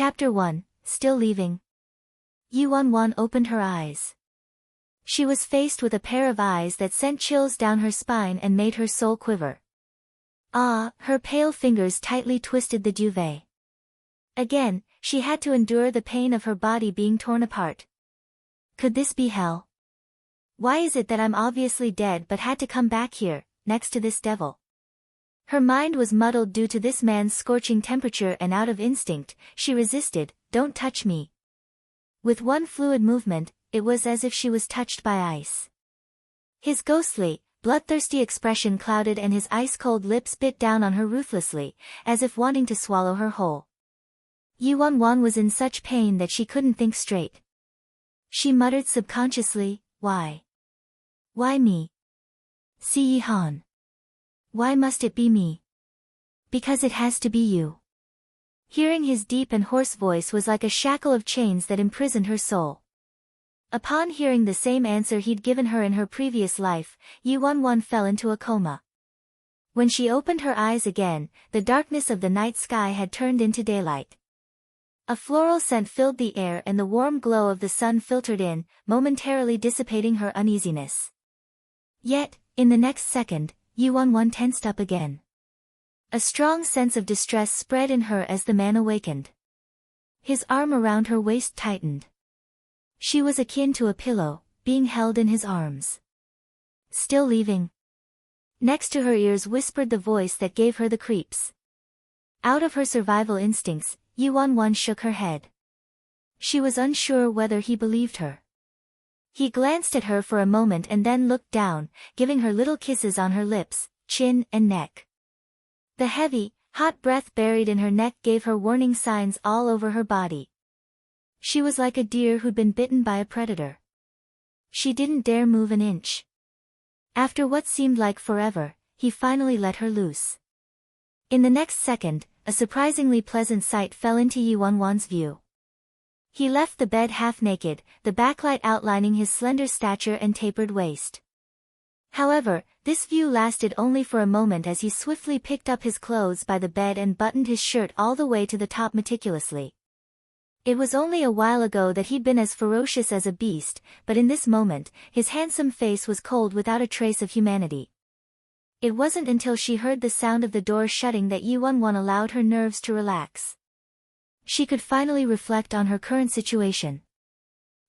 Chapter 1, Still Leaving. Yuan opened her eyes. She was faced with a pair of eyes that sent chills down her spine and made her soul quiver. Her pale fingers tightly twisted the duvet. Again, she had to endure the pain of her body being torn apart. Could this be hell? Why is it that I'm obviously dead but had to come back here, next to this devil? Her mind was muddled due to this man's scorching temperature, and out of instinct, she resisted. Don't touch me. With one fluid movement, it was as if she was touched by ice. His ghostly, bloodthirsty expression clouded and his ice-cold lips bit down on her ruthlessly, as if wanting to swallow her whole. Yuan was in such pain that she couldn't think straight. She muttered subconsciously, Why? Why me? Han. Why must it be me? Because it has to be you. Hearing his deep and hoarse voice was like a shackle of chains that imprisoned her soul. Upon hearing the same answer he'd given her in her previous life, Yuan fell into a coma. When she opened her eyes again, the darkness of the night sky had turned into daylight. A floral scent filled the air and the warm glow of the sun filtered in, momentarily dissipating her uneasiness. Yet, in the next second, Yuan tensed up again. A strong sense of distress spread in her as the man awakened. His arm around her waist tightened. She was akin to a pillow, being held in his arms. Still leaving? Next to her ears whispered the voice that gave her the creeps. Out of her survival instincts, Yuan shook her head. She was unsure whether he believed her. He glanced at her for a moment and then looked down, giving her little kisses on her lips, chin, and neck. The heavy, hot breath buried in her neck gave her warning signs all over her body. She was like a deer who'd been bitten by a predator. She didn't dare move an inch. After what seemed like forever, he finally let her loose. In the next second, a surprisingly pleasant sight fell into Yuan's view. He left the bed half-naked, the backlight outlining his slender stature and tapered waist. However, this view lasted only for a moment as he swiftly picked up his clothes by the bed and buttoned his shirt all the way to the top meticulously. It was only a while ago that he'd been as ferocious as a beast, but in this moment, his handsome face was cold without a trace of humanity. It wasn't until she heard the sound of the door shutting that Yuan allowed her nerves to relax. She could finally reflect on her current situation.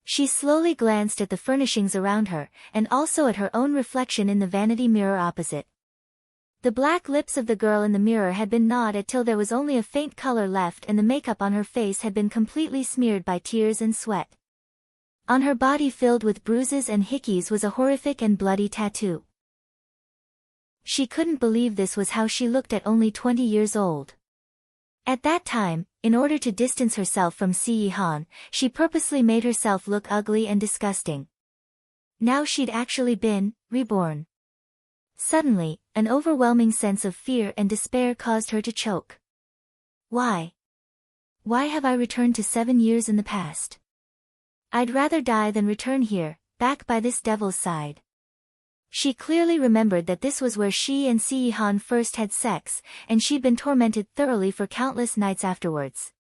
She slowly glanced at the furnishings around her, and also at her own reflection in the vanity mirror opposite. The black lips of the girl in the mirror had been gnawed at till there was only a faint color left, and the makeup on her face had been completely smeared by tears and sweat. On her body filled with bruises and hickeys was a horrific and bloody tattoo. She couldn't believe this was how she looked at only 20 years old. At that time, in order to distance herself from Han, she purposely made herself look ugly and disgusting. Now she'd actually been reborn. Suddenly, an overwhelming sense of fear and despair caused her to choke. Why? Why have I returned to 7 years in the past? I'd rather die than return here, back by this devil's side. She clearly remembered that this was where she and Han first had sex, and she'd been tormented thoroughly for countless nights afterwards.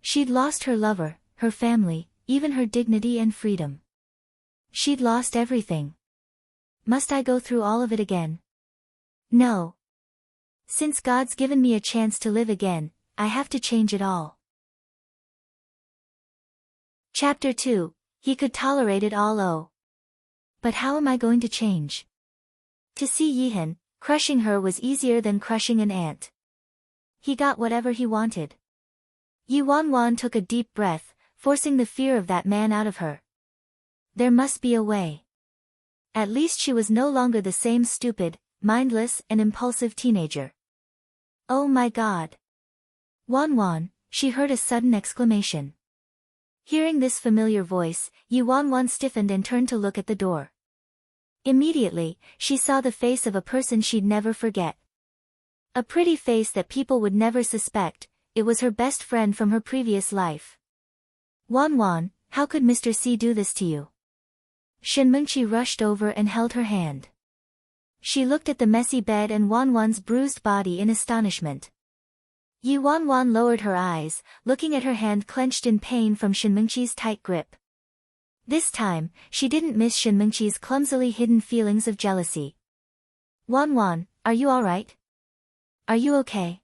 She'd lost her lover, her family, even her dignity and freedom. She'd lost everything. Must I go through all of it again? No. Since God's given me a chance to live again, I have to change it all. Chapter 2, He could tolerate it all. Oh. But how am I going to change? To see Yihan, crushing her was easier than crushing an ant. He got whatever he wanted. Yuan took a deep breath, forcing the fear of that man out of her. There must be a way. At least she was no longer the same stupid, mindless, and impulsive teenager. Oh my God! Wan, she heard a sudden exclamation. Hearing this familiar voice, Yuan stiffened and turned to look at the door. Immediately, she saw the face of a person she'd never forget. A pretty face that people would never suspect. It was her best friend from her previous life. Wan, how could Mr. C do this to you? Shenmengqi rushed over and held her hand. She looked at the messy bed and Wan's bruised body in astonishment. Yi Wanwan lowered her eyes, looking at her hand clenched in pain from Shinmengqi's tight grip. This time, she didn't miss Shinmengqi's clumsily hidden feelings of jealousy. Wanwan, are you alright? Are you okay?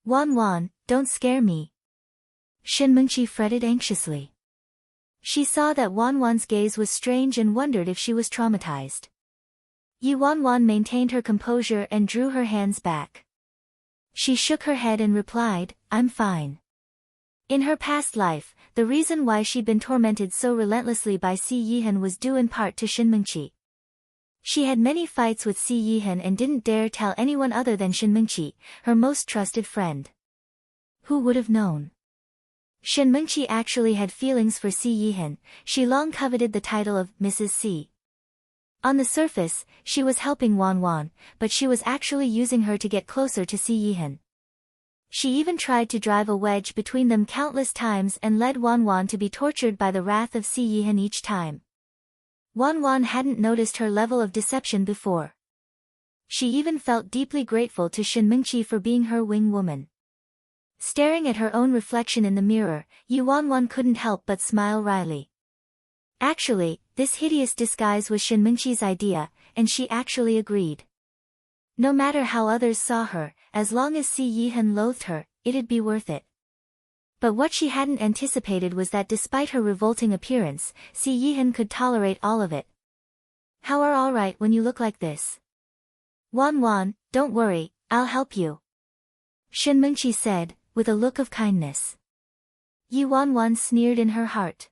Wanwan, don't scare me. Shinmengqi fretted anxiously. She saw that Wanwan's gaze was strange and wondered if she was traumatized. Yi Wanwan maintained her composure and drew her hands back. She shook her head and replied, I'm fine. In her past life, the reason why she'd been tormented so relentlessly by Si Yihan was due in part to Shinmengqi. She had many fights with Si Yihan and didn't dare tell anyone other than Shinmengqi, her most trusted friend. Who would have known? Shinmengqi actually had feelings for Si Yihan. She long coveted the title of Mrs. Si. On the surface, she was helping Wanwan, but she was actually using her to get closer to Si Yihan. She even tried to drive a wedge between them countless times and led Wanwan to be tortured by the wrath of Si Yihan each time. Wanwan hadn't noticed her level of deception before. She even felt deeply grateful to Shinmengqi for being her wing woman. Staring at her own reflection in the mirror, Yi Wanwan couldn't help but smile wryly. Actually, this hideous disguise was Shinmengqi's idea, and she actually agreed. No matter how others saw her, as long as Si Yihan loathed her, it'd be worth it. But what she hadn't anticipated was that despite her revolting appearance, Si Yihan could tolerate all of it. How are alright when you look like this? Wanwan, don't worry, I'll help you. Shinmengqi said, with a look of kindness. Yi Wanwan sneered in her heart.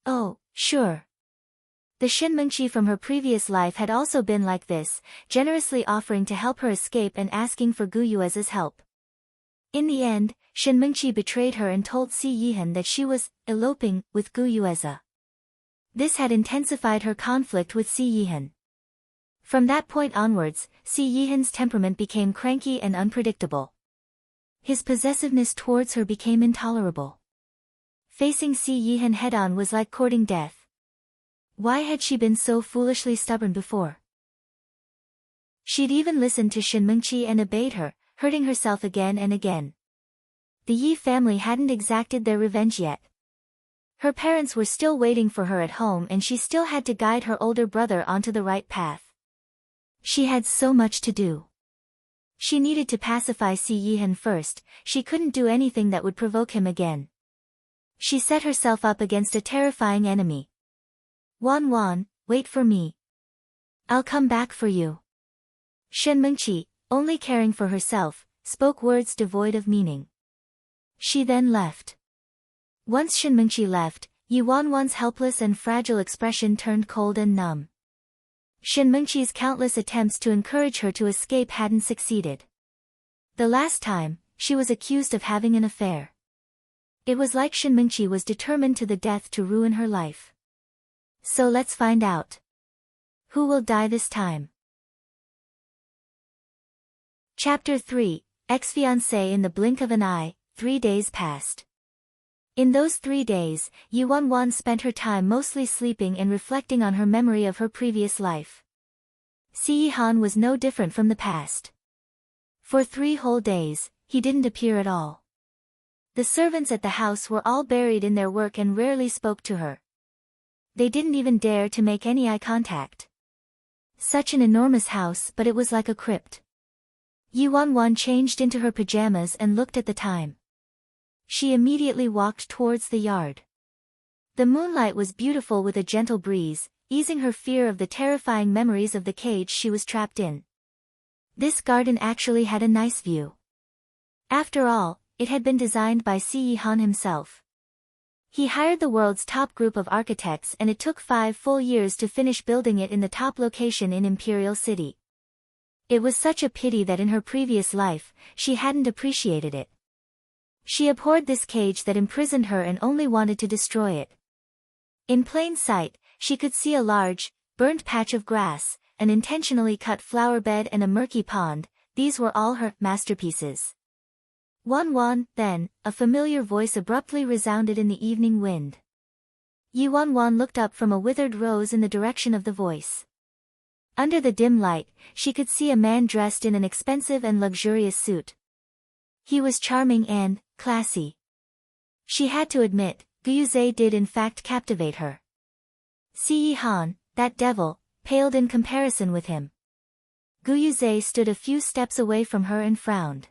Oh, sure. The Shinmengqi from her previous life had also been like this, generously offering to help her escape and asking for Gu Yueza's help. In the end, Shinmengqi betrayed her and told Si Yihan that she was eloping with Gu Yueza. This had intensified her conflict with Si Yihan. From that point onwards, Si Yihan's temperament became cranky and unpredictable. His possessiveness towards her became intolerable. Facing Si Yihan head-on was like courting death. Why had she been so foolishly stubborn before? She'd even listened to Shinmengqi and obeyed her, hurting herself again and again. The Yi family hadn't exacted their revenge yet. Her parents were still waiting for her at home and she still had to guide her older brother onto the right path. She had so much to do. She needed to pacify Si Yihan first. She couldn't do anything that would provoke him again. She set herself up against a terrifying enemy. Wanwan, wait for me. I'll come back for you. Shinmengqi, only caring for herself, spoke words devoid of meaning. She then left. Once Shinmengqi left, Yi Wanwan's helpless and fragile expression turned cold and numb. Shinmengqi's countless attempts to encourage her to escape hadn't succeeded. The last time, she was accused of having an affair. It was like Shinmengqi was determined to the death to ruin her life. So let's find out. Who will die this time? Chapter 3, Ex-Fiance. In the blink of an eye, 3 days passed. In those 3 days, Yi Wanwan spent her time mostly sleeping and reflecting on her memory of her previous life. Si Yihan was no different from the past. For 3 whole days, he didn't appear at all. The servants at the house were all buried in their work and rarely spoke to her. They didn't even dare to make any eye contact. Such an enormous house, but it was like a crypt. Yi Wanwan changed into her pajamas and looked at the time. She immediately walked towards the yard. The moonlight was beautiful with a gentle breeze, easing her fear of the terrifying memories of the cage she was trapped in. This garden actually had a nice view. After all, it had been designed by Si Yihan himself. He hired the world's top group of architects and it took 5 full years to finish building it in the top location in Imperial City. It was such a pity that in her previous life, she hadn't appreciated it. She abhorred this cage that imprisoned her and only wanted to destroy it. In plain sight, she could see a large, burnt patch of grass, an intentionally cut flower bed and a murky pond. These were all her masterpieces. Wanwan, then, a familiar voice abruptly resounded in the evening wind. Yi Wanwan looked up from a withered rose in the direction of the voice. Under the dim light, she could see a man dressed in an expensive and luxurious suit. He was charming and classy. She had to admit, Gu Yuze did in fact captivate her. Si Han, that devil, paled in comparison with him. Gu Yuze stood a few steps away from her and frowned.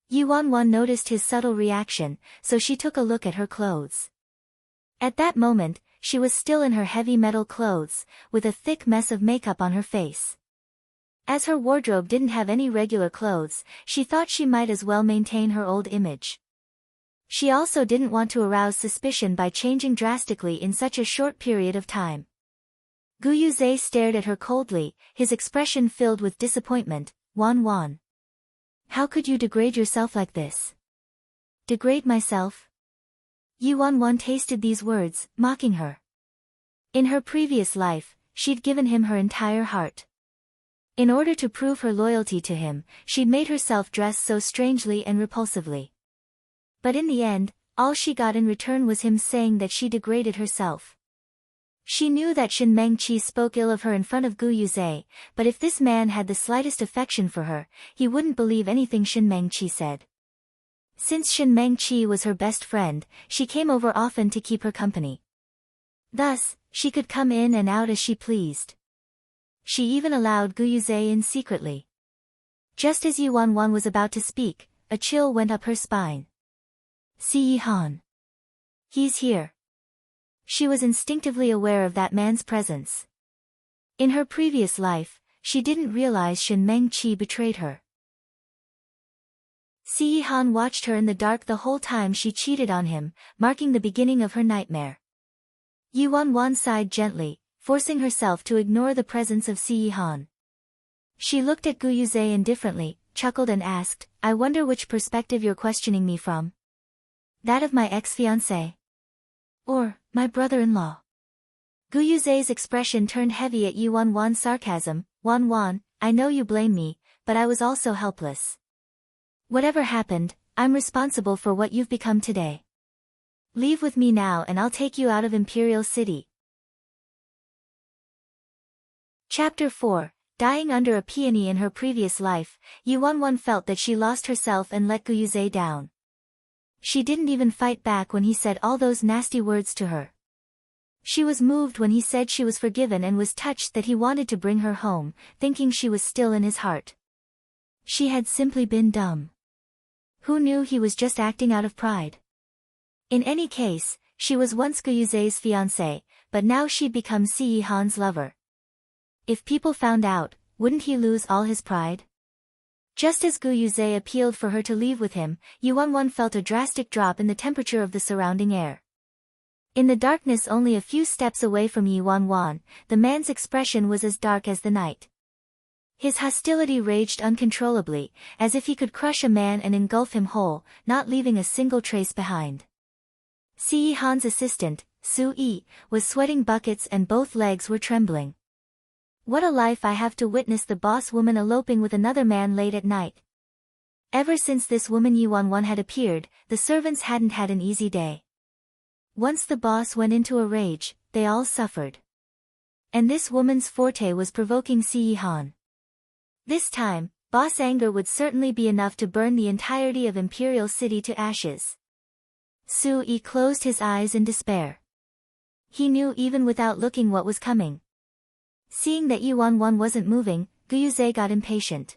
Yu Wanwan noticed his subtle reaction, so she took a look at her clothes. At that moment, she was still in her heavy metal clothes, with a thick mess of makeup on her face. As her wardrobe didn't have any regular clothes, she thought she might as well maintain her old image. She also didn't want to arouse suspicion by changing drastically in such a short period of time. Gu Yuze stared at her coldly, his expression filled with disappointment. Wanwan. How could you degrade yourself like this? Degrade myself? Yu Wanwan tasted these words, mocking her. In her previous life, she'd given him her entire heart. In order to prove her loyalty to him, she'd made herself dress so strangely and repulsively. But in the end, all she got in return was him saying that she degraded herself. She knew that Shen Mengqi spoke ill of her in front of Gu Yuze, but if this man had the slightest affection for her, he wouldn't believe anything Shen Mengqi said. Since Shen Mengqi was her best friend, she came over often to keep her company. Thus, she could come in and out as she pleased. She even allowed Gu Yuze in secretly. Just as Yu Wanwan was about to speak, a chill went up her spine. Si Han. He's here. She was instinctively aware of that man's presence. In her previous life, she didn't realize Shen Mengqi betrayed her. Si Han watched her in the dark the whole time she cheated on him, marking the beginning of her nightmare. Yu Wanwan sighed gently, forcing herself to ignore the presence of Si Han. She looked at Gu Yuze indifferently, chuckled and asked, I wonder which perspective you're questioning me from. That of my ex-fiance? Or, my brother-in-law? Gu Yuze's expression turned heavy at Yu Wanwan's sarcasm. Wanwan, I know you blame me, but I was also helpless. Whatever happened, I'm responsible for what you've become today. Leave with me now and I'll take you out of Imperial City. Chapter 4. Dying under a peony. In her previous life, Yu Wanwan felt that she lost herself and let Gu Yuze down. She didn't even fight back when he said all those nasty words to her. She was moved when he said she was forgiven and was touched that he wanted to bring her home, thinking she was still in his heart. She had simply been dumb. Who knew he was just acting out of pride? In any case, she was once Gu Yuze's fiancée, but now she'd become Si Han's lover. If people found out, wouldn't he lose all his pride? Just as Gu Yuze appealed for her to leave with him, Yu Wanwan felt a drastic drop in the temperature of the surrounding air. In the darkness only a few steps away from Yu Wanwan, the man's expression was as dark as the night. His hostility raged uncontrollably, as if he could crush a man and engulf him whole, not leaving a single trace behind. Si Han's assistant, Su Yi, was sweating buckets and both legs were trembling. What a life I have to witness the boss woman eloping with another man late at night. Ever since this woman Yu Wanwan had appeared, the servants hadn't had an easy day. Once the boss went into a rage, they all suffered. And this woman's forte was provoking Si Han. This time, boss anger would certainly be enough to burn the entirety of Imperial City to ashes. Su Yi closed his eyes in despair. He knew even without looking what was coming. Seeing that Yu Wanwan wasn't moving, Gu Yuze got impatient.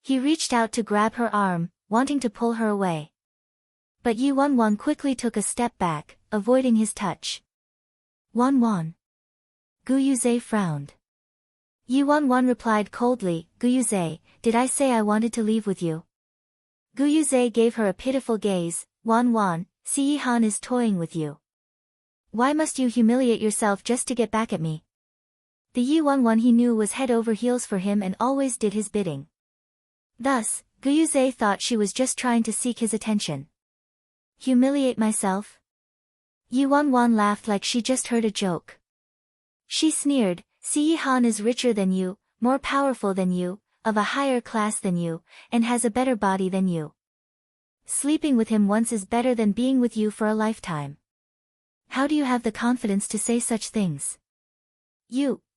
He reached out to grab her arm, wanting to pull her away. But Yu Wanwan quickly took a step back, avoiding his touch. Wanwan. Gu Yuze frowned. Yu Wanwan replied coldly, Gu Yuze, did I say I wanted to leave with you? Gu Yuze gave her a pitiful gaze. Wanwan, Si Han is toying with you. Why must you humiliate yourself just to get back at me? The Yu Wanwan he knew was head over heels for him and always did his bidding. Thus, Gu Yuze thought she was just trying to seek his attention. Humiliate myself? Yu Wanwan laughed like she just heard a joke. She sneered, Si Han is richer than you, more powerful than you, of a higher class than you, and has a better body than you. Sleeping with him once is better than being with you for a lifetime. How do you have the confidence to say such things?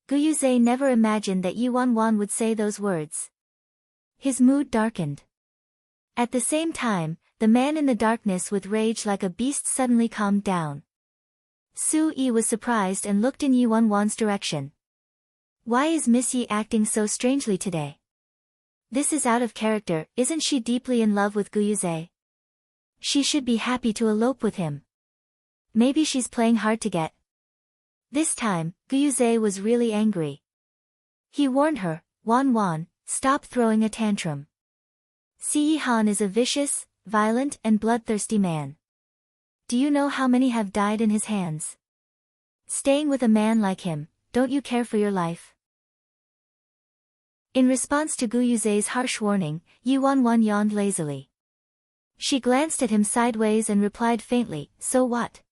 Gu Yuze never imagined that Yu Wanwan would say those words. His mood darkened. At the same time, the man in the darkness with rage like a beast suddenly calmed down. Su-yi was surprised and looked in Yi Wan's direction. Why is Miss Yi acting so strangely today? This is out of character, isn't she deeply in love with Guyuze? She should be happy to elope with him. Maybe she's playing hard to get. This time, Guyuze was really angry. He warned her, Wan, stop throwing a tantrum. Si-Han is a vicious, violent and bloodthirsty man. Do you know how many have died in his hands? Staying with a man like him, don't you care for your life? In response to Guyuze's harsh warning, Yi Wan yawned lazily. She glanced at him sideways and replied faintly, so what?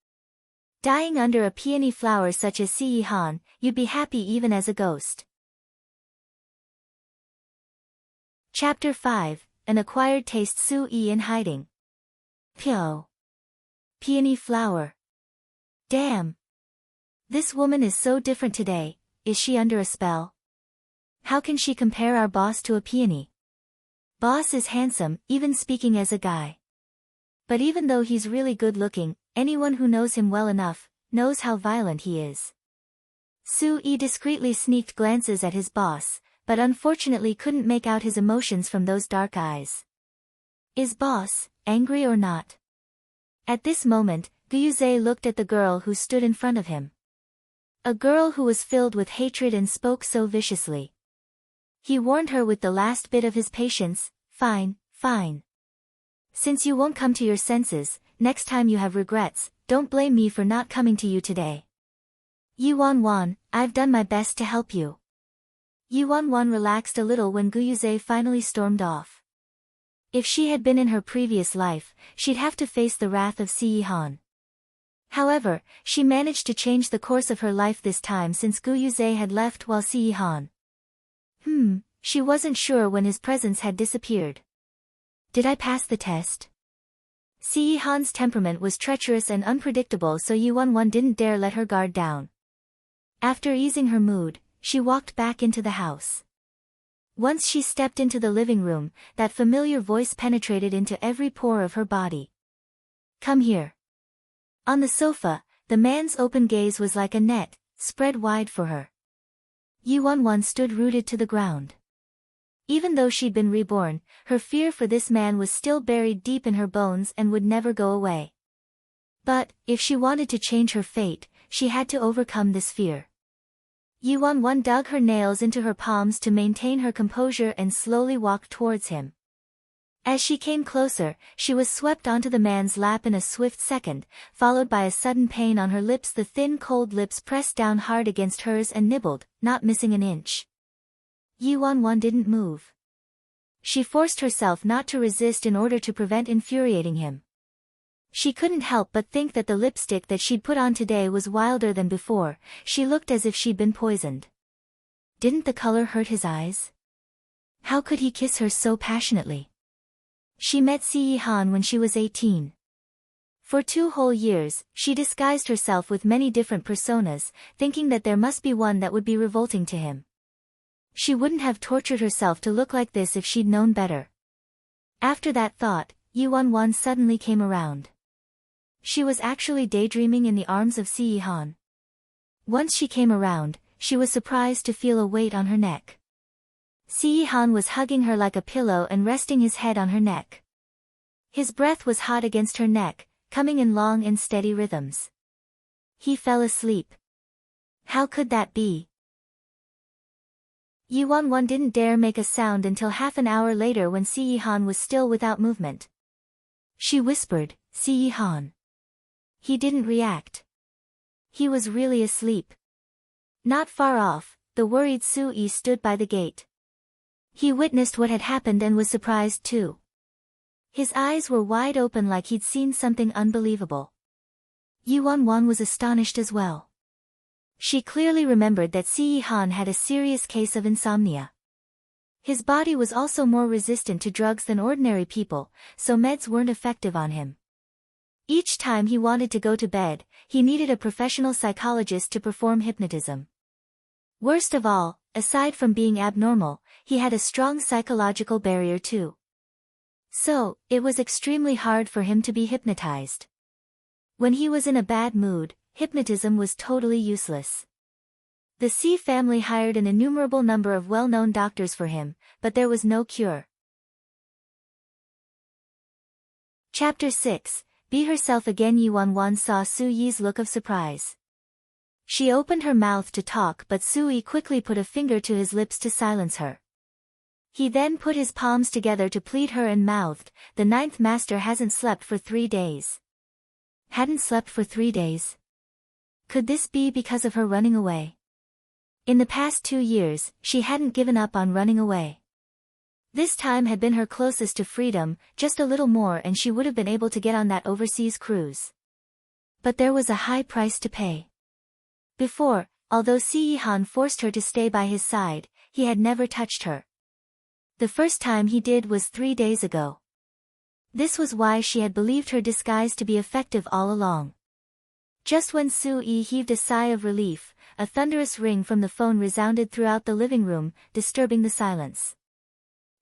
Dying under a peony flower such as Si-Han, you'd be happy even as a ghost. Chapter 5, An Acquired Taste. Su-yi in hiding. Pyo. Peony flower. Damn. This woman is so different today, is she under a spell? How can she compare our boss to a peony? Boss is handsome, even speaking as a guy. But even though he's really good looking, anyone who knows him well enough, knows how violent he is. Su-yi discreetly sneaked glances at his boss, but unfortunately couldn't make out his emotions from those dark eyes. Is boss angry or not? At this moment, Guyuze looked at the girl who stood in front of him. A girl who was filled with hatred and spoke so viciously. He warned her with the last bit of his patience, fine. Since you won't come to your senses, next time you have regrets, don't blame me for not coming to you today. Yi Wan, I've done my best to help you. Yi Wan relaxed a little when Guyuze finally stormed off. If she had been in her previous life, she'd have to face the wrath of Si-Han. However, she managed to change the course of her life this time since Guyuze had left while Si-Han. She wasn't sure when his presence had disappeared. Did I pass the test? Si-Han's temperament was treacherous and unpredictable, so Yi Wan didn't dare let her guard down. After easing her mood, she walked back into the house. Once she stepped into the living room, that familiar voice penetrated into every pore of her body. Come here. On the sofa, the man's open gaze was like a net, spread wide for her. Yi Wan stood rooted to the ground. Even though she'd been reborn, her fear for this man was still buried deep in her bones and would never go away. But, if she wanted to change her fate, she had to overcome this fear. Yi Wan dug her nails into her palms to maintain her composure and slowly walked towards him. As she came closer, she was swept onto the man's lap in a swift second, followed by a sudden pain on her lips. The thin cold lips pressed down hard against hers and nibbled, not missing an inch. Yi Wan didn't move. She forced herself not to resist in order to prevent infuriating him. She couldn't help but think that the lipstick that she'd put on today was wilder than before. She looked as if she'd been poisoned. Didn't the color hurt his eyes? How could he kiss her so passionately? She met Si-Han when she was 18. For 2 whole years, she disguised herself with many different personas, thinking that there must be one that would be revolting to him. She wouldn't have tortured herself to look like this if she'd known better. After that thought, Yi Wan suddenly came around. She was actually daydreaming in the arms of Si-Han. Once she came around, she was surprised to feel a weight on her neck. Si-Han was hugging her like a pillow and resting his head on her neck. His breath was hot against her neck, coming in long and steady rhythms. He fell asleep. How could that be? Yi Wan didn't dare make a sound until half an hour later when Si-Han was still without movement. She whispered, Si-Han. He didn't react. He was really asleep. Not far off, the worried Su-yi stood by the gate. He witnessed what had happened and was surprised too. His eyes were wide open like he'd seen something unbelievable. Yi Wan was astonished as well. She clearly remembered that Si-Han had a serious case of insomnia. His body was also more resistant to drugs than ordinary people, so meds weren't effective on him. Each time he wanted to go to bed, he needed a professional psychologist to perform hypnotism. Worst of all, aside from being abnormal, he had a strong psychological barrier too. So, it was extremely hard for him to be hypnotized. When he was in a bad mood, hypnotism was totally useless. The C family hired an innumerable number of well-known doctors for him, but there was no cure. Chapter 6, Be Herself Again. Yuan saw Su Yi's look of surprise. She opened her mouth to talk, but Su Yi quickly put a finger to his lips to silence her. He then put his palms together to plead her and mouthed, "The ninth master hasn't slept for 3 days." Hadn't slept for 3 days? Could this be because of her running away? In the past 2 years, she hadn't given up on running away. This time had been her closest to freedom, just a little more and she would have been able to get on that overseas cruise. But there was a high price to pay. Before, although Si Yihan forced her to stay by his side, he had never touched her. The first time he did was 3 days ago. This was why she had believed her disguise to be effective all along. Just when Su Yi heaved a sigh of relief, a thunderous ring from the phone resounded throughout the living room, disturbing the silence.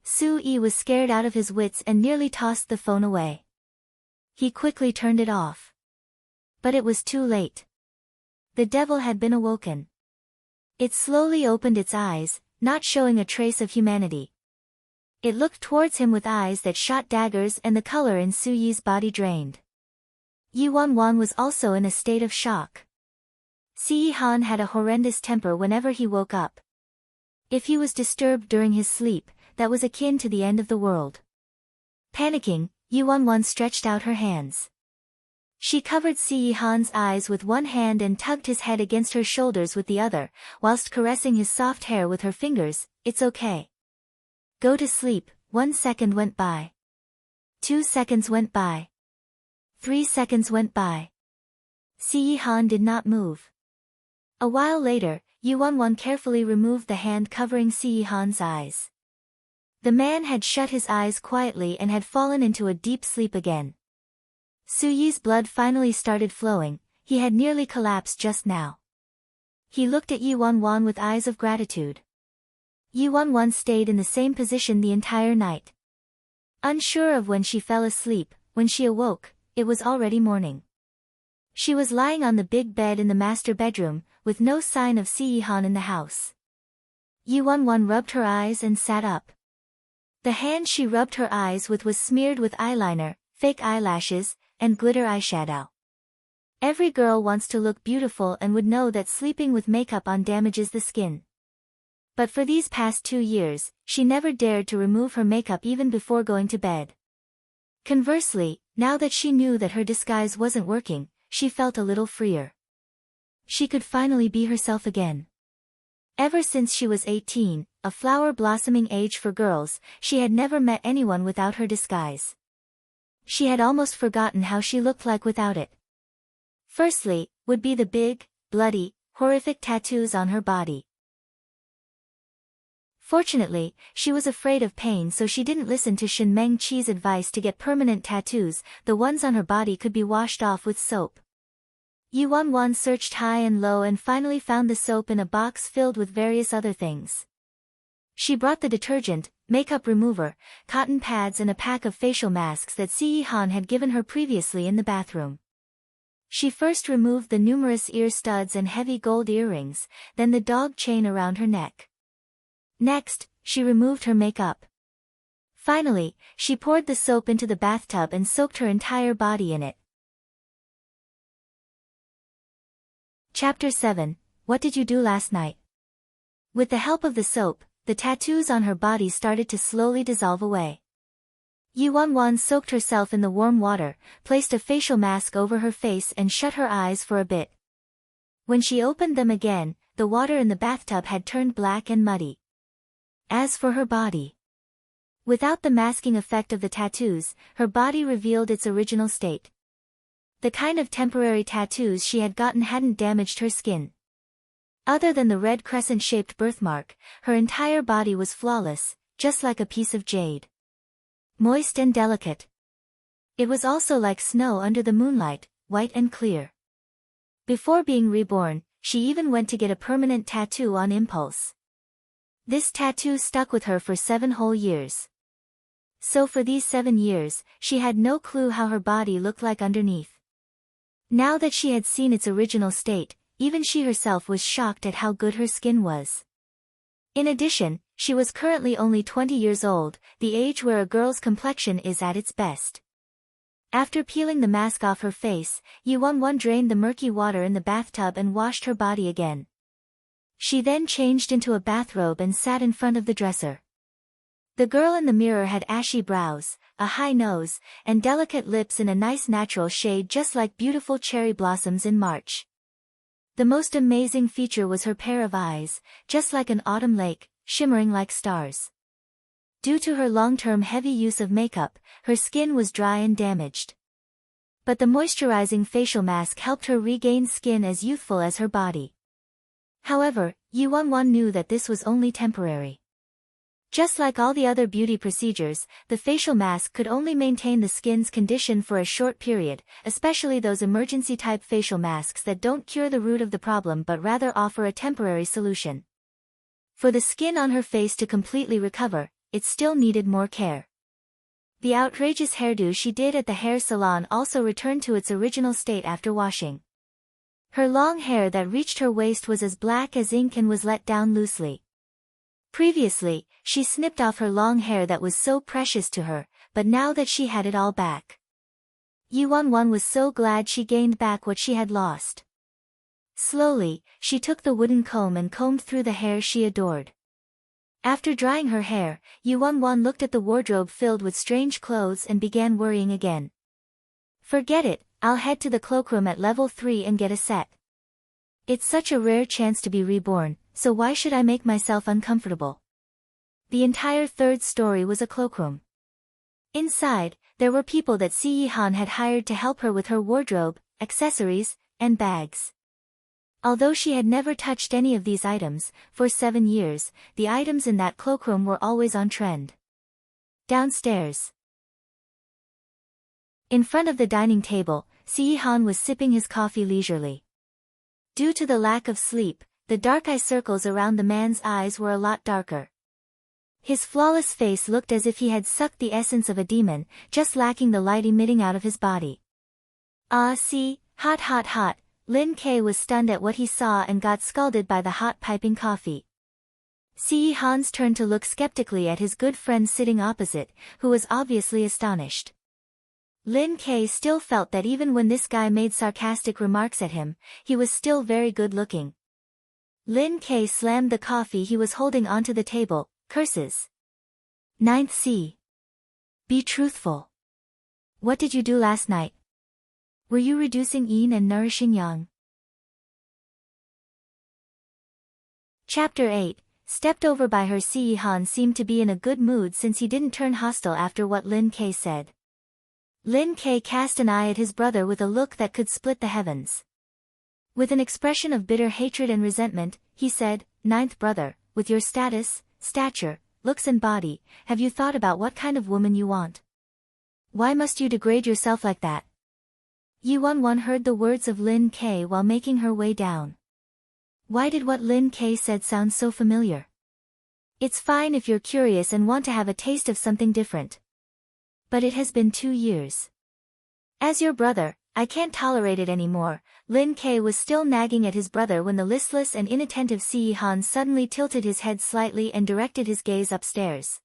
Su Yi was scared out of his wits and nearly tossed the phone away. He quickly turned it off. But it was too late. The devil had been awoken. It slowly opened its eyes, not showing a trace of humanity. It looked towards him with eyes that shot daggers and the color in Su Yi's body drained. Yuan was also in a state of shock. Si Yihan had a horrendous temper whenever he woke up. If he was disturbed during his sleep, that was akin to the end of the world. Panicking, Yuan stretched out her hands. She covered Si Yihan's eyes with one hand and tugged his head against her shoulders with the other, whilst caressing his soft hair with her fingers. "It's okay. Go to sleep." 1 second went by. 2 seconds went by. 3 seconds went by. Si Yihan did not move. A while later, Yuan carefully removed the hand covering Si Yihan's eyes. The man had shut his eyes quietly and had fallen into a deep sleep again. Su Yi's blood finally started flowing. He had nearly collapsed just now. He looked at Yuan with eyes of gratitude. Yuan stayed in the same position the entire night. Unsure of when she fell asleep, when she awoke, it was already morning. She was lying on the big bed in the master bedroom, with no sign of Si Yihan in the house. Yuan rubbed her eyes and sat up. The hand she rubbed her eyes with was smeared with eyeliner, fake eyelashes, and glitter eyeshadow. Every girl wants to look beautiful and would know that sleeping with makeup on damages the skin. But for these past 2 years, she never dared to remove her makeup even before going to bed. Conversely, now that she knew that her disguise wasn't working, she felt a little freer. She could finally be herself again. Ever since she was 18, a flower-blossoming age for girls, she had never met anyone without her disguise. She had almost forgotten how she looked like without it. Firstly, would be the big, bloody, horrific tattoos on her body. Fortunately, she was afraid of pain, so she didn't listen to Shen Mengqi's advice to get permanent tattoos. The ones on her body could be washed off with soap. Yuan searched high and low and finally found the soap in a box filled with various other things. She brought the detergent, makeup remover, cotton pads and a pack of facial masks that Si Yihan had given her previously in the bathroom. She first removed the numerous ear studs and heavy gold earrings, then the dog chain around her neck. Next, she removed her makeup. Finally, she poured the soap into the bathtub and soaked her entire body in it. Chapter 7, What Did You Do Last Night? With the help of the soap, the tattoos on her body started to slowly dissolve away. Yuan soaked herself in the warm water, placed a facial mask over her face and shut her eyes for a bit. When she opened them again, the water in the bathtub had turned black and muddy. As for her body, without the masking effect of the tattoos, her body revealed its original state. The kind of temporary tattoos she had gotten hadn't damaged her skin. Other than the red crescent-shaped birthmark, her entire body was flawless, just like a piece of jade. Moist and delicate. It was also like snow under the moonlight, white and clear. Before being reborn, she even went to get a permanent tattoo on impulse. This tattoo stuck with her for 7 whole years. So for these 7 years, she had no clue how her body looked like underneath. Now that she had seen its original state, even she herself was shocked at how good her skin was. In addition, she was currently only 20 years old, the age where a girl's complexion is at its best. After peeling the mask off her face, Yi-Won drained the murky water in the bathtub and washed her body again. She then changed into a bathrobe and sat in front of the dresser. The girl in the mirror had ashy brows, a high nose, and delicate lips in a nice natural shade just like beautiful cherry blossoms in March. The most amazing feature was her pair of eyes, just like an autumn lake, shimmering like stars. Due to her long-term heavy use of makeup, her skin was dry and damaged. But the moisturizing facial mask helped her regain skin as youthful as her body. However, Yi-Won knew that this was only temporary. Just like all the other beauty procedures, the facial mask could only maintain the skin's condition for a short period, especially those emergency-type facial masks that don't cure the root of the problem but rather offer a temporary solution. For the skin on her face to completely recover, it still needed more care. The outrageous hairdo she did at the hair salon also returned to its original state after washing. Her long hair that reached her waist was as black as ink and was let down loosely. Previously, she snipped off her long hair that was so precious to her, but now that she had it all back, Yi-Won was so glad she gained back what she had lost. Slowly, she took the wooden comb and combed through the hair she adored. After drying her hair, Yi-Won looked at the wardrobe filled with strange clothes and began worrying again. Forget it, I'll head to the cloakroom at level 3 and get a set. It's such a rare chance to be reborn, so why should I make myself uncomfortable? The entire 3rd story was a cloakroom. Inside, there were people that Yi-Han had hired to help her with her wardrobe, accessories, and bags. Although she had never touched any of these items, for 7 years, the items in that cloakroom were always on trend. Downstairs. In front of the dining table, Yi-Han was sipping his coffee leisurely. Due to the lack of sleep, the dark eye circles around the man's eyes were a lot darker. His flawless face looked as if he had sucked the essence of a demon, just lacking the light emitting out of his body. Ah, see, hot hot hot. Lin K was stunned at what he saw and got scalded by the hot piping coffee. Yi-Han's turned to look skeptically at his good friend sitting opposite, who was obviously astonished. Lin K still felt that even when this guy made sarcastic remarks at him, he was still very good looking. Lin K slammed the coffee he was holding onto the table, curses. 9th C. Be truthful. What did you do last night? Were you reducing yin and nourishing yang? Chapter 8. Stepped over by her. Yi-Han seemed to be in a good mood since he didn't turn hostile after what Lin K said. Lin K cast an eye at his brother with a look that could split the heavens. With an expression of bitter hatred and resentment, he said, 9th brother, with your status, stature, looks and body, have you thought about what kind of woman you want? Why must you degrade yourself like that? Yi-Won heard the words of Lin K while making her way down. Why did what Lin K said sound so familiar? It's fine if you're curious and want to have a taste of something different. But it has been 2 years. As your brother, I can't tolerate it anymore. Lin K was still nagging at his brother when the listless and inattentive Yi-Han suddenly tilted his head slightly and directed his gaze upstairs.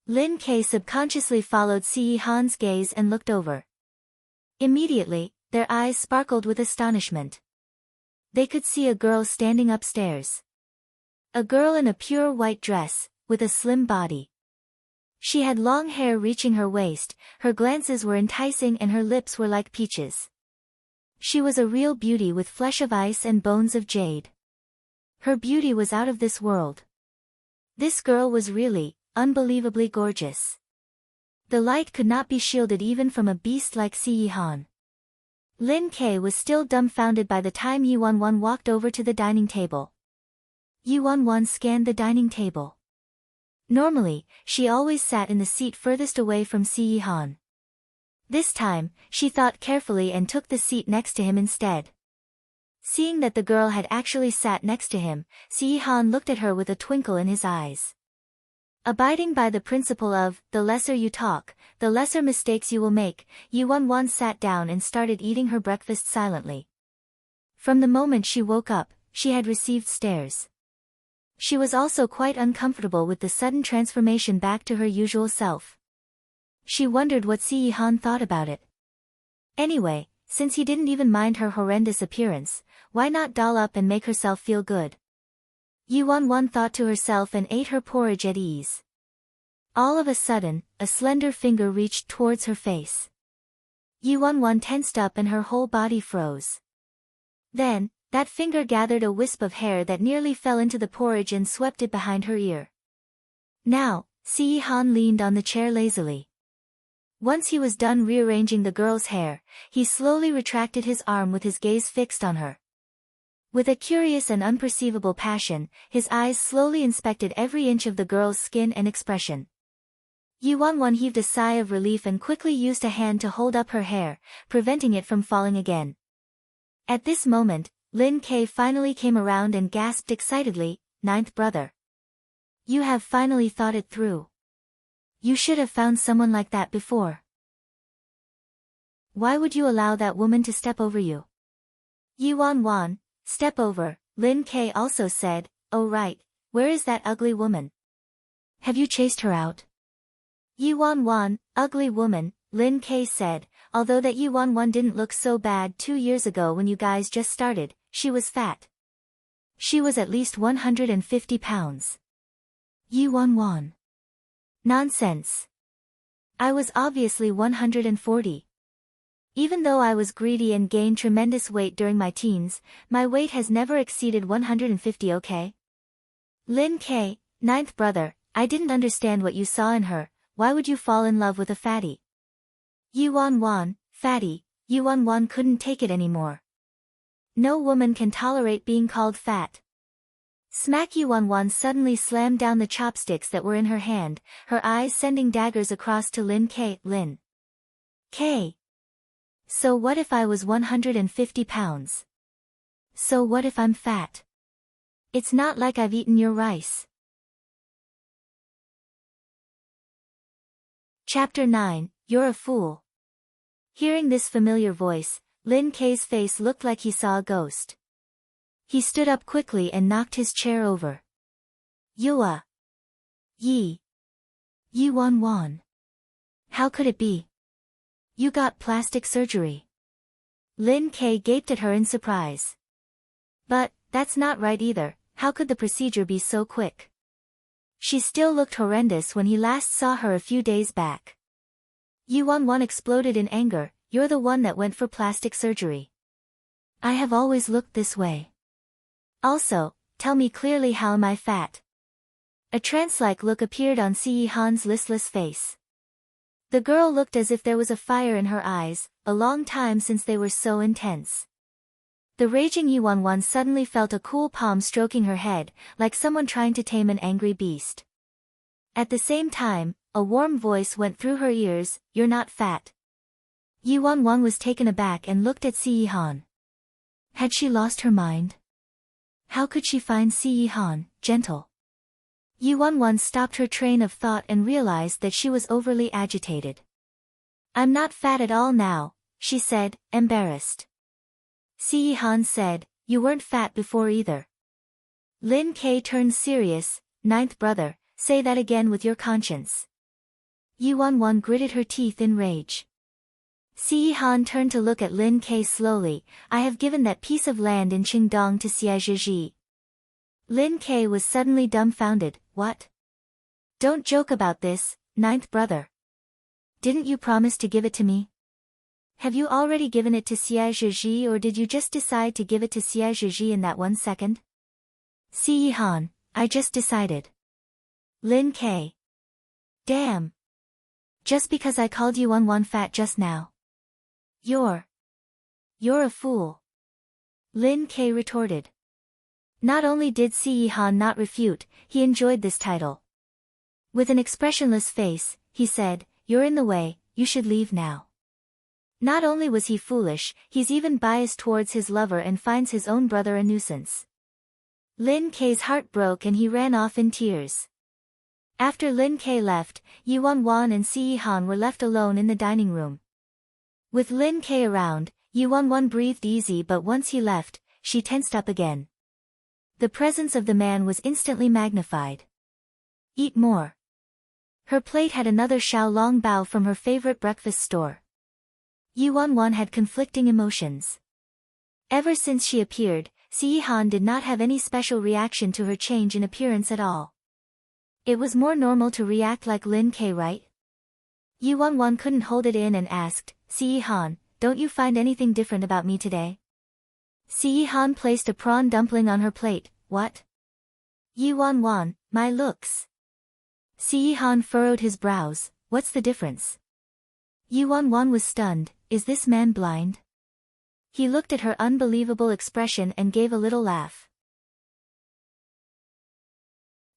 Lin K subconsciously followed Yi-Han's gaze and looked over. Immediately, their eyes sparkled with astonishment. They could see a girl standing upstairs. A girl in a pure white dress, with a slim body. She had long hair reaching her waist, her glances were enticing and her lips were like peaches. She was a real beauty with flesh of ice and bones of jade. Her beauty was out of this world. This girl was really, unbelievably gorgeous. The light could not be shielded even from a beast like Yi-Han. Lin K was still dumbfounded by the time Yi-Won walked over to the dining table. Yi-Won scanned the dining table. Normally, she always sat in the seat furthest away from Yi-Han. This time, she thought carefully and took the seat next to him instead. Seeing that the girl had actually sat next to him, Yi-Han looked at her with a twinkle in his eyes. Abiding by the principle of, the lesser you talk, the lesser mistakes you will make, Yi Wan sat down and started eating her breakfast silently. From the moment she woke up, she had received stares. She was also quite uncomfortable with the sudden transformation back to her usual self. She wondered what Si Yihan thought about it. Anyway, since he didn't even mind her horrendous appearance, why not doll up and make herself feel good? Yi Wan thought to herself and ate her porridge at ease. All of a sudden, a slender finger reached towards her face. Yi Wan tensed up and her whole body froze. Then, that finger gathered a wisp of hair that nearly fell into the porridge and swept it behind her ear. Now, Si Yihan leaned on the chair lazily. Once he was done rearranging the girl's hair, he slowly retracted his arm with his gaze fixed on her. With a curious and unperceivable passion, his eyes slowly inspected every inch of the girl's skin and expression. Yi Wan heaved a sigh of relief and quickly used a hand to hold up her hair, preventing it from falling again. At this moment, Lin Ke finally came around and gasped excitedly, "Ninth brother. You have finally thought it through. You should have found someone like that before. Why would you allow that woman to step over you?" Yi Wan, step over, Lin Ke also said, "Oh right, where is that ugly woman? Have you chased her out?" Yi Wan, ugly woman, Lin Ke said, although that Yi Wan didn't look so bad 2 years ago when you guys just started, she was fat. She was at least 150 pounds. Yi Wan. Nonsense. I was obviously 140. Even though I was greedy and gained tremendous weight during my teens, my weight has never exceeded 150, okay? Lin Ke, ninth brother, I didn't understand what you saw in her. Why would you fall in love with a fatty? Yi Wan, fatty, Yi Wan couldn't take it anymore. No woman can tolerate being called fat. Smack. Yi Wan suddenly slammed down the chopsticks that were in her hand, her eyes sending daggers across to Lin Ke. Lin Ke. So what if I was 150 pounds? So what if I'm fat? It's not like I've eaten your rice. Chapter 9, You're a Fool. Hearing this familiar voice, Lin Ke's face looked like he saw a ghost. He stood up quickly and knocked his chair over. Yua. Yi Wan. How could it be? You got plastic surgery. Lin Ke gaped at her in surprise. But, that's not right either, how could the procedure be so quick? She still looked horrendous when he last saw her a few days back. Yi Wan exploded in anger, you're the one that went for plastic surgery. I have always looked this way. Also, tell me clearly, how am I fat? A trance-like look appeared on Si Yihan's listless face. The girl looked as if there was a fire in her eyes, a long time since they were so intense. The raging Yi Wan suddenly felt a cool palm stroking her head, like someone trying to tame an angry beast. At the same time, a warm voice went through her ears, you're not fat. Yi Wan was taken aback and looked at Si Yihan. Had she lost her mind? How could she find Si Yihan gentle? Yi Wan stopped her train of thought and realized that she was overly agitated. I'm not fat at all now, she said, embarrassed. Si Yihan said, you weren't fat before either. Lin Ke turned serious, ninth brother, say that again with your conscience. Yi Wan gritted her teeth in rage. Si Yihan turned to look at Lin Ke slowly, I have given that piece of land in Qingdong to Xie Zhizhi. Lin Ke was suddenly dumbfounded, what? Don't joke about this, ninth brother. Didn't you promise to give it to me? Have you already given it to Xie Zhizhi, or did you just decide to give it to Xie Zhizhi in that 1 second? Si Yihan, I just decided. Lin Ke. Damn. Just because I called you Wan fat just now. You're a fool. Lin Ke retorted. Not only did Si Yihan not refute, he enjoyed this title. With an expressionless face, he said, you're in the way, you should leave now. Not only was he foolish, he's even biased towards his lover and finds his own brother a nuisance. Lin Ke's heart broke and he ran off in tears. After Lin K left, Yuan Wan and Si Han were left alone in the dining room. With Lin K around, Yuan Wan breathed easy, but once he left, she tensed up again. The presence of the man was instantly magnified. Eat more. Her plate had another Xiaolong bao from her favorite breakfast store. Yuan Wan had conflicting emotions. Ever since she appeared, Si Han did not have any special reaction to her change in appearance at all. It was more normal to react like Lin K, right? Yuan Wan couldn't hold it in and asked, Si Han, don't you find anything different about me today? Si Han placed a prawn dumpling on her plate. What? Yuan Wan, my looks. Si Han furrowed his brows. What's the difference? Yuan Wan was stunned. Is this man blind? He looked at her unbelievable expression and gave a little laugh.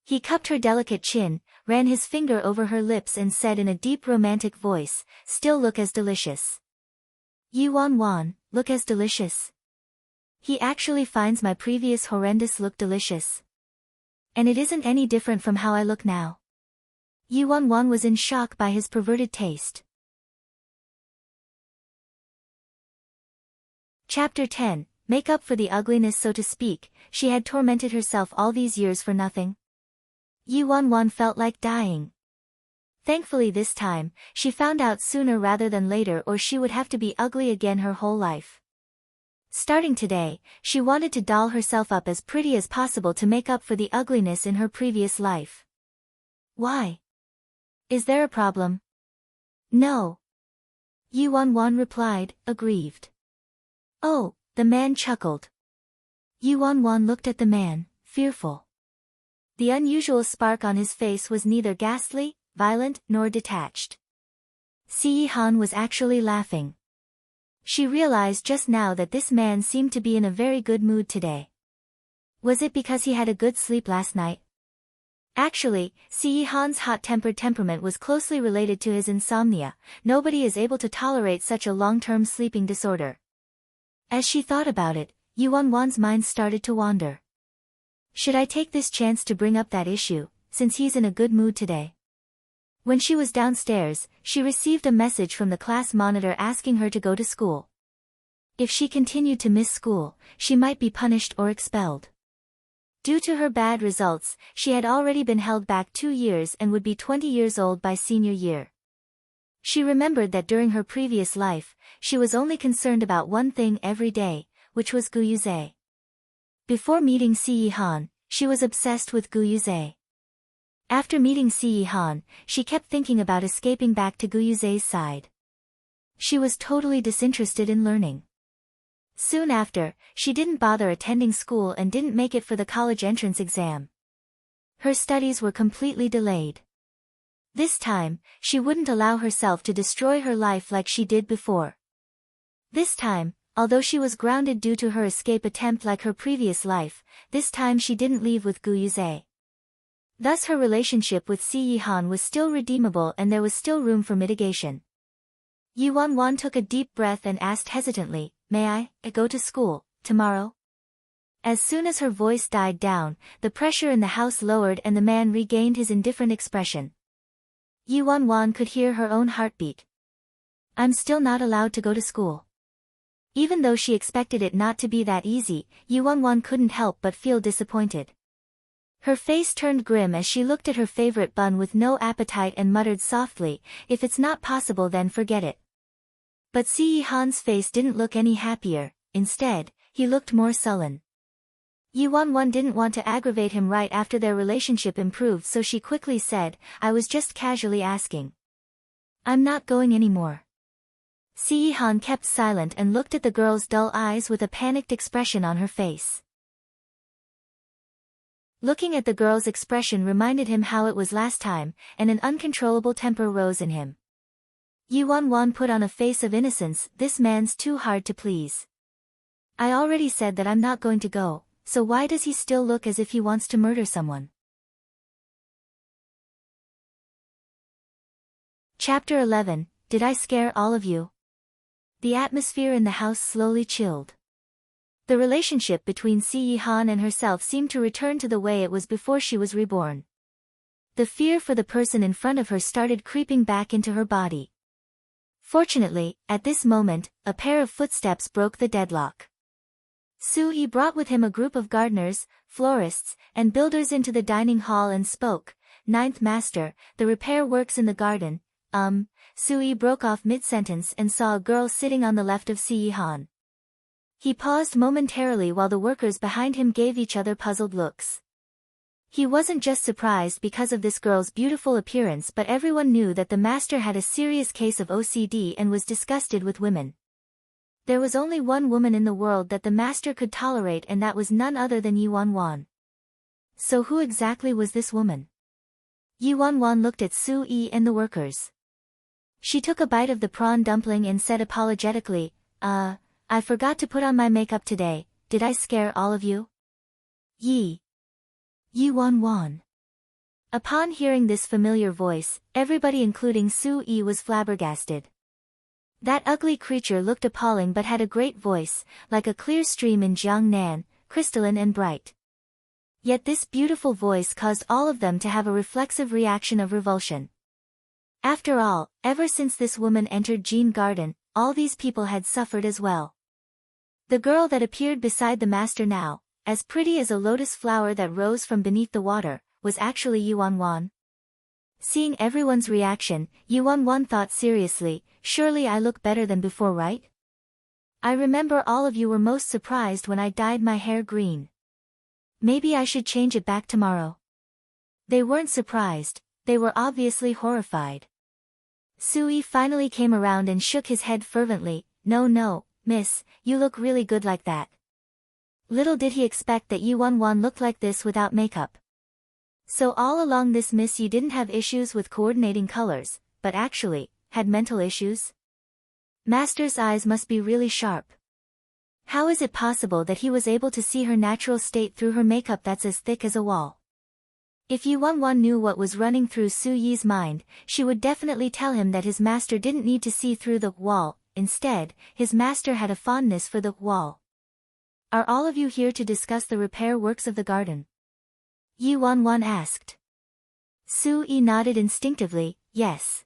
He cupped her delicate chin, ran his finger over her lips and said in a deep romantic voice, still look as delicious. Yuan Wan, look as delicious. He actually finds my previous horrendous look delicious. And it isn't any different from how I look now. Yuan Wan was in shock by his perverted taste. Chapter 10, Make up for the ugliness, so to speak. She had tormented herself all these years for nothing. Yuan Wan felt like dying. Thankfully this time, she found out sooner rather than later, or she would have to be ugly again her whole life. Starting today, she wanted to doll herself up as pretty as possible to make up for the ugliness in her previous life. Why? Is there a problem? No. Yuan Wan replied, aggrieved. Oh, the man chuckled. Yuan Wan looked at the man, fearful. The unusual spark on his face was neither ghastly, violent, nor detached. Si Han was actually laughing. She realized just now that this man seemed to be in a very good mood today. Was it because he had a good sleep last night? Actually, Si Han's hot-tempered temperament was closely related to his insomnia. Nobody is able to tolerate such a long-term sleeping disorder. As she thought about it, Yuan Wan's mind started to wander. Should I take this chance to bring up that issue, since he's in a good mood today? When she was downstairs, she received a message from the class monitor asking her to go to school. If she continued to miss school, she might be punished or expelled. Due to her bad results, she had already been held back 2 years and would be 20 years old by senior year. She remembered that during her previous life, she was only concerned about one thing every day, which was Guyuze. Before meeting Si Han, she was obsessed with Guyuze. After meeting Si Han, she kept thinking about escaping back to Guyuze's side. She was totally disinterested in learning. Soon after, she didn't bother attending school and didn't make it for the college entrance exam. Her studies were completely delayed. This time, she wouldn't allow herself to destroy her life like she did before. This time, although she was grounded due to her escape attempt like her previous life, this time she didn't leave with Guyuze. Thus her relationship with Si Han was still redeemable and there was still room for mitigation. Yuan Wan took a deep breath and asked hesitantly, may I go to school tomorrow? As soon as her voice died down, the pressure in the house lowered and the man regained his indifferent expression. Yuan Wan could hear her own heartbeat. I'm still not allowed to go to school. Even though she expected it not to be that easy, Yuan Wan couldn't help but feel disappointed. Her face turned grim as she looked at her favorite bun with no appetite and muttered softly, if it's not possible then forget it. But Si Han's face didn't look any happier, instead, he looked more sullen. Yuan Wan didn't want to aggravate him right after their relationship improved, so she quickly said, I was just casually asking. I'm not going anymore. Si Han kept silent and looked at the girl's dull eyes with a panicked expression on her face. Looking at the girl's expression reminded him how it was last time, and an uncontrollable temper rose in him. Yuan Wan put on a face of innocence, this man's too hard to please. I already said that I'm not going to go, so why does he still look as if he wants to murder someone? Chapter 11, Did I scare all of you? The atmosphere in the house slowly chilled. The relationship between Si Han and herself seemed to return to the way it was before she was reborn. The fear for the person in front of her started creeping back into her body. Fortunately, at this moment, a pair of footsteps broke the deadlock. Sui brought with him a group of gardeners, florists, and builders into the dining hall and spoke. Ninth Master, the repair works in the garden. Sui broke off mid-sentence and saw a girl sitting on the left of Si-han. He paused momentarily while the workers behind him gave each other puzzled looks. He wasn't just surprised because of this girl's beautiful appearance, but everyone knew that the master had a serious case of OCD and was disgusted with women. There was only one woman in the world that the master could tolerate, and that was none other than Yi Wan. So who exactly was this woman? Yi Wan looked at Sui and the workers. She took a bite of the prawn dumpling and said apologetically, I forgot to put on my makeup today. Did I scare all of you? Yi Wan. Upon hearing this familiar voice, everybody including Sui was flabbergasted. That ugly creature looked appalling but had a great voice, like a clear stream in Jiangnan, crystalline and bright. Yet this beautiful voice caused all of them to have a reflexive reaction of revulsion. After all, ever since this woman entered Jean Garden, all these people had suffered as well. The girl that appeared beside the master now, as pretty as a lotus flower that rose from beneath the water, was actually Yi Wan. Seeing everyone's reaction, Yi Wan thought seriously, surely I look better than before, right? I remember all of you were most surprised when I dyed my hair green. Maybe I should change it back tomorrow. They weren't surprised, they were obviously horrified. Sui finally came around and shook his head fervently. No, miss, you look really good like that. Little did he expect that Yi Wan looked like this without makeup. So all along this miss you didn't have issues with coordinating colors, but actually, had mental issues? Master's eyes must be really sharp. How is it possible that he was able to see her natural state through her makeup that's as thick as a wall? If Yi Wan knew what was running through Su Yi's mind, she would definitely tell him that his master didn't need to see through the wall. Instead, his master had a fondness for the wall. Are all of you here to discuss the repair works of the garden? Yi Wan asked. Sui nodded instinctively, yes.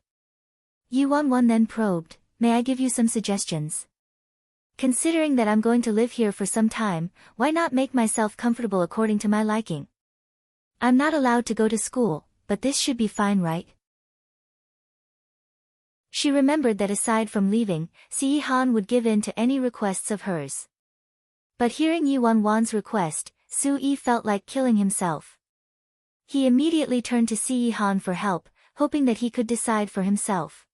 Yi Wan then probed, may I give you some suggestions? Considering that I'm going to live here for some time, why not make myself comfortable according to my liking? I'm not allowed to go to school, but this should be fine, right? She remembered that aside from leaving, Si-han would give in to any requests of hers. But hearing Yi Wan's request, Sui felt like killing himself. He immediately turned to Si-han for help, hoping that he could decide for himself.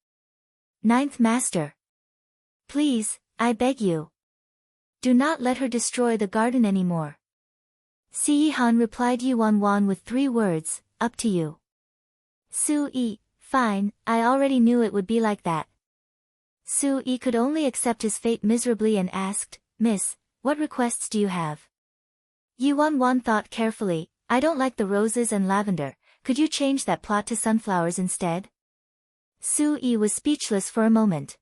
Ninth Master. Please, I beg you. Do not let her destroy the garden anymore. Si-han replied Yi Wan with 3 words, up to you. Sui, fine, I already knew it would be like that. Sui could only accept his fate miserably and asked, Miss, what requests do you have? Yi Wan thought carefully, I don't like the roses and lavender, could you change that plot to sunflowers instead? Sui was speechless for a moment.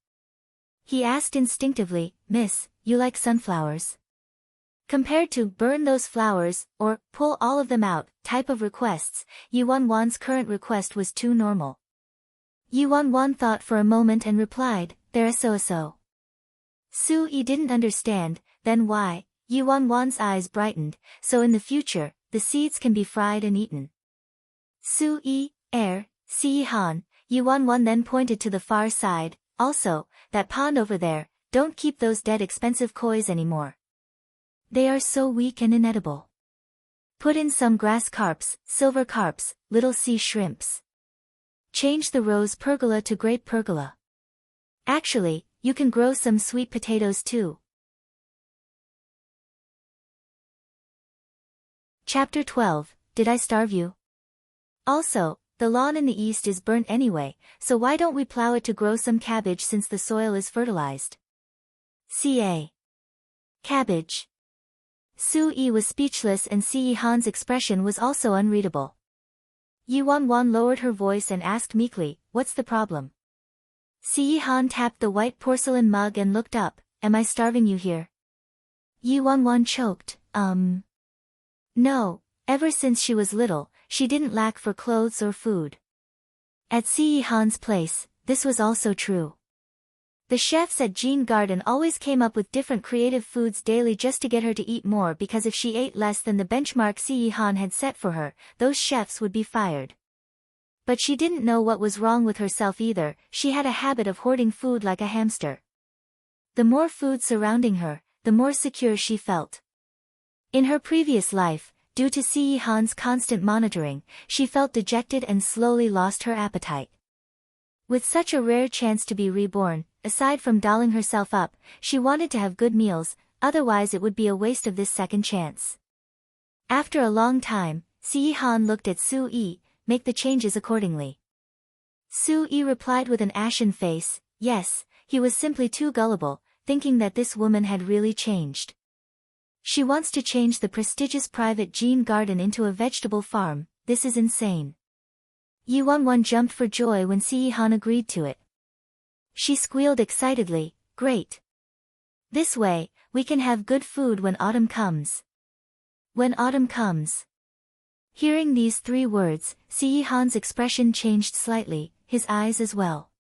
He asked instinctively, Miss, you like sunflowers? Compared to burn those flowers, or pull all of them out, type of requests, Yi Wan's current request was too normal. Yi Wan thought for a moment and replied, they're so. Sui didn't understand, then why? Yi Wan's eyes brightened, so in the future, the seeds can be fried and eaten. Sui, Si-han, Yi Wan then pointed to the far side, also, that pond over there, don't keep those dead expensive kois anymore. They are so weak and inedible. Put in some grass carps, silver carps, little sea shrimps. Change the rose pergola to grape pergola. Actually, you can grow some sweet potatoes too. Chapter 12, Did I Starve You? Also, the lawn in the east is burnt anyway, so why don't we plow it to grow some cabbage since the soil is fertilized? Ca. Cabbage. Sui was speechless and Si-han's expression was also unreadable. Yi Wan lowered her voice and asked meekly, what's the problem? Si-han tapped the white porcelain mug and looked up, am I starving you here? Yi Wan choked, No, ever since she was little, she didn't lack for clothes or food. At Se Han's place, this was also true. The chefs at Jean Garden always came up with different creative foods daily just to get her to eat more, because if she ate less than the benchmark Se Han had set for her, those chefs would be fired. But she didn't know what was wrong with herself either. She had a habit of hoarding food like a hamster. The more food surrounding her, the more secure she felt. In her previous life, due to Se Han's constant monitoring, she felt dejected and slowly lost her appetite. With such a rare chance to be reborn, aside from dolling herself up, she wanted to have good meals, otherwise it would be a waste of this second chance. After a long time, Se Han looked at Su-yi, make the changes accordingly. Su-yi replied with an ashen face, yes, he was simply too gullible, thinking that this woman had really changed. She wants to change the prestigious private Jean Garden into a vegetable farm. This is insane. Yi Won-won jumped for joy when Se Han agreed to it. She squealed excitedly, great. This way, we can have good food when autumn comes. When autumn comes. Hearing these 3 words, Se Han's expression changed slightly, his eyes as well.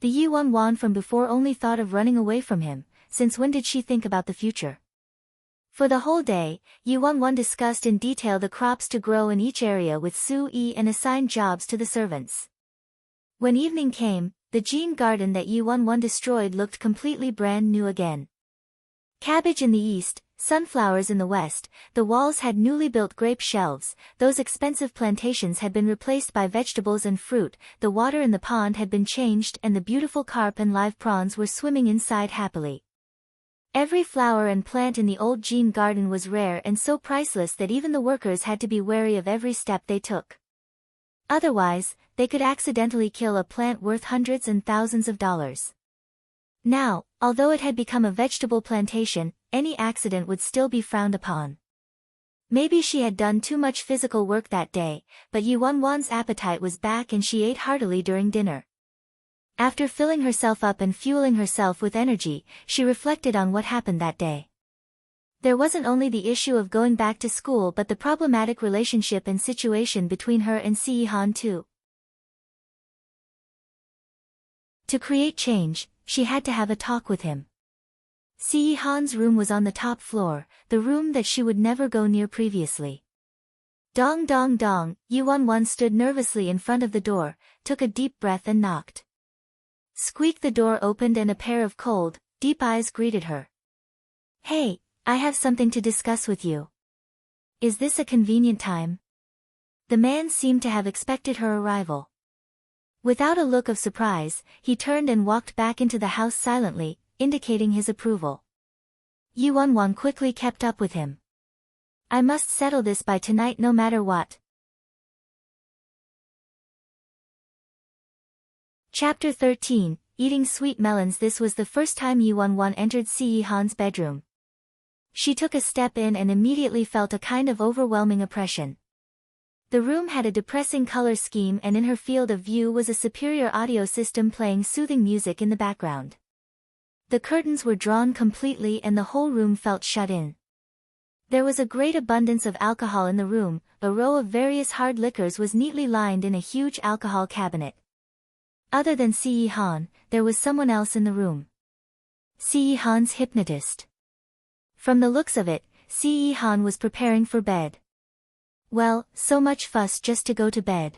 The Yi Won-won from before only thought of running away from him. Since when did she think about the future? For the whole day, Yi Won-won discussed in detail the crops to grow in each area with Su-yi and assigned jobs to the servants. When evening came, the Jean Garden that Yi Won-won destroyed looked completely brand new again. Cabbage in the east, sunflowers in the west, the walls had newly built grape shelves, those expensive plantations had been replaced by vegetables and fruit, the water in the pond had been changed and the beautiful carp and live prawns were swimming inside happily. Every flower and plant in the old Jean Garden was rare and so priceless that even the workers had to be wary of every step they took. Otherwise, they could accidentally kill a plant worth hundreds and thousands of dollars. Now, although it had become a vegetable plantation, any accident would still be frowned upon. Maybe she had done too much physical work that day, but Yi Won-won's appetite was back and she ate heartily during dinner. After filling herself up and fueling herself with energy, she reflected on what happened that day. There wasn't only the issue of going back to school but the problematic relationship and situation between her and Se Han too. To create change, she had to have a talk with him. Se Han's room was on the top floor, the room that she would never go near previously. Dong dong dong, Yi Won-won stood nervously in front of the door, took a deep breath and knocked. Squeak, the door opened and a pair of cold, deep eyes greeted her. Hey, I have something to discuss with you. Is this a convenient time? The man seemed to have expected her arrival. Without a look of surprise, he turned and walked back into the house silently, indicating his approval. Yi Won-won quickly kept up with him. I must settle this by tonight no matter what. Chapter 13, Eating Sweet Melons. This was the first time Yi Won-won entered Se Han's bedroom. She took a step in and immediately felt a kind of overwhelming oppression. The room had a depressing color scheme and in her field of view was a superior audio system playing soothing music in the background. The curtains were drawn completely and the whole room felt shut in. There was a great abundance of alcohol in the room, a row of various hard liquors was neatly lined in a huge alcohol cabinet. Other than Se Han, there was someone else in the room. Se Han's hypnotist. From the looks of it, Se Han was preparing for bed. Well, so much fuss just to go to bed.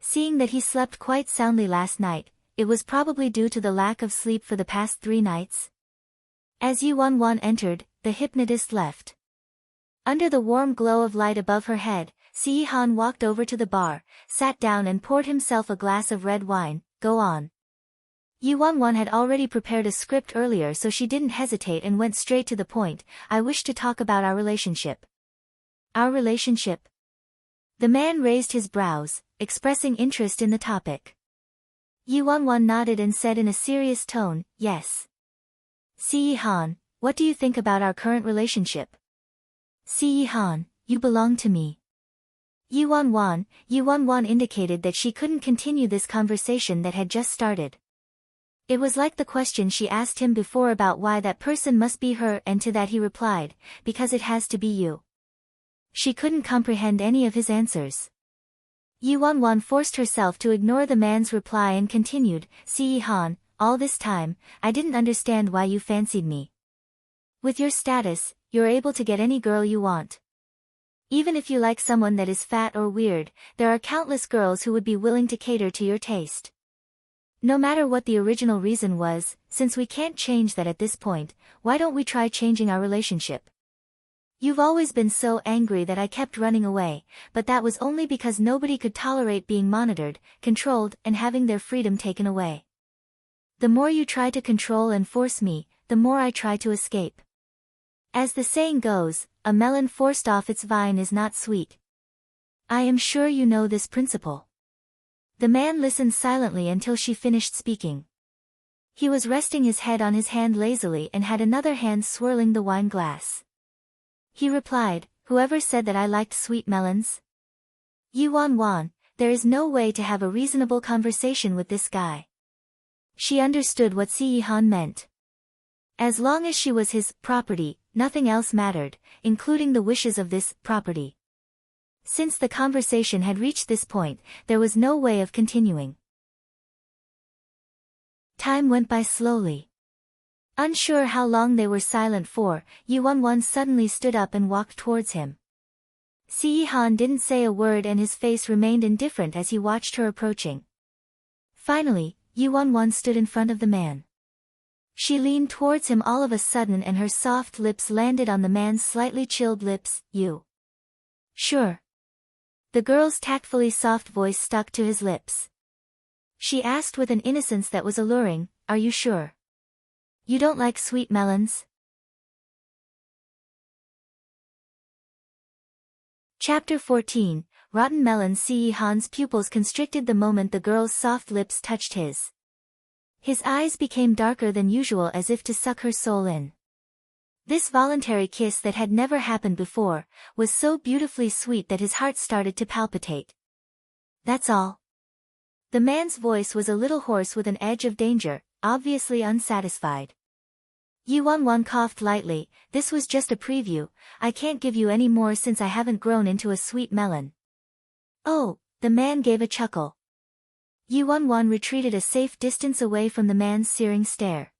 Seeing that he slept quite soundly last night, it was probably due to the lack of sleep for the past 3 nights. As Yi Won-won entered, the hypnotist left. Under the warm glow of light above her head, Se Han walked over to the bar, sat down and poured himself a glass of red wine. Go on. Yi Won-won had already prepared a script earlier so she didn't hesitate and went straight to the point. I wish to talk about our relationship. Our relationship? The man raised his brows, expressing interest in the topic. Yi Won-won nodded and said in a serious tone, yes. Se Han, what do you think about our current relationship? Se Han, you belong to me. Yi Won-won indicated that she couldn't continue this conversation that had just started. It was like the question she asked him before about why that person must be her, and to that he replied, because it has to be you. She couldn't comprehend any of his answers. Yu Wanwan forced herself to ignore the man's reply and continued, "Si Han, all this time, I didn't understand why you fancied me. With your status, you're able to get any girl you want. Even if you like someone that is fat or weird, there are countless girls who would be willing to cater to your taste. No matter what the original reason was, since we can't change that at this point, why don't we try changing our relationship? You've always been so angry that I kept running away, but that was only because nobody could tolerate being monitored, controlled, and having their freedom taken away. The more you try to control and force me, the more I try to escape. As the saying goes, a melon forced off its vine is not sweet. I am sure you know this principle." The man listened silently until she finished speaking. He was resting his head on his hand lazily and had another hand swirling the wine glass. He replied, "Whoever said that I liked sweet melons? Yu Wanwan, there is no way to have a reasonable conversation with this guy." She understood what Si Han meant. As long as she was his property, nothing else mattered, including the wishes of this property. Since the conversation had reached this point, there was no way of continuing. Time went by slowly. Unsure how long they were silent for, Yu Wanwan suddenly stood up and walked towards him. Si Han didn't say a word and his face remained indifferent as he watched her approaching. Finally, Yu Wanwan stood in front of the man. She leaned towards him all of a sudden and her soft lips landed on the man's slightly chilled lips. "You sure?" The girl's tactfully soft voice stuck to his lips. She asked with an innocence that was alluring, "Are you sure? You don't like sweet melons?" Chapter 14, Rotten Melons. Si Han's pupils constricted the moment the girl's soft lips touched his. His eyes became darker than usual as if to suck her soul in. This voluntary kiss that had never happened before, was so beautifully sweet that his heart started to palpitate. "That's all?" The man's voice was a little hoarse with an edge of danger, obviously unsatisfied. Yu Wanwan coughed lightly, "This was just a preview, I can't give you any more since I haven't grown into a sweet melon." "Oh," the man gave a chuckle. Yu Wanwan retreated a safe distance away from the man's searing stare.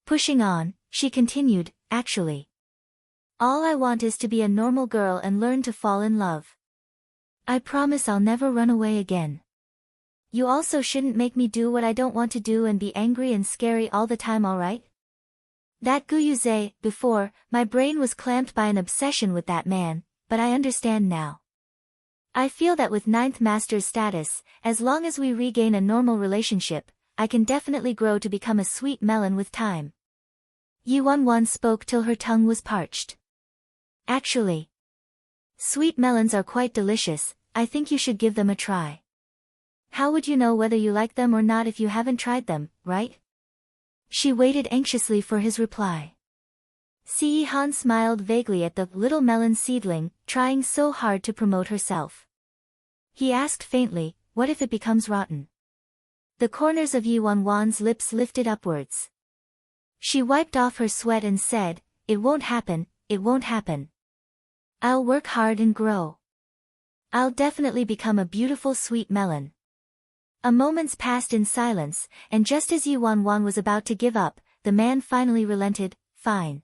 Pushing on, she continued, "Actually, all I want is to be a normal girl and learn to fall in love. I promise I'll never run away again. You also shouldn't make me do what I don't want to do and be angry and scary all the time, alright? That Guyuze, before, my brain was clamped by an obsession with that man, but I understand now. I feel that with ninth master's status, as long as we regain a normal relationship, I can definitely grow to become a sweet melon with time." Yu Wanwan spoke till her tongue was parched. "Actually, sweet melons are quite delicious, I think you should give them a try. How would you know whether you like them or not if you haven't tried them, right?" She waited anxiously for his reply. Si Han smiled vaguely at the little melon seedling, trying so hard to promote herself. He asked faintly, "What if it becomes rotten?" The corners of Yu Wanwan's lips lifted upwards. She wiped off her sweat and said, "It won't happen, it won't happen. I'll work hard and grow. I'll definitely become a beautiful sweet melon." A moment passed in silence, and just as Yu Wanwan was about to give up, the man finally relented, "Fine."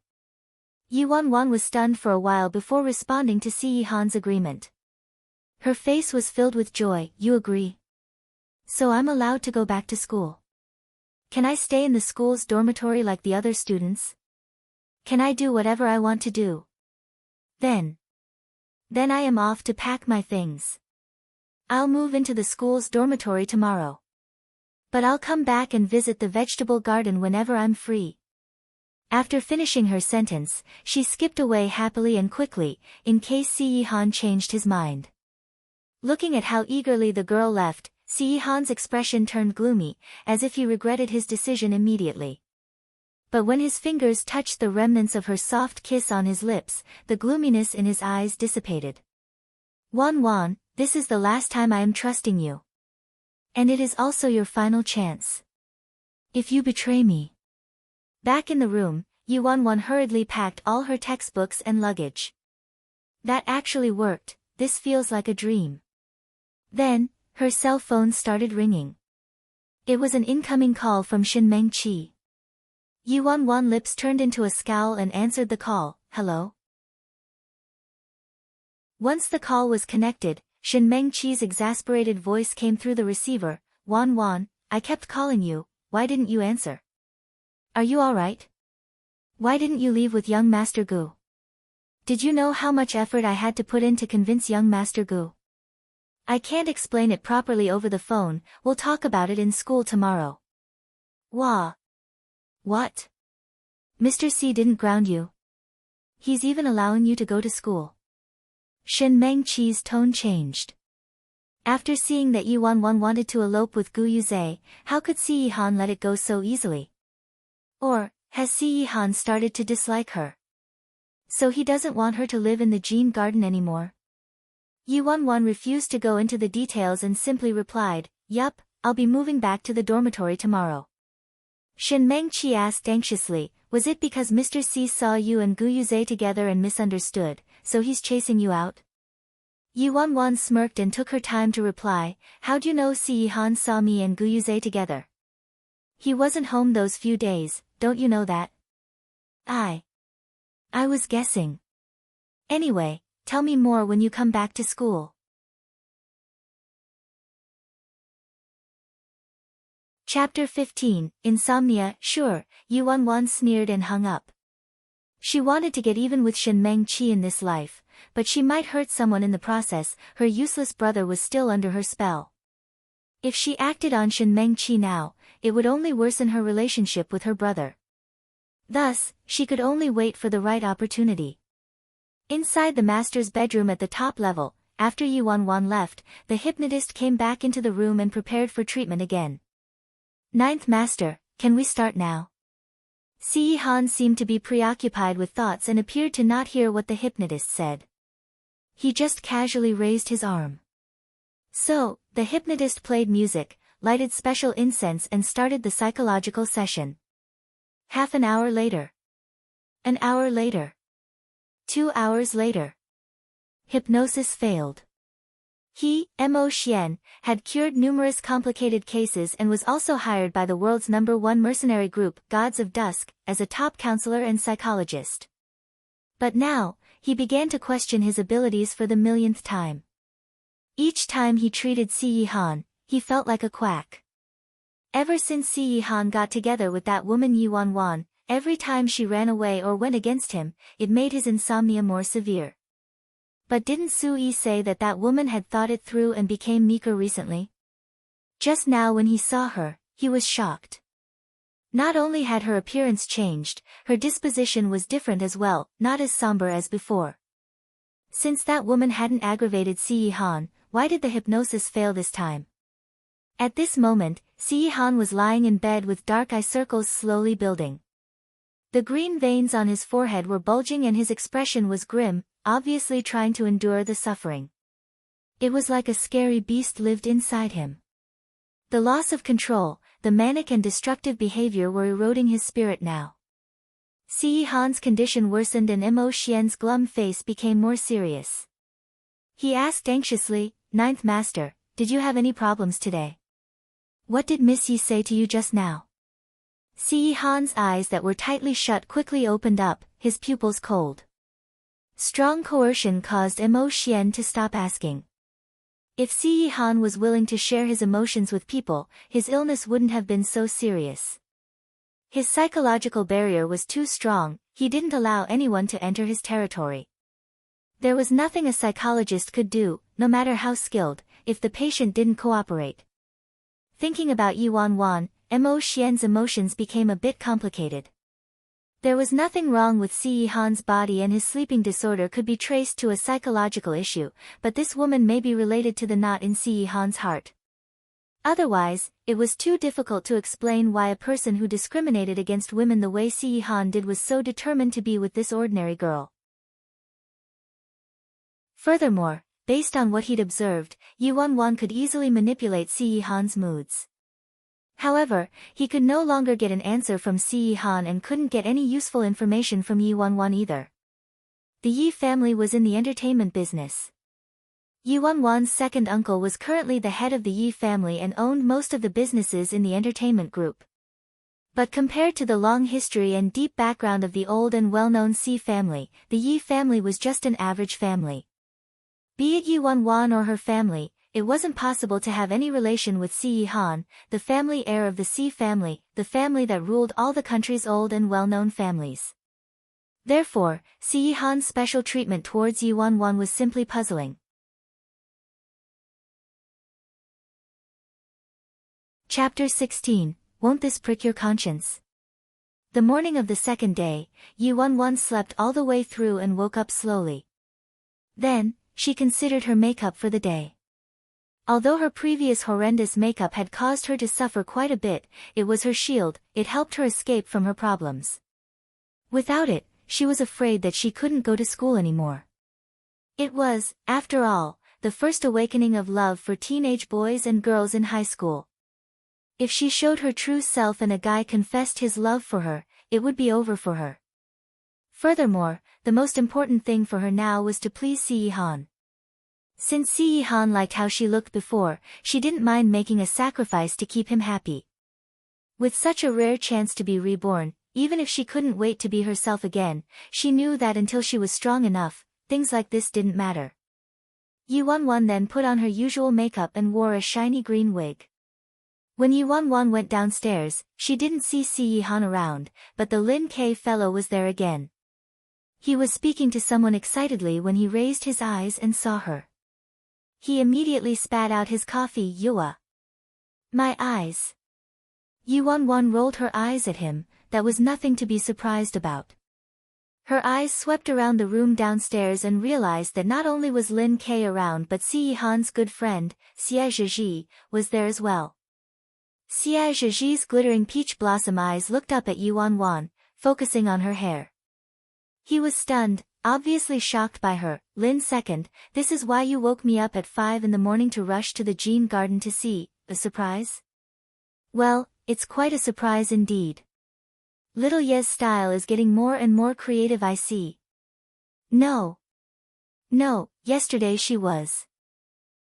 Yu Wanwan was stunned for a while before responding to Si Han's agreement. Her face was filled with joy. "You agree? So I'm allowed to go back to school? Can I stay in the school's dormitory like the other students? Can I do whatever I want to do? Then I am off to pack my things. I'll move into the school's dormitory tomorrow. But I'll come back and visit the vegetable garden whenever I'm free." After finishing her sentence, she skipped away happily and quickly, in case Si Han changed his mind. Looking at how eagerly the girl left, Si Han's expression turned gloomy, as if he regretted his decision immediately. But when his fingers touched the remnants of her soft kiss on his lips, the gloominess in his eyes dissipated. "Wanwan, this is the last time I am trusting you. And it is also your final chance. If you betray me." Back in the room, Yu Wanwan hurriedly packed all her textbooks and luggage. That actually worked, this feels like a dream. Then, her cell phone started ringing. It was an incoming call from Shinmeng Chi. Yuan lips turned into a scowl and answered the call. Hello? Once the call was connected, Shinmeng Chi's exasperated voice came through the receiver. Wan, I kept calling you, why didn't you answer? Are you alright? Why didn't you leave with young Master Gu? Did you know how much effort I had to put in to convince young Master Gu? I can't explain it properly over the phone, we'll talk about it in school tomorrow. Wah. What? Mr. C didn't ground you. He's even allowing you to go to school. Shinmeng Chi's tone changed. After seeing that Yuan wanted to elope with Gu Yuze, how could Si Yihan let it go so easily? Or, has Si Yihan started to dislike her? So he doesn't want her to live in the Jean Garden anymore? Yuan refused to go into the details and simply replied, Yup, I'll be moving back to the dormitory tomorrow. Shinmeng Chi asked anxiously, was it because Mr. C saw you and Gu Yuze together and misunderstood, so he's chasing you out? Yuan smirked and took her time to reply, how'd you know Si Yihan saw me and Gu Yuze together? He wasn't home those few days, don't you know that? I was guessing. Anyway, tell me more when you come back to school. Chapter 15, Insomnia. Sure, Yuan sneered and hung up. She wanted to get even with Shinmeng Chi in this life, but she might hurt someone in the process. Her useless brother was still under her spell. If she acted on Shinmeng Chi now, it would only worsen her relationship with her brother. Thus, she could only wait for the right opportunity. Inside the master's bedroom at the top level, after Yuan left, the hypnotist came back into the room and prepared for treatment again. Ninth Master, can we start now? Si Yihan seemed to be preoccupied with thoughts and appeared to not hear what the hypnotist said. He just casually raised his arm. So, the hypnotist played music, lighted special incense and started the psychological session. Half an hour later. An hour later. 2 hours later. Hypnosis failed. He, Mo Xian, had cured numerous complicated cases and was also hired by the world's #1 mercenary group, Gods of Dusk, as a top counselor and psychologist. But now, he began to question his abilities for the millionth time. Each time he treated Si Yihan, he felt like a quack. Ever since Si Yihan got together with that woman Yuan, every time she ran away or went against him, it made his insomnia more severe. But didn't Su Yi say that that woman had thought it through and became meeker recently? Just now when he saw her, he was shocked. Not only had her appearance changed, her disposition was different as well, not as somber as before. Since that woman hadn't aggravated Si Yihan, why did the hypnosis fail this time? At this moment, Si Yihan was lying in bed with dark eye circles slowly building. The green veins on his forehead were bulging and his expression was grim, obviously trying to endure the suffering. It was like a scary beast lived inside him. The loss of control, the manic and destructive behavior were eroding his spirit now. Si Yihan's condition worsened and Mo Xian's glum face became more serious. He asked anxiously, Ninth Master, did you have any problems today? What did Miss Yi say to you just now? Si Yihan's eyes that were tightly shut quickly opened up, his pupils cold. Strong coercion caused Mo Xian to stop asking. If Si Yihan was willing to share his emotions with people, his illness wouldn't have been so serious. His psychological barrier was too strong, he didn't allow anyone to enter his territory. There was nothing a psychologist could do, no matter how skilled, if the patient didn't cooperate. Thinking about Yuan, Mo Xian's emotions became a bit complicated. There was nothing wrong with Si Yihan's body and his sleeping disorder could be traced to a psychological issue, but this woman may be related to the knot in Si Yihan's heart. Otherwise, it was too difficult to explain why a person who discriminated against women the way Si Yihan did was so determined to be with this ordinary girl. Furthermore, based on what he'd observed, Yuan could easily manipulate Si Yihan's moods. However, he could no longer get an answer from Si Yihan and couldn't get any useful information from Yuan either. The Yi family was in the entertainment business. Yi Wanwan's second uncle was currently the head of the Yi family and owned most of the businesses in the entertainment group. But compared to the long history and deep background of the old and well-known Si family, the Yi family was just an average family. Be it Yi Wanwan or her family, it wasn't possible to have any relation with Si Yihan, the family heir of the Si family, the family that ruled all the country's old and well-known families. Therefore, Si Yihan's special treatment towards Yi Wanwan was simply puzzling. Chapter 16. Won't this prick your conscience? The morning of the second day, Yi Wanwan slept all the way through and woke up slowly. Then, she considered her makeup for the day. Although her previous horrendous makeup had caused her to suffer quite a bit, it was her shield, it helped her escape from her problems. Without it, she was afraid that she couldn't go to school anymore. It was, after all, the first awakening of love for teenage boys and girls in high school. If she showed her true self and a guy confessed his love for her, it would be over for her. Furthermore, the most important thing for her now was to please Si Yihan. Since Si Yihan liked how she looked before, she didn't mind making a sacrifice to keep him happy. With such a rare chance to be reborn, even if she couldn't wait to be herself again, she knew that until she was strong enough, things like this didn't matter. Yi Wanwan then put on her usual makeup and wore a shiny green wig. When Yi Wanwan went downstairs, she didn't see Si Yihan around, but the Lin K fellow was there again. He was speaking to someone excitedly when he raised his eyes and saw her. He immediately spat out his coffee. Yua. My eyes. Yi Wanwan rolled her eyes at him, that was nothing to be surprised about. Her eyes swept around the room downstairs and realized that not only was Lin K around but Si Yihan's good friend, Xie Zhizhi, was there as well. Xie Zhizhi's glittering peach blossom eyes looked up at Yi Wanwan, focusing on her hair. He was stunned, obviously shocked by her. Lin second, this is why you woke me up at 5 in the morning to rush to the Jean garden to see, a surprise? Well, it's quite a surprise indeed. Little Ye's style is getting more and more creative, I see. No, yesterday she was.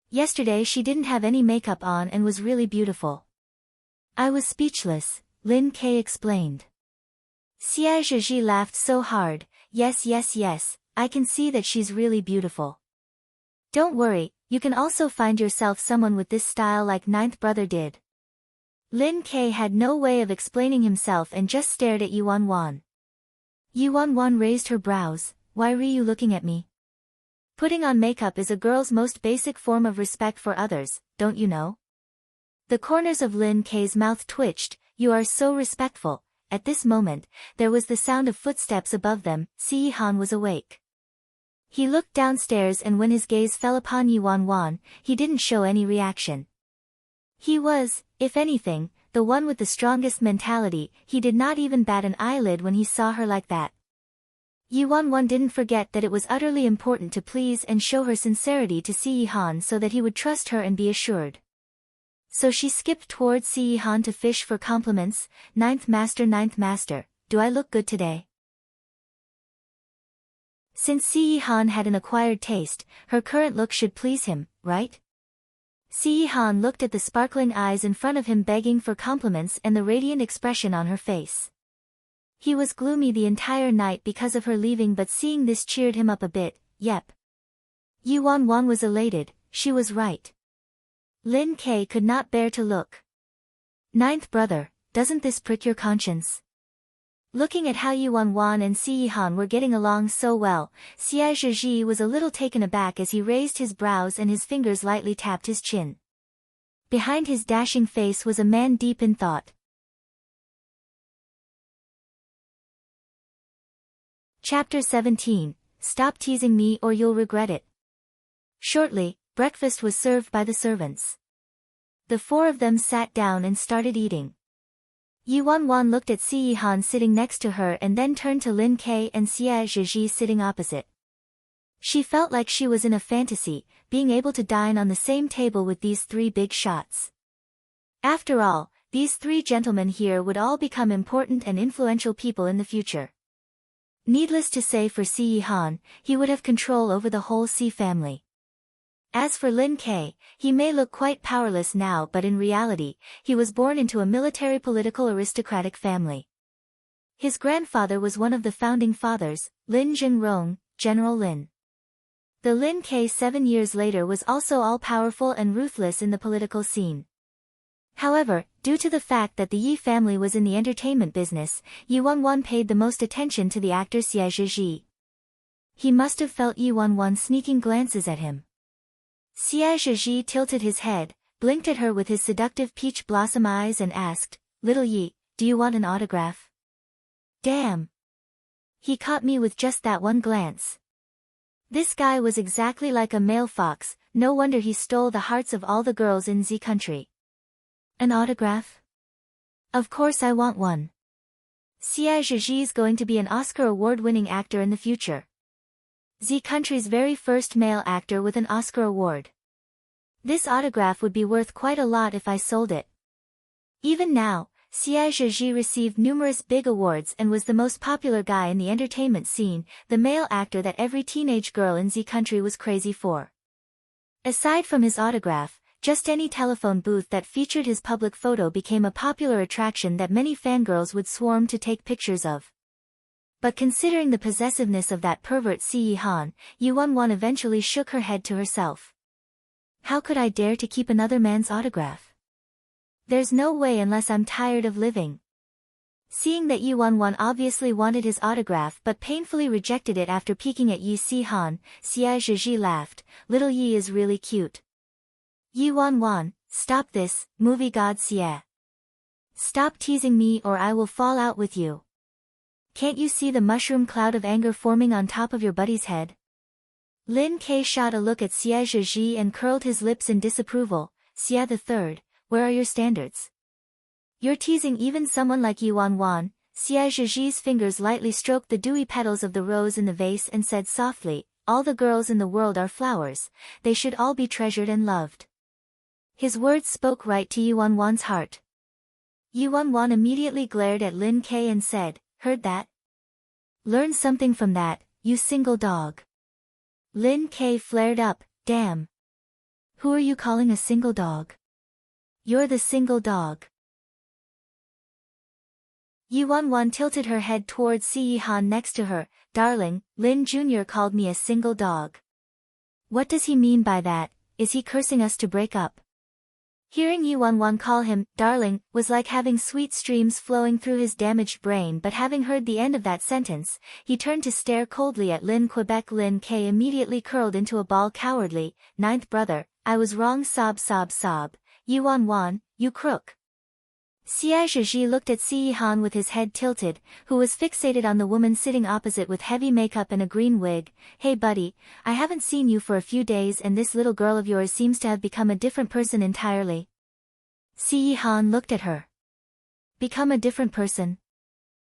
Yesterday she didn't have any makeup on and was really beautiful. I was speechless, Lin K explained. Xie Zhizhi laughed so hard, yes, I can see that she's really beautiful. Don't worry, you can also find yourself someone with this style like ninth brother did. Lin K had no way of explaining himself and just stared at Yi Wanwan. Yi Wanwan raised her brows, why are you looking at me? Putting on makeup is a girl's most basic form of respect for others, don't you know? The corners of Lin K's mouth twitched, you are so respectful. At this moment, there was the sound of footsteps above them. Si Yihan was awake. He looked downstairs and when his gaze fell upon Yi Wanwan, he didn't show any reaction. He was, if anything, the one with the strongest mentality. He did not even bat an eyelid when he saw her like that. Yi Wanwan didn't forget that it was utterly important to please and show her sincerity to Si Yihan so that he would trust her and be assured. So she skipped towards Si Yihan to fish for compliments. Ninth master, do I look good today? Since Si Yihan had an acquired taste, her current look should please him, right? Si Yihan looked at the sparkling eyes in front of him begging for compliments and the radiant expression on her face. He was gloomy the entire night because of her leaving, but seeing this cheered him up a bit. Yep. Yi Wanwan was elated, she was right. Lin K could not bear to look. Ninth brother, doesn't this prick your conscience? Looking at how Yi Wanwan and Si Yihan were getting along so well, Xie Zhizhi was a little taken aback as he raised his brows and his fingers lightly tapped his chin. Behind his dashing face was a man deep in thought. Chapter 17. Stop teasing me or you'll regret it. Shortly, breakfast was served by the servants. The four of them sat down and started eating. Yi Wanwan looked at Si Yihan sitting next to her and then turned to Lin K and Xie Zhizhi sitting opposite. She felt like she was in a fantasy, being able to dine on the same table with these three big shots. After all, these three gentlemen here would all become important and influential people in the future. Needless to say, for Si Yihan, he would have control over the whole Si family. As for Lin Ke, he may look quite powerless now, but in reality, he was born into a military political aristocratic family. His grandfather was one of the founding fathers, Lin Jingrong, General Lin. The Lin Ke 7 years later was also all-powerful and ruthless in the political scene. However, due to the fact that the Yi family was in the entertainment business, Yi Wanwan paid the most attention to the actor Xie Zhizhi. He must have felt Yi Wanwan sneaking glances at him. Xie Zhizhi tilted his head, blinked at her with his seductive peach blossom eyes and asked, "Little Yi, do you want an autograph?" Damn! He caught me with just that one glance. This guy was exactly like a male fox, no wonder he stole the hearts of all the girls in Z country. An autograph? Of course I want one. Xie Zhizhi's going to be an Oscar award-winning actor in the future. Z country's very first male actor with an Oscar award. This autograph would be worth quite a lot if I sold it. Even now, Xie Zhizhi received numerous big awards and was the most popular guy in the entertainment scene, the male actor that every teenage girl in Z country was crazy for. Aside from his autograph, just any telephone booth that featured his public photo became a popular attraction that many fangirls would swarm to take pictures of. But considering the possessiveness of that pervert Si Yihan, Yi Wanwan eventually shook her head to herself. How could I dare to keep another man's autograph? There's no way unless I'm tired of living. Seeing that Yi Wanwan obviously wanted his autograph but painfully rejected it after peeking at Yi Sihan, Xie Zhizhi laughed, "Little Yi is really cute." Yi Wanwan, stop this, movie god Xie. Stop teasing me or I will fall out with you. Can't you see the mushroom cloud of anger forming on top of your buddy's head? Lin Ke shot a look at Xie Zhizhi and curled his lips in disapproval. Xie the third, where are your standards? You're teasing even someone like Yi Wanwan. Xie Zhizhi's fingers lightly stroked the dewy petals of the rose in the vase and said softly, all the girls in the world are flowers, they should all be treasured and loved. His words spoke right to Yi Wanwan's heart. Yi Wanwan immediately glared at Lin Ke and said, heard that? Learn something from that, you single dog. Lin Ke flared up, damn. Who are you calling a single dog? You're the single dog. Yi Wanwan tilted her head towards Si Yihan next to her, darling, Lin Jr. called me a single dog. What does he mean by that? Is he cursing us to break up? Hearing Yi Wanwan call him, darling, was like having sweet streams flowing through his damaged brain, but having heard the end of that sentence, he turned to stare coldly at Lin Quebec. Lin Ke immediately curled into a ball. Cowardly, ninth brother, I was wrong. Sob sob sob. Yi Wanwan, you crook. Xie Zhizhi looked at Si Yihan with his head tilted, who was fixated on the woman sitting opposite with heavy makeup and a green wig. Hey buddy, I haven't seen you for a few days and this little girl of yours seems to have become a different person entirely. Si Yihan looked at her. Become a different person?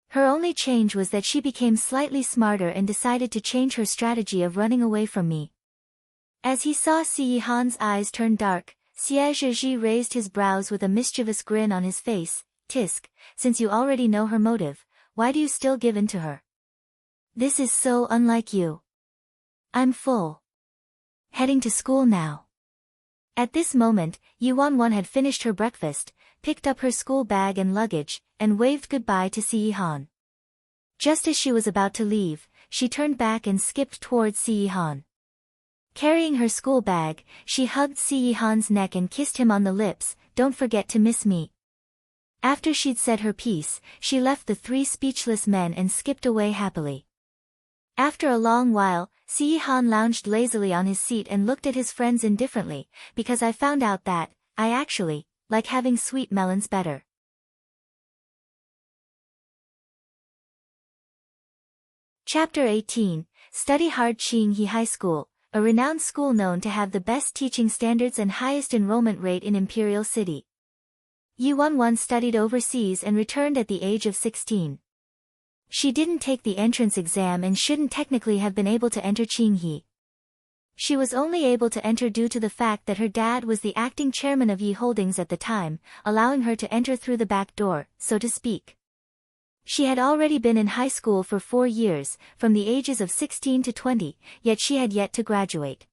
Her only change was that she became slightly smarter and decided to change her strategy of running away from me. As he saw Si Yihan's eyes turn dark, Xie Zhizhi raised his brows with a mischievous grin on his face. Tisk, since you already know her motive, why do you still give in to her? This is so unlike you. I'm full. Heading to school now. At this moment, Yi Wanwan had finished her breakfast, picked up her school bag and luggage, and waved goodbye to Si Yihan. Just as she was about to leave, she turned back and skipped towards Si Yihan. Carrying her school bag, she hugged Si Yihan's neck and kissed him on the lips. Don't forget to miss me. After she'd said her piece, she left the three speechless men and skipped away happily. After a long while, Si Yihan lounged lazily on his seat and looked at his friends indifferently, because I found out that, I actually, like having sweet melons better. Chapter 18, Study Hard. Qinghe High School, a renowned school known to have the best teaching standards and highest enrollment rate in Imperial City. Yi Wanwan studied overseas and returned at the age of 16. She didn't take the entrance exam and shouldn't technically have been able to enter Qinghe. She was only able to enter due to the fact that her dad was the acting chairman of Yi Holdings at the time, allowing her to enter through the back door, so to speak. She had already been in high school for 4 years, from the ages of 16 to 20, yet she had yet to graduate.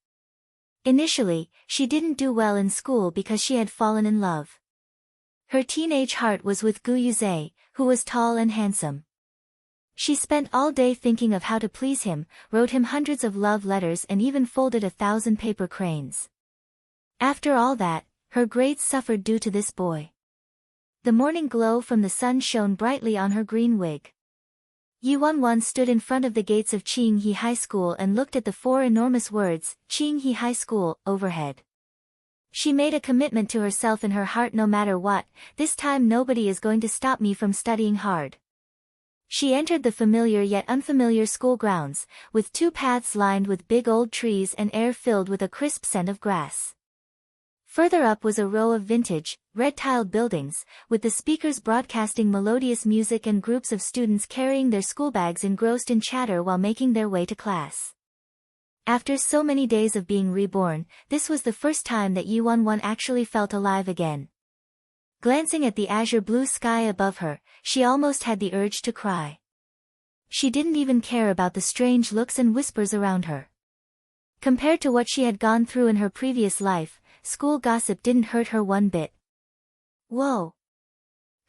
Initially, she didn't do well in school because she had fallen in love. Her teenage heart was with Gu Yuze, who was tall and handsome. She spent all day thinking of how to please him, wrote him hundreds of love letters and even folded 1,000 paper cranes. After all that, her grades suffered due to this boy. The morning glow from the sun shone brightly on her green wig. Yu Wanwan stood in front of the gates of Qinghe High School and looked at the 4 enormous words, Qinghe High School, overhead. She made a commitment to herself in her heart: no matter what, this time nobody is going to stop me from studying hard. She entered the familiar yet unfamiliar school grounds, with 2 paths lined with big old trees and air filled with a crisp scent of grass. Further up was a row of vintage, red-tiled buildings, with the speakers broadcasting melodious music and groups of students carrying their schoolbags engrossed in chatter while making their way to class. After so many days of being reborn, this was the first time that Yu Wanwan actually felt alive again. Glancing at the azure blue sky above her, she almost had the urge to cry. She didn't even care about the strange looks and whispers around her. Compared to what she had gone through in her previous life, school gossip didn't hurt her one bit. Whoa!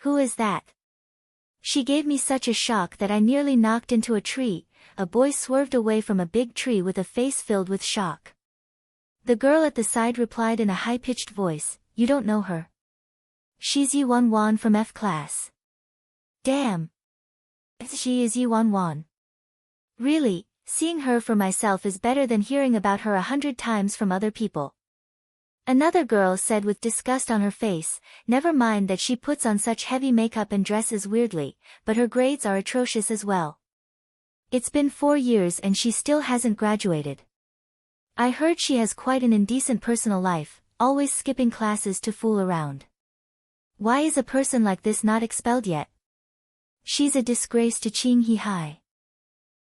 Who is that? She gave me such a shock that I nearly knocked into a tree. A boy swerved away from a big tree with a face filled with shock. The girl at the side replied in a high-pitched voice, "You don't know her. She's Yu Wanwan from F class." Damn! She is Yu Wanwan. Really, seeing her for myself is better than hearing about her 100 times from other people. Another girl said with disgust on her face, "Never mind that she puts on such heavy makeup and dresses weirdly, but her grades are atrocious as well. It's been 4 years and she still hasn't graduated. I heard she has quite an indecent personal life, always skipping classes to fool around. Why is a person like this not expelled yet? She's a disgrace to Qinghe High."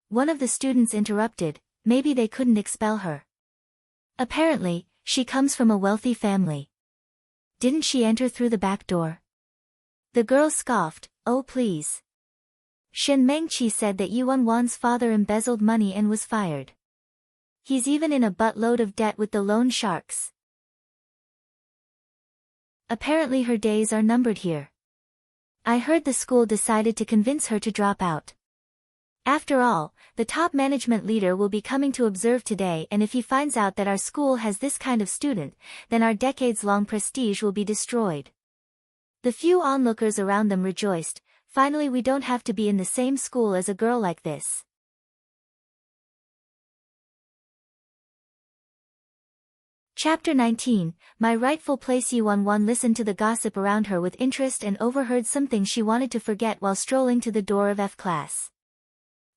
One of the students interrupted, "Maybe they couldn't expel her. Apparently, she comes from a wealthy family. Didn't she enter through the back door?" The girl scoffed, "Oh please." Shen Mengqi said that Yu Wanwan's father embezzled money and was fired. He's even in a buttload of debt with the loan sharks. Apparently her days are numbered here. I heard the school decided to convince her to drop out. After all, the top management leader will be coming to observe today, and if he finds out that our school has this kind of student, then our decades-long prestige will be destroyed. The few onlookers around them rejoiced. Finally, we don't have to be in the same school as a girl like this. Chapter 19, My Rightful Place. Yu Wanwan listened to the gossip around her with interest and overheard something she wanted to forget while strolling to the door of F class.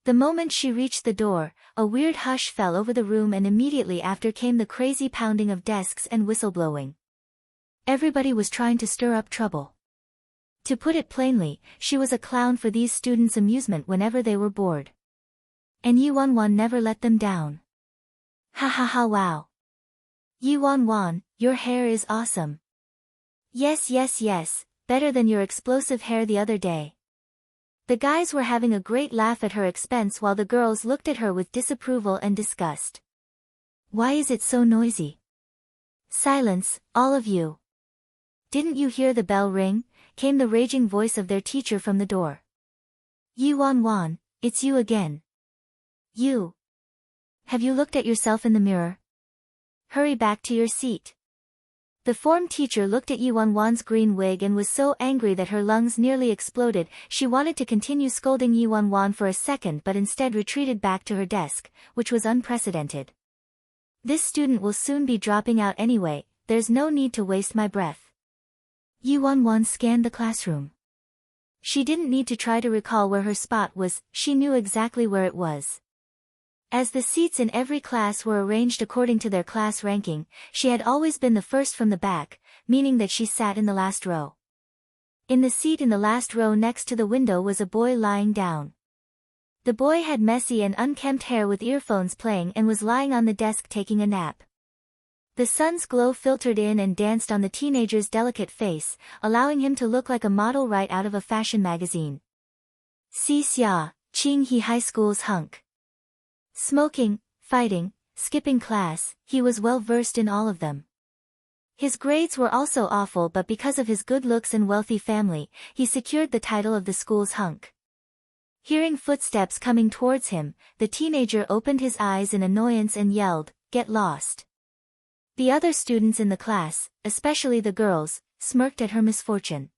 The moment she reached the door, a weird hush fell over the room, and immediately after came the crazy pounding of desks and whistleblowing. Everybody was trying to stir up trouble. To put it plainly, she was a clown for these students' amusement whenever they were bored. And Yu Wanwan never let them down. Ha ha ha, wow. Yu Wanwan, your hair is awesome. Yes, better than your explosive hair the other day. The guys were having a great laugh at her expense while the girls looked at her with disapproval and disgust. Why is it so noisy? Silence, all of you. Didn't you hear the bell ring? Came the raging voice of their teacher from the door. Yu Wanwan, it's you again. You. Have you looked at yourself in the mirror? Hurry back to your seat. The form teacher looked at Yu Wanwan's green wig and was so angry that her lungs nearly exploded. She wanted to continue scolding Yu Wanwan for a second but instead retreated back to her desk, which was unprecedented. This student will soon be dropping out anyway, there's no need to waste my breath. Yu Wanwan scanned the classroom. She didn't need to try to recall where her spot was, she knew exactly where it was. As the seats in every class were arranged according to their class ranking, she had always been the first from the back, meaning that she sat in the last row. In the seat in the last row next to the window was a boy lying down. The boy had messy and unkempt hair with earphones playing and was lying on the desk taking a nap. The sun's glow filtered in and danced on the teenager's delicate face, allowing him to look like a model right out of a fashion magazine. Xia, Qinghe High School's hunk. Smoking, fighting, skipping class, he was well versed in all of them. His grades were also awful, but because of his good looks and wealthy family, he secured the title of the school's hunk. Hearing footsteps coming towards him, the teenager opened his eyes in annoyance and yelled, "Get lost." The other students in the class, especially the girls, smirked at her misfortune.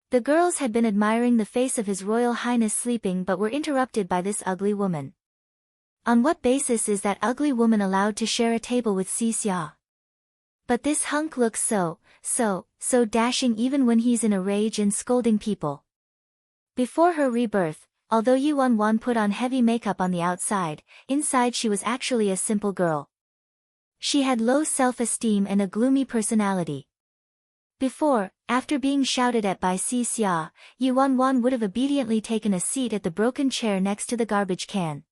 The girls had been admiring the face of His Royal Highness sleeping but were interrupted by this ugly woman. On what basis is that ugly woman allowed to share a table with Xia? But this hunk looks so dashing even when he's in a rage and scolding people. Before her rebirth, although Yuan put on heavy makeup on the outside, inside she was actually a simple girl. She had low self-esteem and a gloomy personality. After being shouted at by Xia, Yuan would have obediently taken a seat at the broken chair next to the garbage can.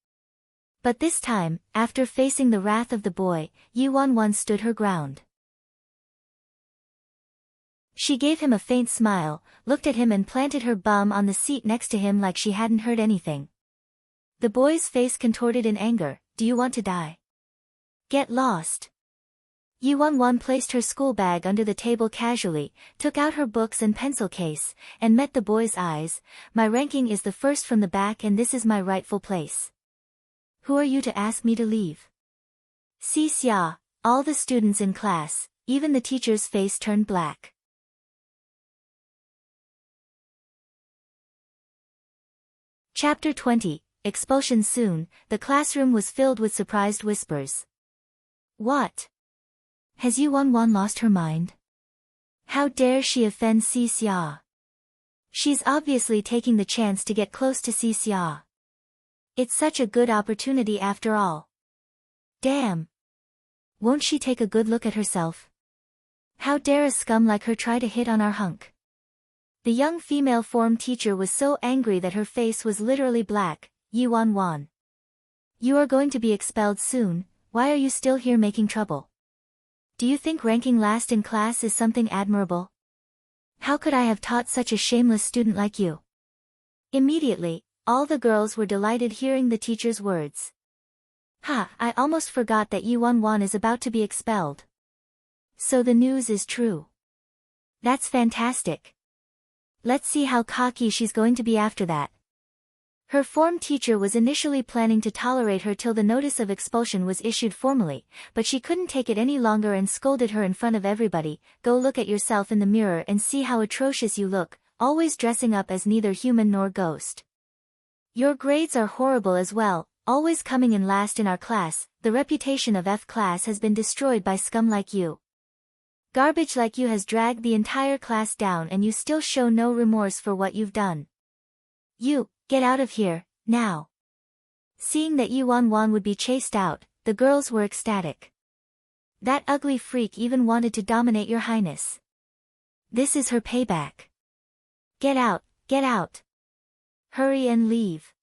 But this time, after facing the wrath of the boy, Yuan stood her ground. She gave him a faint smile, looked at him and planted her bum on the seat next to him like she hadn't heard anything. The boy's face contorted in anger. "Do you want to die? Get lost." Yuan placed her school bag under the table casually, took out her books and pencil case, and met the boy's eyes. "My ranking is the first from the back and this is my rightful place. Who are you to ask me to leave?" Xia, all the students in class, even the teacher's face turned black. Chapter 20, Expulsion. Soon, the classroom was filled with surprised whispers. "What? Has Yuan lost her mind? How dare she offend Xia? She's obviously taking the chance to get close to Xia. It's such a good opportunity after all. Damn! Won't she take a good look at herself? How dare a scum like her try to hit on our hunk?" The young female form teacher was so angry that her face was literally black. "Yuan. You are going to be expelled soon. Why are you still here making trouble? Do you think ranking last in class is something admirable? How could I have taught such a shameless student like you?" Immediately, all the girls were delighted hearing the teacher's words. I almost forgot that Yuan is about to be expelled. So the news is true. That's fantastic. Let's see how cocky she's going to be after that. Her form teacher was initially planning to tolerate her till the notice of expulsion was issued formally, but she couldn't take it any longer and scolded her in front of everybody. "Go look at yourself in the mirror and see how atrocious you look, always dressing up as neither human nor ghost. Your grades are horrible as well, always coming in last in our class. The reputation of F class has been destroyed by scum like you. Garbage like you has dragged the entire class down and you still show no remorse for what you've done. You, get out of here, now." Seeing that Yuan would be chased out, the girls were ecstatic. "That ugly freak even wanted to dominate your highness. This is her payback. Get out, get out. Hurry and leave."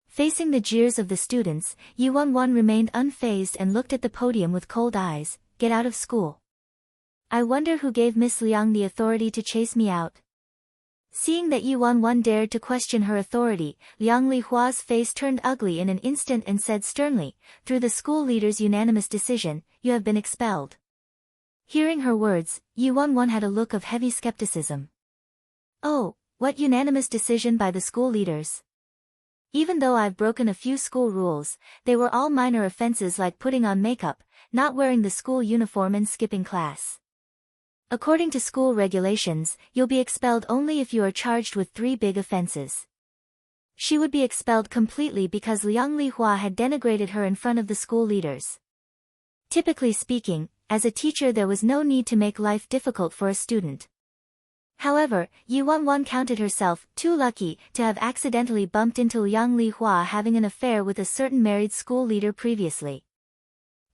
Facing the jeers of the students, Yuan remained unfazed and looked at the podium with cold eyes. "Get out of school. I wonder who gave Miss Liang the authority to chase me out." Seeing that Yuan dared to question her authority, Liang Lihua's face turned ugly in an instant and said sternly, "Through the school leader's unanimous decision, you have been expelled." Hearing her words, Yuan had a look of heavy skepticism. "Oh, what unanimous decision by the school leaders? Even though I've broken a few school rules, they were all minor offenses like putting on makeup, not wearing the school uniform and skipping class. According to school regulations, you'll be expelled only if you are charged with 3 big offenses." She would be expelled completely because Liang Lihua had denigrated her in front of the school leaders. Typically speaking, as a teacher there was no need to make life difficult for a student. However, Yuan counted herself too lucky to have accidentally bumped into Liang Lihua having an affair with a certain married school leader previously.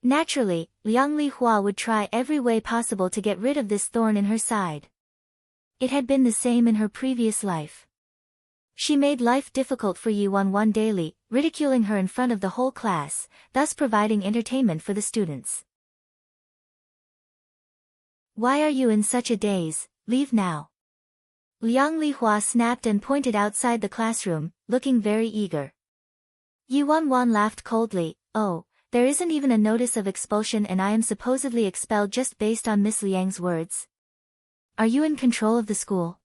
Naturally, Liang Lihua would try every way possible to get rid of this thorn in her side. It had been the same in her previous life. She made life difficult for Yuan daily, ridiculing her in front of the whole class, thus providing entertainment for the students. "Why are you in such a daze? Leave now." Liang Lihua snapped and pointed outside the classroom, looking very eager. Yuan laughed coldly. Oh, there isn't even a notice of expulsion and I am supposedly expelled just based on Miss Liang's words? Are you in control of the school?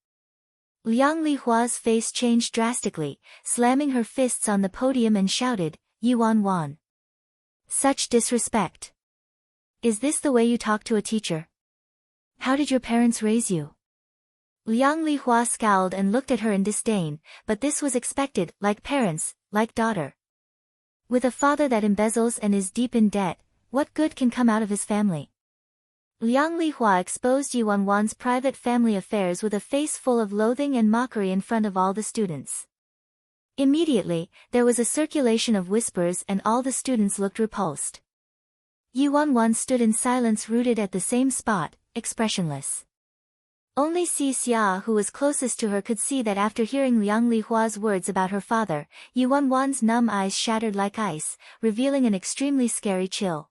Liang Lihua's face changed drastically, slamming her fists on the podium and shouted, Yuan. Such disrespect. Is this the way you talk to a teacher? How did your parents raise you? Liang Lihua scowled and looked at her in disdain, but this was expected, like parents, like daughter. With a father that embezzles and is deep in debt, what good can come out of his family? Liang Lihua exposed Yuan's private family affairs with a face full of loathing and mockery in front of all the students. Immediately, there was a circulation of whispers and all the students looked repulsed. Yuan stood in silence rooted at the same spot, expressionless. Only Si Xia who was closest to her could see that after hearing Liang Lihua's words about her father, Yuan's numb eyes shattered like ice, revealing an extremely scary chill.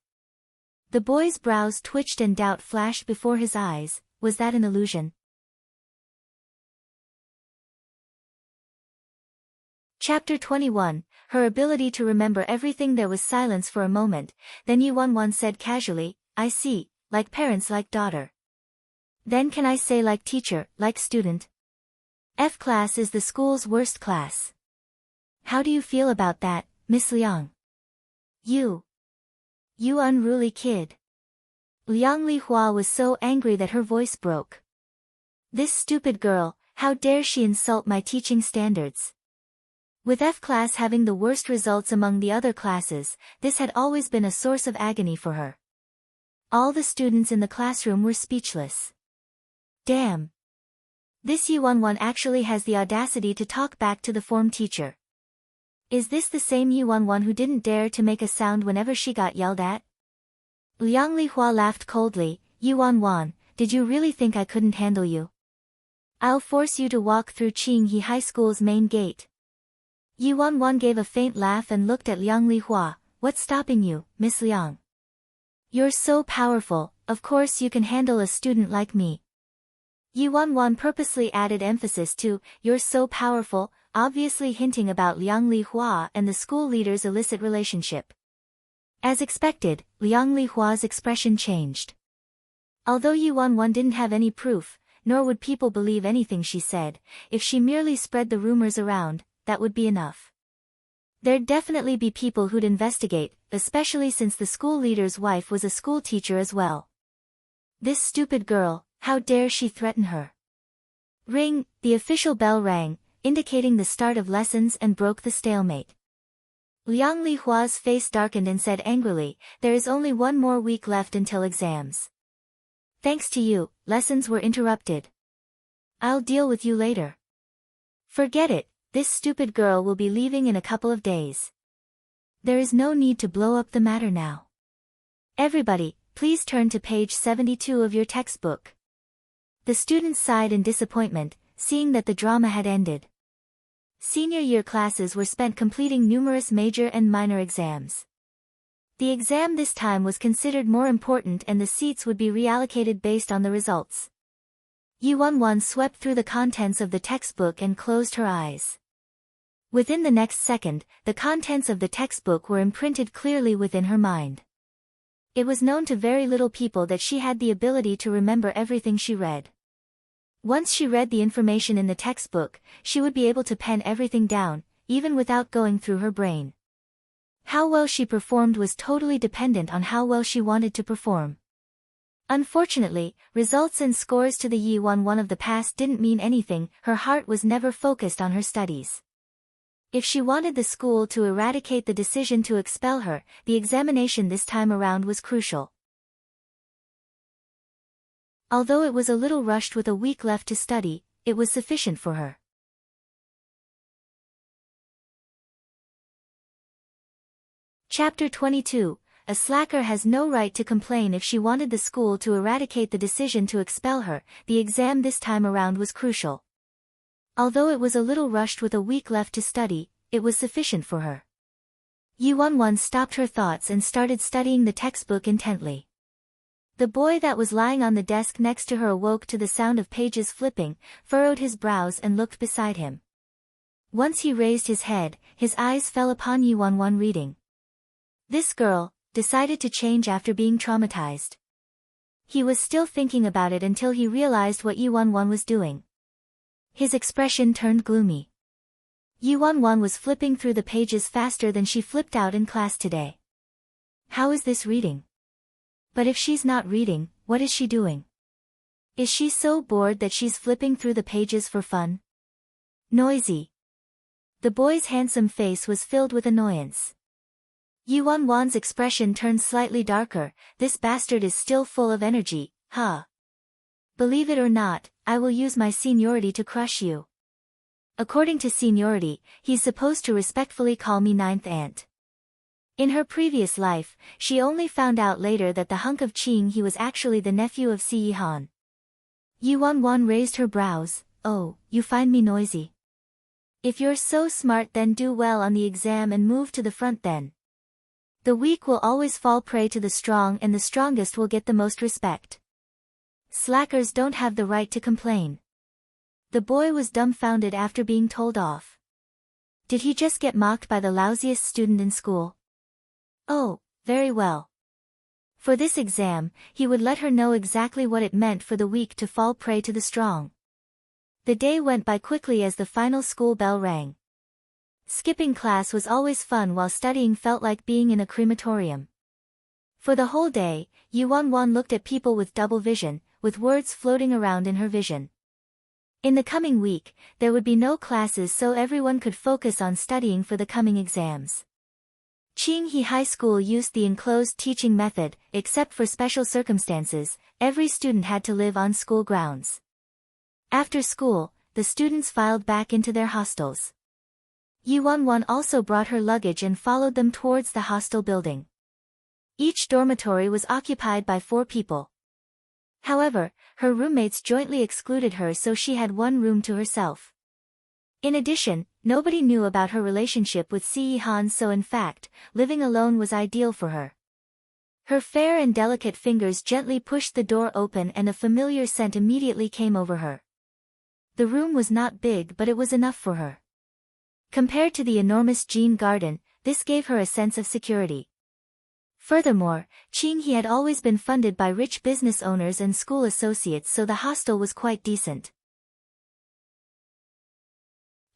The boy's brows twitched and doubt flashed before his eyes. Was that an illusion? Chapter 21, Her ability to remember everything. There was silence for a moment, then Yuan said casually, I see, like parents like daughter. Then can I say like teacher, like student? F class is the school's worst class. How do you feel about that, Miss Liang? You unruly kid. Liang Lihua was so angry that her voice broke. This stupid girl, how dare she insult my teaching standards? With F class having the worst results among the other classes, this had always been a source of agony for her. All the students in the classroom were speechless. Damn. This Yuan actually has the audacity to talk back to the form teacher. Is this the same Yuan who didn't dare to make a sound whenever she got yelled at? Liang Lihua laughed coldly. Yuan, did you really think I couldn't handle you? I'll force you to walk through Qinghe High School's main gate. Yuan gave a faint laugh and looked at Liang Lihua. What's stopping you, Miss Liang? You're so powerful, of course you can handle a student like me. Yuan purposely added emphasis to, you're so powerful, obviously hinting about Liang Lihua and the school leader's illicit relationship. As expected, Liang Lihua's expression changed. Although Yuan didn't have any proof, nor would people believe anything she said, if she merely spread the rumors around, that would be enough. There'd definitely be people who'd investigate, especially since the school leader's wife was a school teacher as well. This stupid girl, how dare she threaten her? Ring, the official bell rang, indicating the start of lessons and broke the stalemate. Liang Lihua's face darkened and said angrily, there is only one more week left until exams. Thanks to you, lessons were interrupted. I'll deal with you later. Forget it, this stupid girl will be leaving in a couple of days. There is no need to blow up the matter now. Everybody, please turn to page 72 of your textbook. The students sighed in disappointment, seeing that the drama had ended. Senior year classes were spent completing numerous major and minor exams. The exam this time was considered more important and the seats would be reallocated based on the results. Yuan swept through the contents of the textbook and closed her eyes. Within the next second, the contents of the textbook were imprinted clearly within her mind. It was known to very little people that she had the ability to remember everything she read. Once she read the information in the textbook, she would be able to pen everything down, even without going through her brain. How well she performed was totally dependent on how well she wanted to perform. Unfortunately, results and scores to the Yuan of the past didn't mean anything. Her heart was never focused on her studies. If she wanted the school to eradicate the decision to expel her, the examination this time around was crucial. Although it was a little rushed with a week left to study, it was sufficient for her. Chapter 22, A slacker has no right to complain. If she wanted the school to eradicate the decision to expel her, the exam this time around was crucial. Although it was a little rushed with a week left to study, it was sufficient for her. Yuan stopped her thoughts and started studying the textbook intently. The boy that was lying on the desk next to her awoke to the sound of pages flipping, furrowed his brows and looked beside him. Once he raised his head, his eyes fell upon Yi-Won reading. This girl decided to change after being traumatized. He was still thinking about it until he realized what Yi-Won was doing. His expression turned gloomy. Yi-Won was flipping through the pages faster than she flipped out in class today. How is this reading? But if she's not reading, what is she doing? Is she so bored that she's flipping through the pages for fun? Noisy. The boy's handsome face was filled with annoyance. Yi-Won's expression turned slightly darker. This bastard is still full of energy, huh? Believe it or not, I will use my seniority to crush you. According to seniority, he's supposed to respectfully call me ninth aunt. In her previous life, she only found out later that the hunk of Ching he was actually the nephew of Si-Han. Yi-Won raised her brows. Oh, you find me noisy? If you're so smart then do well on the exam and move to the front then. The weak will always fall prey to the strong and the strongest will get the most respect. Slackers don't have the right to complain. The boy was dumbfounded after being told off. Did he just get mocked by the lousiest student in school? Oh, very well. For this exam, he would let her know exactly what it meant for the weak to fall prey to the strong. The day went by quickly as the final school bell rang. Skipping class was always fun while studying felt like being in a crematorium. For the whole day, Yi-Won looked at people with double vision, with words floating around in her vision. In the coming week, there would be no classes so everyone could focus on studying for the coming exams. Ching-He High School used the enclosed teaching method. Except for special circumstances, every student had to live on school grounds. After school, the students filed back into their hostels. Yi-Won also brought her luggage and followed them towards the hostel building. Each dormitory was occupied by 4 people. However, her roommates jointly excluded her so she had one room to herself. In addition, nobody knew about her relationship with Si-Han so in fact, living alone was ideal for her. Her fair and delicate fingers gently pushed the door open and a familiar scent immediately came over her. The room was not big but it was enough for her. Compared to the enormous Jean garden, this gave her a sense of security. Furthermore, Ching-He had always been funded by rich business owners and school associates so the hostel was quite decent.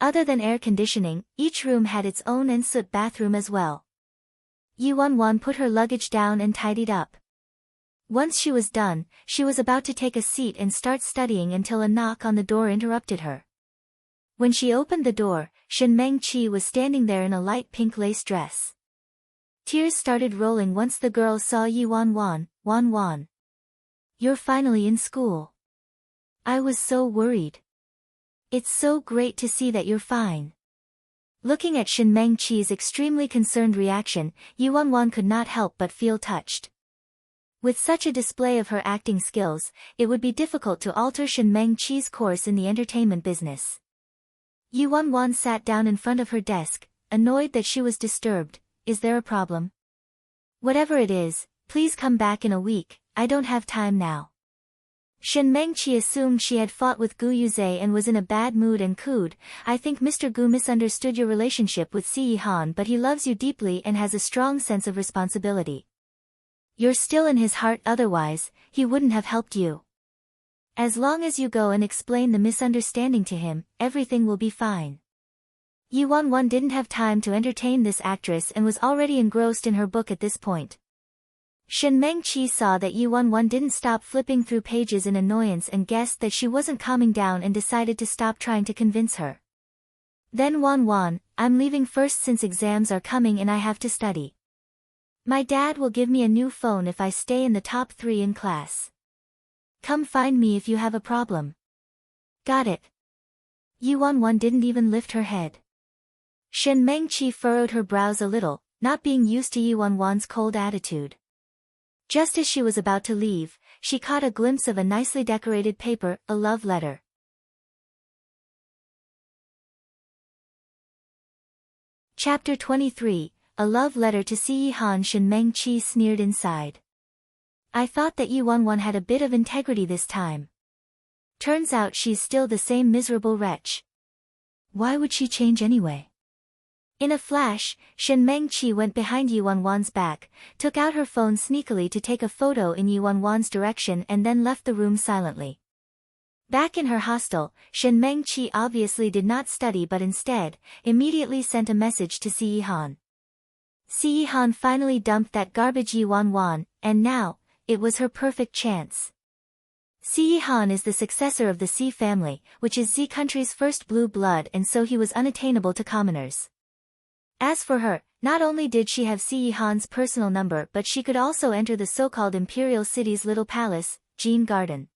Other than air conditioning, each room had its own en suite bathroom as well. Yi-Won put her luggage down and tidied up. Once she was done, she was about to take a seat and start studying until a knock on the door interrupted her. When she opened the door, Shin Chi was standing there in a light pink lace dress. Tears started rolling once the girl saw Yi-Won. Won. You're finally in school. I was so worried. It's so great to see that you're fine. Looking at Shin Chi's extremely concerned reaction, Yi-Won could not help but feel touched. With such a display of her acting skills, it would be difficult to alter Shin Chi's course in the entertainment business. Yi-Won sat down in front of her desk, annoyed that she was disturbed. Is there a problem? Whatever it is, please come back in a week, I don't have time now. Shin Chi assumed she had fought with Gu Yuze and was in a bad mood and cooed, I think Mr. Gu misunderstood your relationship with Si-Han but he loves you deeply and has a strong sense of responsibility. You're still in his heart otherwise, he wouldn't have helped you. As long as you go and explain the misunderstanding to him, everything will be fine. Yi-Won didn't have time to entertain this actress and was already engrossed in her book at this point. Shin Chi saw that Yi-Won didn't stop flipping through pages in annoyance and guessed that she wasn't calming down and decided to stop trying to convince her. Then Won, I'm leaving first since exams are coming and I have to study. My dad will give me a new phone if I stay in the top 3 in class. Come find me if you have a problem. Got it. Yi-Won didn't even lift her head. Shin Chi furrowed her brows a little, not being used to Yi-Won's cold attitude. Just as she was about to leave, she caught a glimpse of a nicely decorated paper, a love letter. Chapter 23, A Love Letter to Si-Han. Shin Chi sneered inside. I thought that Yu11 had a bit of integrity this time. Turns out she's still the same miserable wretch. Why would she change anyway? In a flash, Shen Mengqi went behind Yu11's back, took out her phone sneakily to take a photo in Yu11's direction and then left the room silently. Back in her hostel, Shen Mengqi obviously did not study but instead, immediately sent a message to Si Yihan. Si Yihan finally dumped that garbage Yu11, and now, it was her perfect chance. Si Yihan is the successor of the Si family, which is Z country's first blue blood, and so he was unattainable to commoners. As for her, not only did she have Si Yihan's personal number but she could also enter the so-called imperial city's little palace, Jean Garden.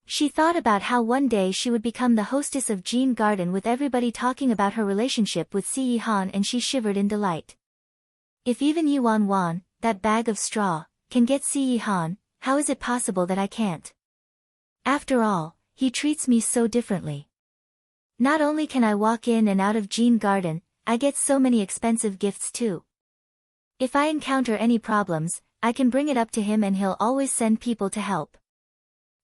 She thought about how one day she would become the hostess of Jean Garden with everybody talking about her relationship with Si Yihan, and she shivered in delight. If even Yu11, that bag of straw, can get Si Yihan, how is it possible that I can't? After all, he treats me so differently. Not only can I walk in and out of Jean Garden, I get so many expensive gifts too. If I encounter any problems, I can bring it up to him and he'll always send people to help.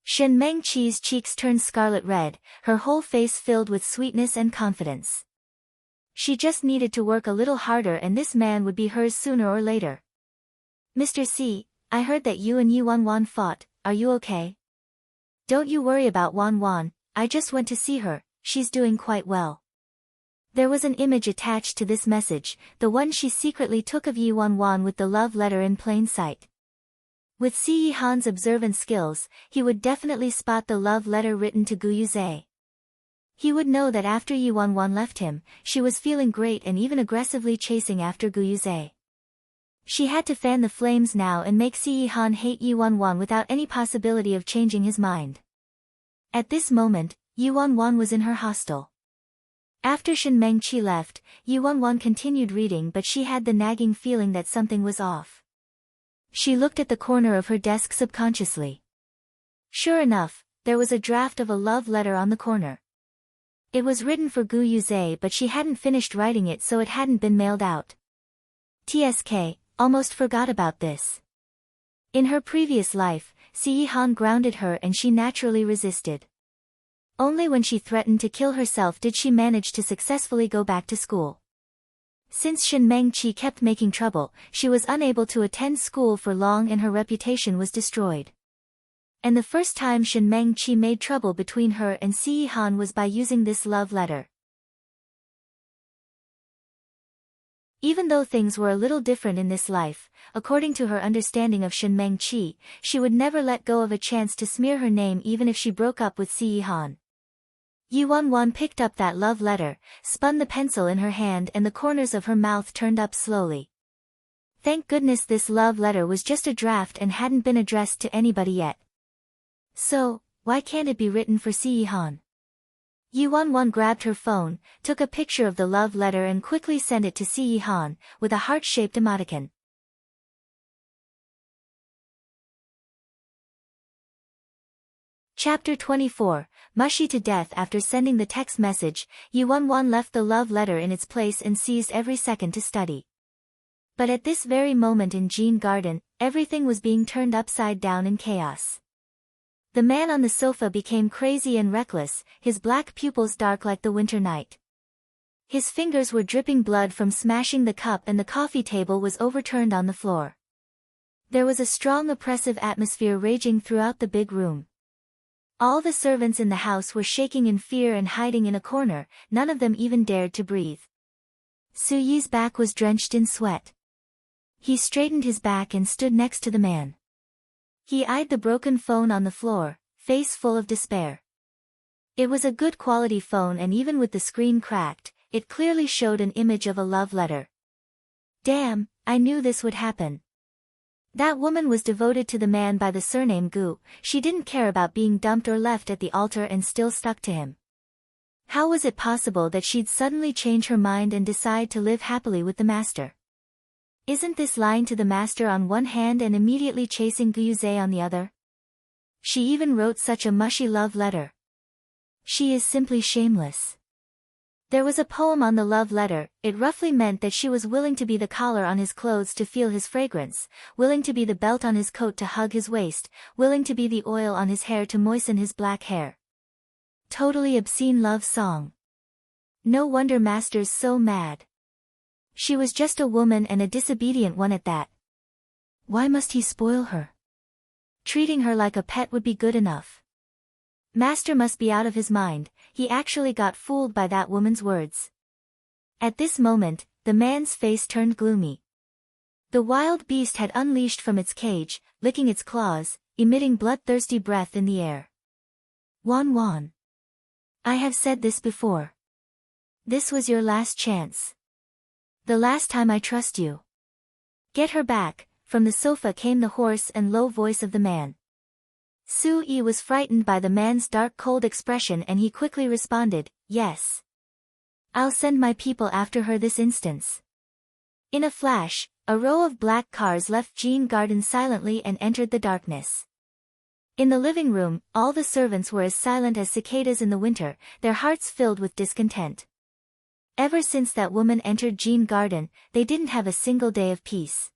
Shen Mengqi's cheeks turned scarlet red, her whole face filled with sweetness and confidence. She just needed to work a little harder and this man would be hers sooner or later. Mr. C, I heard that you and Yu11 fought, are you okay? Don't you worry about Wan, I just went to see her, she's doing quite well. There was an image attached to this message, the one she secretly took of Yu11 with the love letter in plain sight. With Si Yihan's observant skills, he would definitely spot the love letter written to Gu Yuze. He would know that after Yu11 left him, she was feeling great and even aggressively chasing after Gu Yuze. She had to fan the flames now and make Si Yihan hate Yu11 without any possibility of changing his mind. At this moment, Yu11 was in her hostel. After Shen Mengqi left, Yu11 continued reading, but she had the nagging feeling that something was off. She looked at the corner of her desk subconsciously. Sure enough, there was a draft of a love letter on the corner. It was written for Gu Yuze but she hadn't finished writing it, so it hadn't been mailed out. TSK, almost forgot about this. In her previous life, Si Yihan grounded her and she naturally resisted. Only when she threatened to kill herself did she manage to successfully go back to school. Since Shen Mengqi kept making trouble, she was unable to attend school for long and her reputation was destroyed. And the first time Shen Mengqi made trouble between her and Si Yihan was by using this love letter. Even though things were a little different in this life, according to her understanding of Shen Mengqi, she would never let go of a chance to smear her name even if she broke up with Si Yihan. Yu11 picked up that love letter, spun the pencil in her hand and the corners of her mouth turned up slowly. Thank goodness this love letter was just a draft and hadn't been addressed to anybody yet. So, why can't it be written for Si Yihan? Yu11 grabbed her phone, took a picture of the love letter and quickly sent it to Si Yihan, with a heart-shaped emoticon. Chapter 24, Mushy to death. After sending the text message, Yu11 left the love letter in its place and seized every second to study. But at this very moment in Jean Garden, everything was being turned upside down in chaos. The man on the sofa became crazy and reckless, his black pupils dark like the winter night. His fingers were dripping blood from smashing the cup and the coffee table was overturned on the floor. There was a strong oppressive atmosphere raging throughout the big room. All the servants in the house were shaking in fear and hiding in a corner, none of them even dared to breathe. Su Yi's back was drenched in sweat. He straightened his back and stood next to the man. He eyed the broken phone on the floor, face full of despair. It was a good quality phone and even with the screen cracked, it clearly showed an image of a love letter. Damn, I knew this would happen. That woman was devoted to the man by the surname Gu, she didn't care about being dumped or left at the altar and still stuck to him. How was it possible that she'd suddenly change her mind and decide to live happily with the master? Isn't this lying to the master on one hand and immediately chasing Gu Yuze on the other? She even wrote such a mushy love letter. She is simply shameless. There was a poem on the love letter. It roughly meant that she was willing to be the collar on his clothes to feel his fragrance, willing to be the belt on his coat to hug his waist, willing to be the oil on his hair to moisten his black hair. Totally obscene love song. No wonder Master's so mad. She was just a woman and a disobedient one at that. Why must he spoil her? Treating her like a pet would be good enough. Master must be out of his mind. He actually got fooled by that woman's words. At this moment, the man's face turned gloomy. The wild beast had unleashed from its cage, licking its claws, emitting bloodthirsty breath in the air. Wan Wan. I have said this before. This was your last chance. The last time I trust you. Get her back. From the sofa came the hoarse and low voice of the man. Su-yi was frightened by the man's dark cold expression and he quickly responded, yes. I'll send my people after her this instance. In a flash, a row of black cars left Jean Garden silently and entered the darkness. In the living room, all the servants were as silent as cicadas in the winter, their hearts filled with discontent. Ever since that woman entered Jean Garden, they didn't have a single day of peace.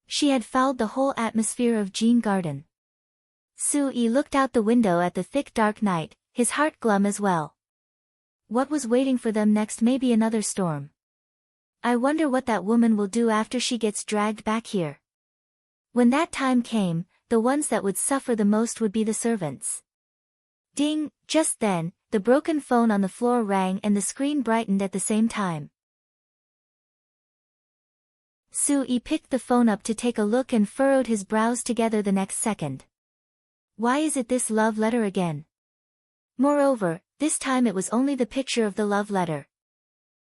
She had fouled the whole atmosphere of Jean Garden. Su-yi looked out the window at the thick dark night, his heart glum as well. What was waiting for them next may be another storm. I wonder what that woman will do after she gets dragged back here. When that time came, the ones that would suffer the most would be the servants. Ding! Just then, the broken phone on the floor rang and the screen brightened at the same time. Su-yi picked the phone up to take a look and furrowed his brows together the next second. Why is it this love letter again? Moreover, this time it was only the picture of the love letter.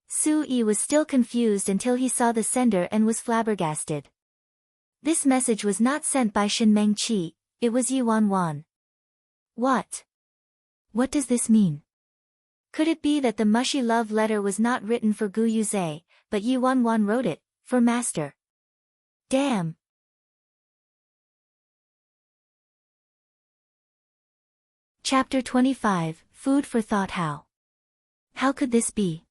Su-yi was still confused until he saw the sender and was flabbergasted. This message was not sent by Shin Meng-chi, it was Yi Wan-wan. What? What does this mean? Could it be that the mushy love letter was not written for Gu Yuze, but Yi Wan-wan wrote it, for Master? Damn! Chapter 25, Food for Thought. How could this be?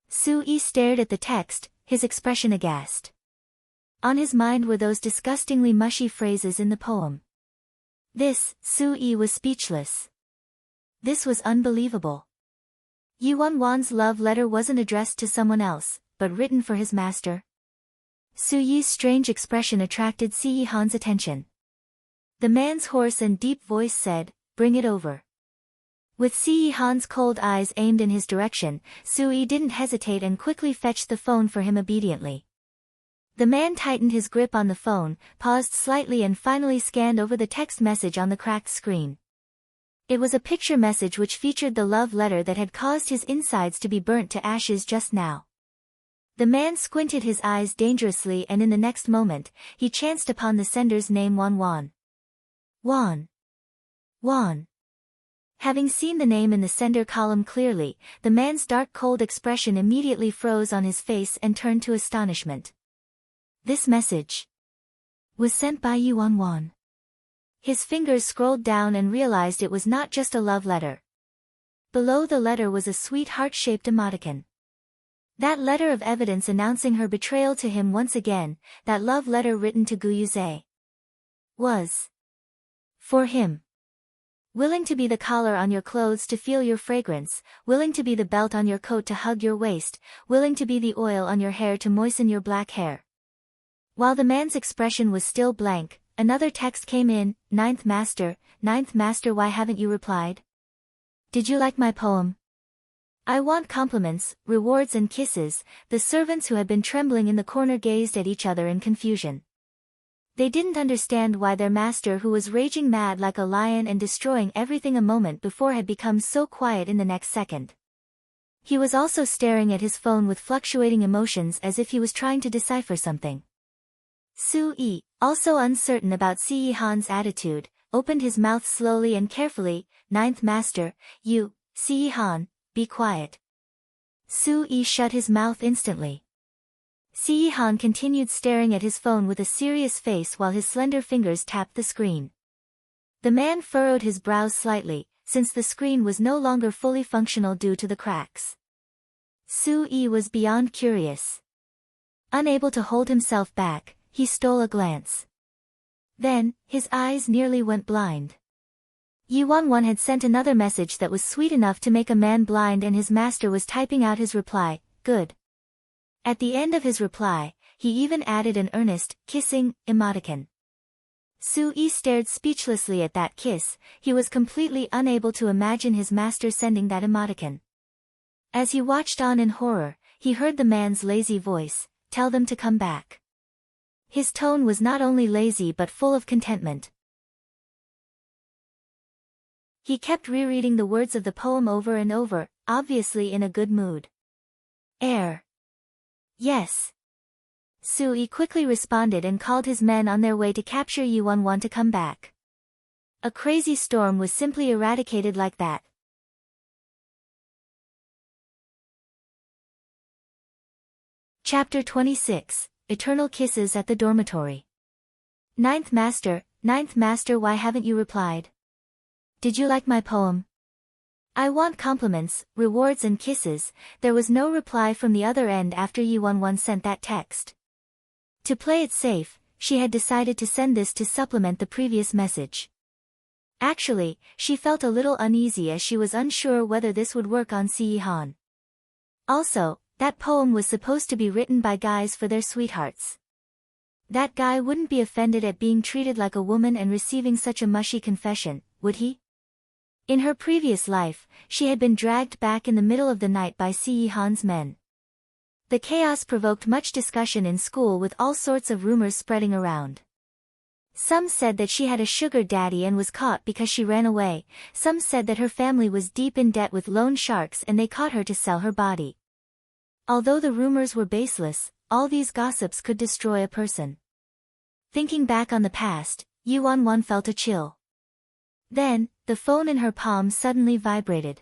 Su-yi stared at the text, his expression aghast. On his mind were those disgustingly mushy phrases in the poem. Su-yi was speechless. This was unbelievable. Yi Wan-wan's love letter wasn't addressed to someone else, but written for his master. Su-yi's strange expression attracted Si-yi-han's attention. The man's hoarse and deep voice said, "Bring it over." With Si-yi-han's cold eyes aimed in his direction, Su-yi didn't hesitate and quickly fetched the phone for him obediently. The man tightened his grip on the phone, paused slightly and finally scanned over the text message on the cracked screen. It was a picture message which featured the love letter that had caused his insides to be burnt to ashes just now. The man squinted his eyes dangerously and in the next moment, he chanced upon the sender's name, Wan. Wan. Having seen the name in the sender column clearly, the man's dark cold expression immediately froze on his face and turned to astonishment. This message was sent by Yi Wan. His fingers scrolled down and realized it was not just a love letter. Below the letter was a sweet heart-shaped emoticon. That letter of evidence announcing her betrayal to him once again, that love letter written to Gu Yuze, was for him. Willing to be the collar on your clothes to feel your fragrance, willing to be the belt on your coat to hug your waist, willing to be the oil on your hair to moisten your black hair. While the man's expression was still blank, another text came in, Ninth Master, why haven't you replied? Did you like my poem? I want compliments, rewards and kisses. The servants who had been trembling in the corner gazed at each other in confusion. They didn't understand why their master, who was raging mad like a lion and destroying everything a moment before, had become so quiet in the next second. He was also staring at his phone with fluctuating emotions as if he was trying to decipher something. Su-yi, also uncertain about Si-yi-han's attitude, opened his mouth slowly and carefully. Ninth Master, you, Si-yi-han, be quiet. Su-yi shut his mouth instantly. Si-yi-han continued staring at his phone with a serious face while his slender fingers tapped the screen. The man furrowed his brows slightly, since the screen was no longer fully functional due to the cracks. Soo-yi was beyond curious. Unable to hold himself back, he stole a glance. Then, his eyes nearly went blind. Yi Won-won had sent another message that was sweet enough to make a man blind, and his master was typing out his reply, good. At the end of his reply, he even added an earnest, kissing, emoticon. Soo-yi stared speechlessly at that kiss. He was completely unable to imagine his master sending that emoticon. As he watched on in horror, he heard the man's lazy voice, tell them to come back. His tone was not only lazy but full of contentment. He kept rereading the words of the poem over and over, obviously in a good mood. Yes. Soo-yi quickly responded and called his men on their way to capture Yi Won-won to come back. A crazy storm was simply eradicated like that. Chapter 26, Eternal Kisses at the Dormitory. Ninth Master, why haven't you replied? Did you like my poem? I want compliments, rewards and kisses. There was no reply from the other end after Yi Won-won sent that text. To play it safe, she had decided to send this to supplement the previous message. Actually, she felt a little uneasy as she was unsure whether this would work on Se-han. Also, that poem was supposed to be written by guys for their sweethearts. That guy wouldn't be offended at being treated like a woman and receiving such a mushy confession, would he? In her previous life, she had been dragged back in the middle of the night by Se-han's men. The chaos provoked much discussion in school, with all sorts of rumors spreading around. Some said that she had a sugar daddy and was caught because she ran away. Some said that her family was deep in debt with loan sharks and they caught her to sell her body. Although the rumors were baseless, all these gossips could destroy a person. Thinking back on the past, Yi Won-won felt a chill. Then, the phone in her palm suddenly vibrated.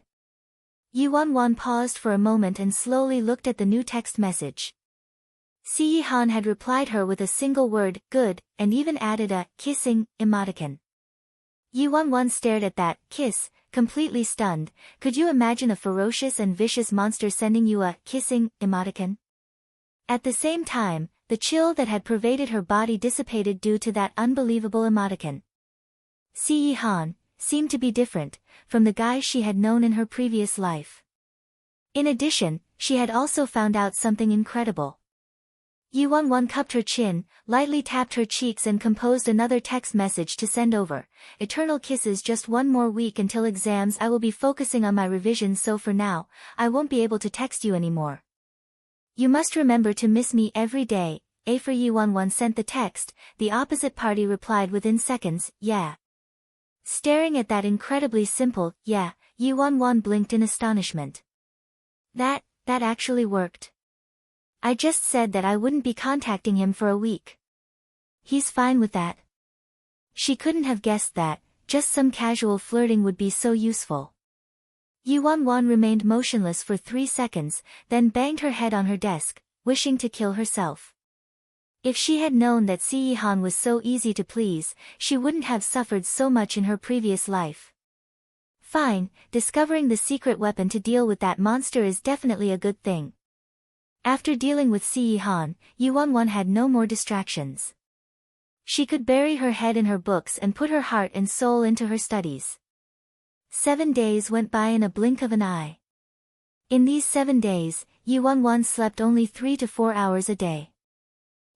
Yi Won-won paused for a moment and slowly looked at the new text message. Se-han had replied her with a single word, good, and even added a kissing emoticon. Yi Won-won stared at that kiss, completely stunned. Could you imagine a ferocious and vicious monster sending you a kissing emoticon? At the same time, the chill that had pervaded her body dissipated due to that unbelievable emoticon. Se-han seemed to be different from the guy she had known in her previous life. In addition, she had also found out something incredible. Yi Won-won cupped her chin, lightly tapped her cheeks and composed another text message to send over. Eternal kisses, just one more week until exams. I will be focusing on my revisions, so for now, I won't be able to text you anymore. You must remember to miss me every day. After Yi Won-won sent the text, the opposite party replied within seconds, yeah. Staring at that incredibly simple, yeah, Yi Won-won blinked in astonishment. That actually worked. I just said that I wouldn't be contacting him for a week. He's fine with that. She couldn't have guessed that, just some casual flirting would be so useful. Yi Won-won remained motionless for 3 seconds, then banged her head on her desk, wishing to kill herself. If she had known that Se-han was so easy to please, she wouldn't have suffered so much in her previous life. Fine, discovering the secret weapon to deal with that monster is definitely a good thing. After dealing with Se-han, Yi Won-won had no more distractions. She could bury her head in her books and put her heart and soul into her studies. 7 days went by in a blink of an eye. In these 7 days, Yi Won-won slept only 3 to 4 hours a day.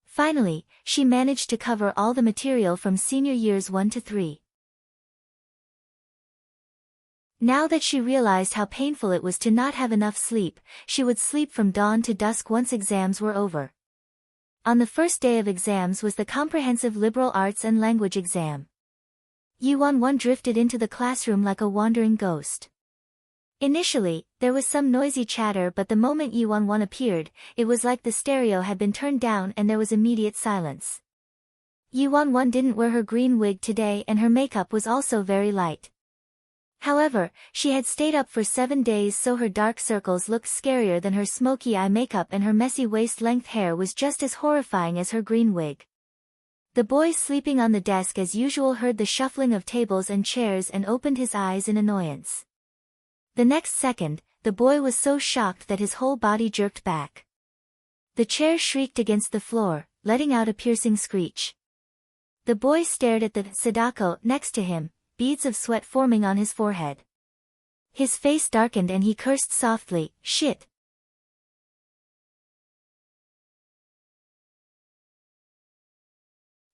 Finally, she managed to cover all the material from senior years 1 to 3. Now that she realized how painful it was to not have enough sleep, she would sleep from dawn to dusk once exams were over. On the first day of exams was the comprehensive liberal arts and language exam. Yi Won-won drifted into the classroom like a wandering ghost. Initially, there was some noisy chatter, but the moment Yi Won-won appeared, it was like the stereo had been turned down and there was immediate silence. Yi Won-won didn't wear her green wig today and her makeup was also very light. However, she had stayed up for 7 days, so her dark circles looked scarier than her smoky eye makeup, and her messy waist-length hair was just as horrifying as her green wig. The boy sleeping on the desk as usual heard the shuffling of tables and chairs and opened his eyes in annoyance. The next second, the boy was so shocked that his whole body jerked back. The chair shrieked against the floor, letting out a piercing screech. The boy stared at the Sadako next to him, beads of sweat forming on his forehead. His face darkened and he cursed softly, "Shit."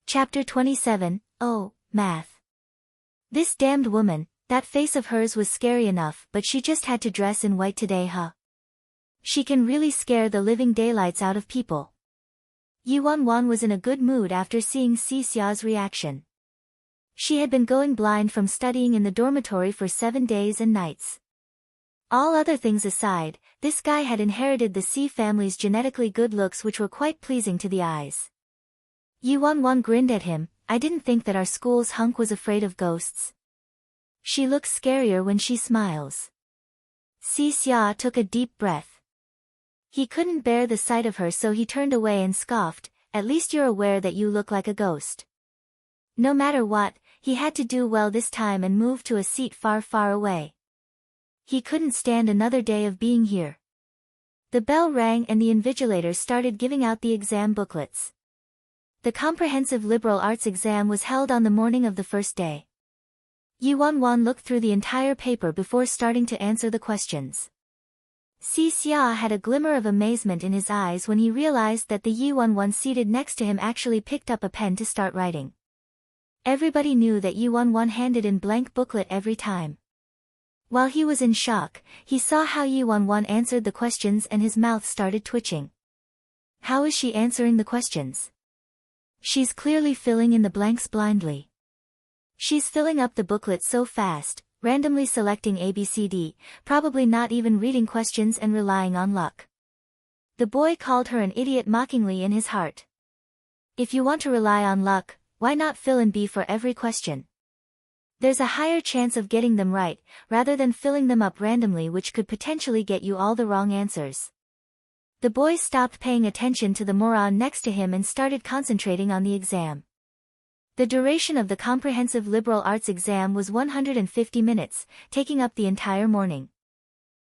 Chapter 27, Oh, Math. This damned woman, that face of hers was scary enough, but she just had to dress in white today, huh? She can really scare the living daylights out of people. Yuan was in a good mood after seeing Xia's reaction. She had been going blind from studying in the dormitory for 7 days and nights. All other things aside, this guy had inherited the C family's genetically good looks, which were quite pleasing to the eyes. Yuan grinned at him. "I didn't think that our school's hunk was afraid of ghosts. She looks scarier when she smiles." Xia took a deep breath. He couldn't bear the sight of her, so he turned away and scoffed, "At least you're aware that you look like a ghost." No matter what, he had to do well this time and move to a seat far, far away. He couldn't stand another day of being here. The bell rang and the invigilator started giving out the exam booklets. The comprehensive liberal arts exam was held on the morning of the first day. Yuan looked through the entire paper before starting to answer the questions. Xia had a glimmer of amazement in his eyes when he realized that the Yuan seated next to him actually picked up a pen to start writing. Everybody knew that Yuan handed in blank booklet every time. While he was in shock, he saw how Yuan answered the questions and his mouth started twitching. How is she answering the questions? She's clearly filling in the blanks blindly. She's filling up the booklet so fast, randomly selecting ABCD, probably not even reading questions and relying on luck. The boy called her an idiot mockingly in his heart. If you want to rely on luck, why not fill in B for every question? There's a higher chance of getting them right, rather than filling them up randomly, which could potentially get you all the wrong answers. The boy stopped paying attention to the moron next to him and started concentrating on the exam. The duration of the comprehensive liberal arts exam was 150 minutes, taking up the entire morning.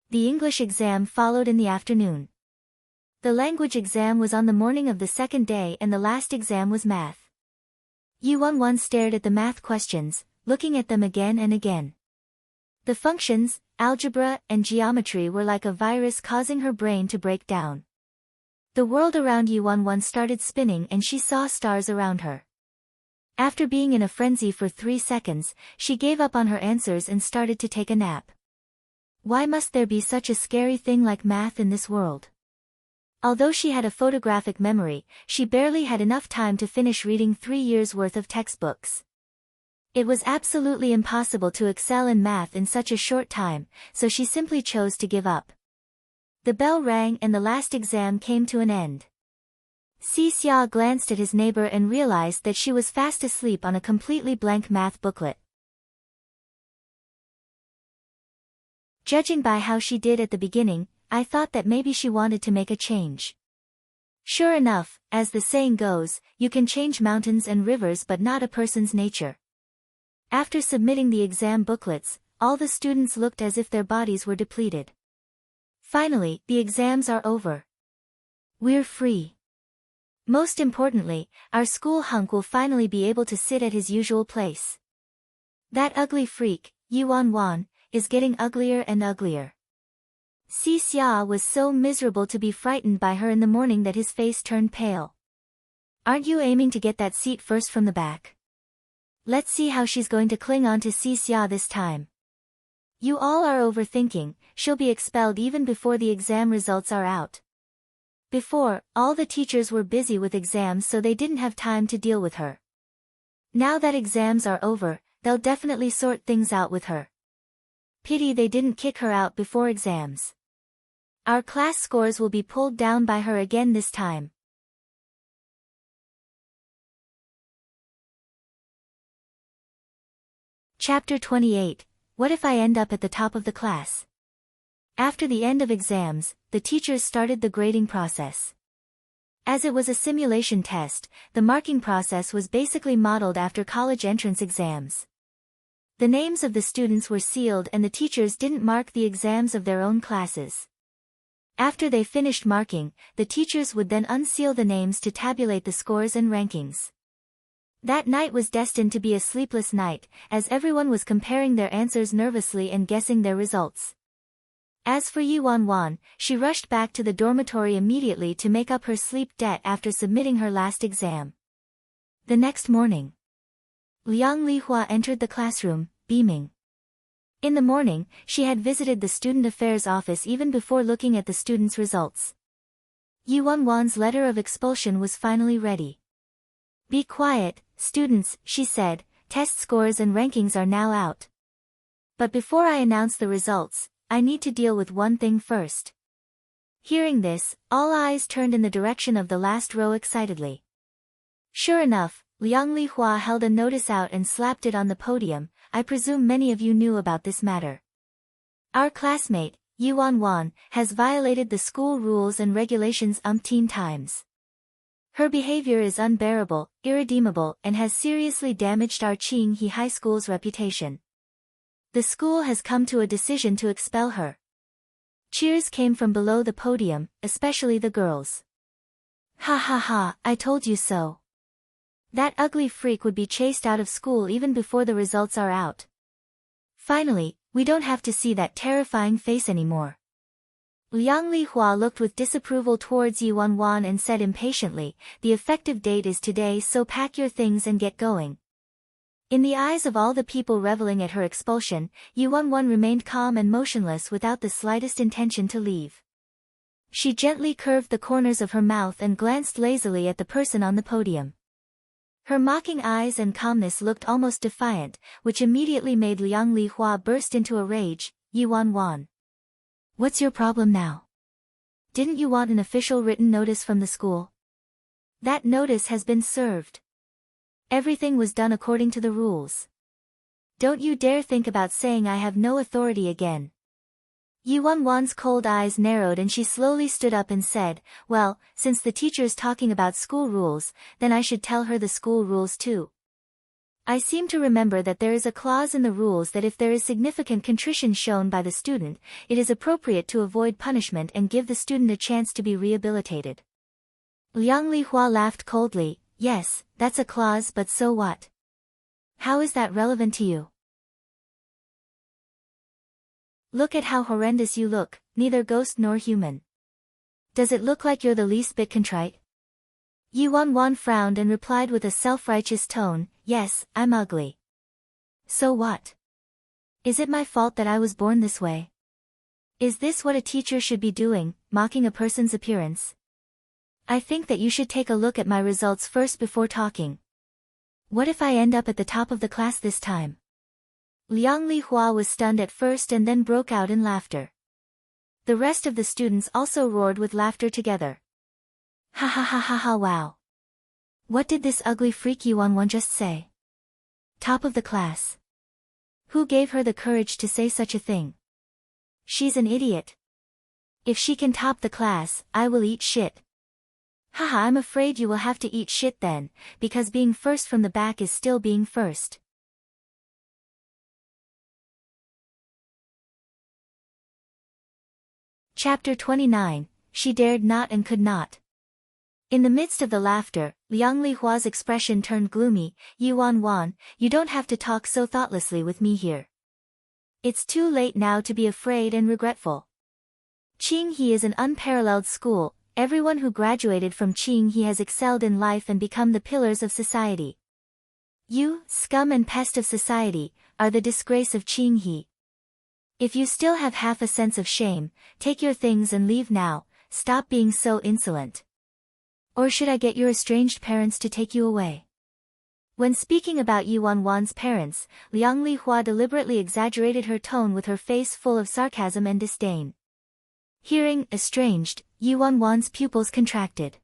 The English exam followed in the afternoon. The language exam was on the morning of the second day and the last exam was math. Yuan stared at the math questions, looking at them again and again. The functions, algebra, and geometry were like a virus causing her brain to break down. The world around Yuan started spinning and she saw stars around her. After being in a frenzy for 3 seconds, she gave up on her answers and started to take a nap. Why must there be such a scary thing like math in this world? Although she had a photographic memory, she barely had enough time to finish reading 3 years' worth of textbooks. It was absolutely impossible to excel in math in such a short time, so she simply chose to give up. The bell rang and the last exam came to an end. Xia glanced at his neighbor and realized that she was fast asleep on a completely blank math booklet. Judging by how she did at the beginning, I thought that maybe she wanted to make a change. Sure enough, as the saying goes, you can change mountains and rivers but not a person's nature. After submitting the exam booklets, all the students looked as if their bodies were depleted. Finally, the exams are over. We're free. Most importantly, our school hunk will finally be able to sit at his usual place. That ugly freak, Yuan, is getting uglier and uglier. Xia was so miserable to be frightened by her in the morning that his face turned pale. Aren't you aiming to get that seat first from the back? Let's see how she's going to cling on to Xia this time. You all are overthinking, she'll be expelled even before the exam results are out. Before, all the teachers were busy with exams so they didn't have time to deal with her. Now that exams are over, they'll definitely sort things out with her. Pity they didn't kick her out before exams. Our class scores will be pulled down by her again this time. Chapter 28, What if I end up at the top of the class? After the end of exams, the teachers started the grading process. As it was a simulation test, the marking process was basically modeled after college entrance exams. The names of the students were sealed and the teachers didn't mark the exams of their own classes. After they finished marking, the teachers would then unseal the names to tabulate the scores and rankings. That night was destined to be a sleepless night, as everyone was comparing their answers nervously and guessing their results. As for Yuan, she rushed back to the dormitory immediately to make up her sleep debt after submitting her last exam. The next morning, Liang Lihua entered the classroom, beaming. In the morning, she had visited the student affairs office even before looking at the students' results. Yuan's letter of expulsion was finally ready. "Be quiet, students," she said, "test scores and rankings are now out. But before I announce the results, I need to deal with one thing first." Hearing this, all eyes turned in the direction of the last row excitedly. Sure enough, Liang Lihua held a notice out and slapped it on the podium. "I presume many of you knew about this matter. Our classmate, Yuan, has violated the school rules and regulations umpteen times. Her behavior is unbearable, irredeemable, and has seriously damaged our Qinghe High School's reputation. The school has come to a decision to expel her." Cheers came from below the podium, especially the girls. "Ha ha ha, I told you so. That ugly freak would be chased out of school even before the results are out. Finally, we don't have to see that terrifying face anymore." Liang Lihua looked with disapproval towards Yuan and said impatiently, "The effective date is today, so pack your things and get going." In the eyes of all the people reveling at her expulsion, Yuan remained calm and motionless without the slightest intention to leave. She gently curved the corners of her mouth and glanced lazily at the person on the podium. Her mocking eyes and calmness looked almost defiant, which immediately made Liang Lihua burst into a rage. "Yuan. What's your problem now? Didn't you want an official written notice from the school? That notice has been served. Everything was done according to the rules. Don't you dare think about saying I have no authority again." Yuan's cold eyes narrowed and she slowly stood up and said, "Well, since the teacher's talking about school rules, then I should tell her the school rules too. I seem to remember that there is a clause in the rules that if there is significant contrition shown by the student, it is appropriate to avoid punishment and give the student a chance to be rehabilitated." Liang Lihua laughed coldly. "Yes, that's a clause, but so what? How is that relevant to you? Look at how horrendous you look, neither ghost nor human. Does it look like you're the least bit contrite?" Yuan frowned and replied with a self-righteous tone, "Yes, I'm ugly. So what? Is it my fault that I was born this way? Is this what a teacher should be doing, mocking a person's appearance? I think that you should take a look at my results first before talking. What if I end up at the top of the class this time?" Liang Lihua was stunned at first and then broke out in laughter. The rest of the students also roared with laughter together. "Ha ha ha ha ha, wow. What did this ugly freak Yuan just say? Top of the class. Who gave her the courage to say such a thing? She's an idiot. If she can top the class, I will eat shit. Haha, I'm afraid you will have to eat shit then, because being first from the back is still being first." Chapter 29, She Dared Not and Could Not. In the midst of the laughter, Liang Lihua's expression turned gloomy. "Yuan, you don't have to talk so thoughtlessly with me here. It's too late now to be afraid and regretful. Qinghe is an unparalleled school. Everyone who graduated from Qinghe has excelled in life and become the pillars of society. You, scum and pest of society, are the disgrace of Qinghe. If you still have half a sense of shame, take your things and leave now. Stop being so insolent. Or should I get your estranged parents to take you away?" When speaking about Yuan's parents, Liang Lihua deliberately exaggerated her tone with her face full of sarcasm and disdain. Hearing "estranged," Yuan's pupils contracted.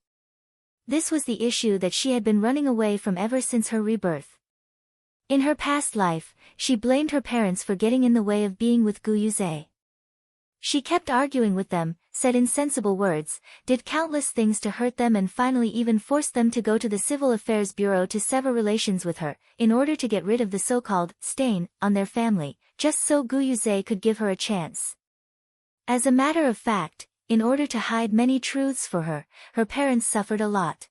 This was the issue that she had been running away from ever since her rebirth. In her past life, she blamed her parents for getting in the way of being with Gu Yuze. She kept arguing with them, said insensible words, did countless things to hurt them and finally even forced them to go to the Civil Affairs Bureau to sever relations with her, in order to get rid of the so-called stain on their family, just so Gu Yuze could give her a chance. As a matter of fact, in order to hide many truths for her, her parents suffered a lot.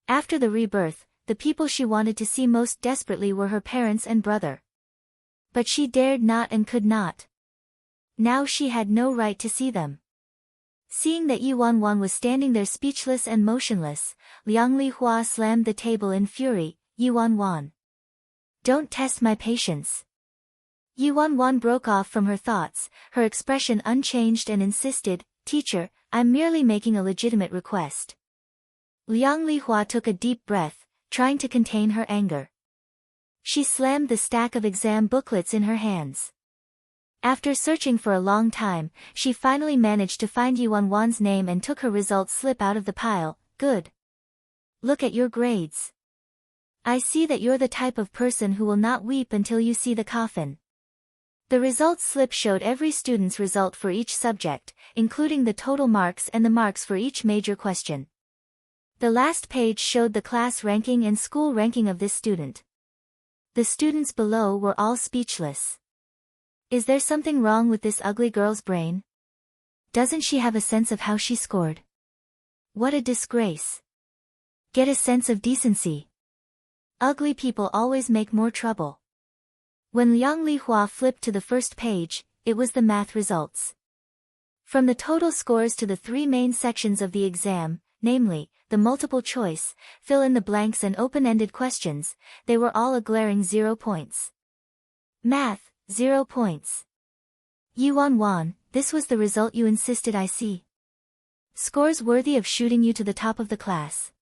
After the rebirth, the people she wanted to see most desperately were her parents and brother. But she dared not and could not. Now she had no right to see them. Seeing that Yuanwan was standing there speechless and motionless, Liang Lihua slammed the table in fury. Yuanwan, don't test my patience. Yuanwan broke off from her thoughts, her expression unchanged, and insisted, Teacher, I'm merely making a legitimate request. Liang Lihua took a deep breath, trying to contain her anger. She slammed the stack of exam booklets in her hands. After searching for a long time, she finally managed to find Yuanwan's name and took her results slip out of the pile. Good. Look at your grades. I see that you're the type of person who will not weep until you see the coffin. The results slip showed every student's result for each subject, including the total marks and the marks for each major question. The last page showed the class ranking and school ranking of this student. The students below were all speechless. Is there something wrong with this ugly girl's brain? Doesn't she have a sense of how she scored? What a disgrace. Get a sense of decency. Ugly people always make more trouble. When Liang Lihua flipped to the first page, it was the math results. From the total scores to the three main sections of the exam, namely, the multiple choice, fill in the blanks and open-ended questions, they were all a glaring 0 points. Math, 0 points. Yuanwan, this was the result you insisted I see. Scores worthy of shooting you to the top of the class.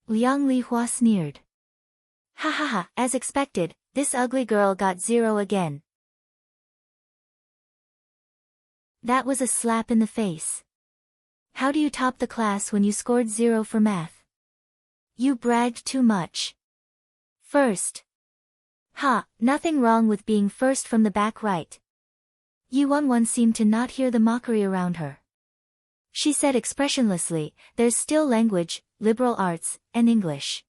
Liang Lihua sneered. Ha ha ha, as expected, this ugly girl got 0 again. That was a slap in the face. How do you top the class when you scored 0 for math? You bragged too much. First. Ha, nothing wrong with being first from the back, right? Yuanwan seemed to not hear the mockery around her. She said expressionlessly, there's still language, liberal arts, and English.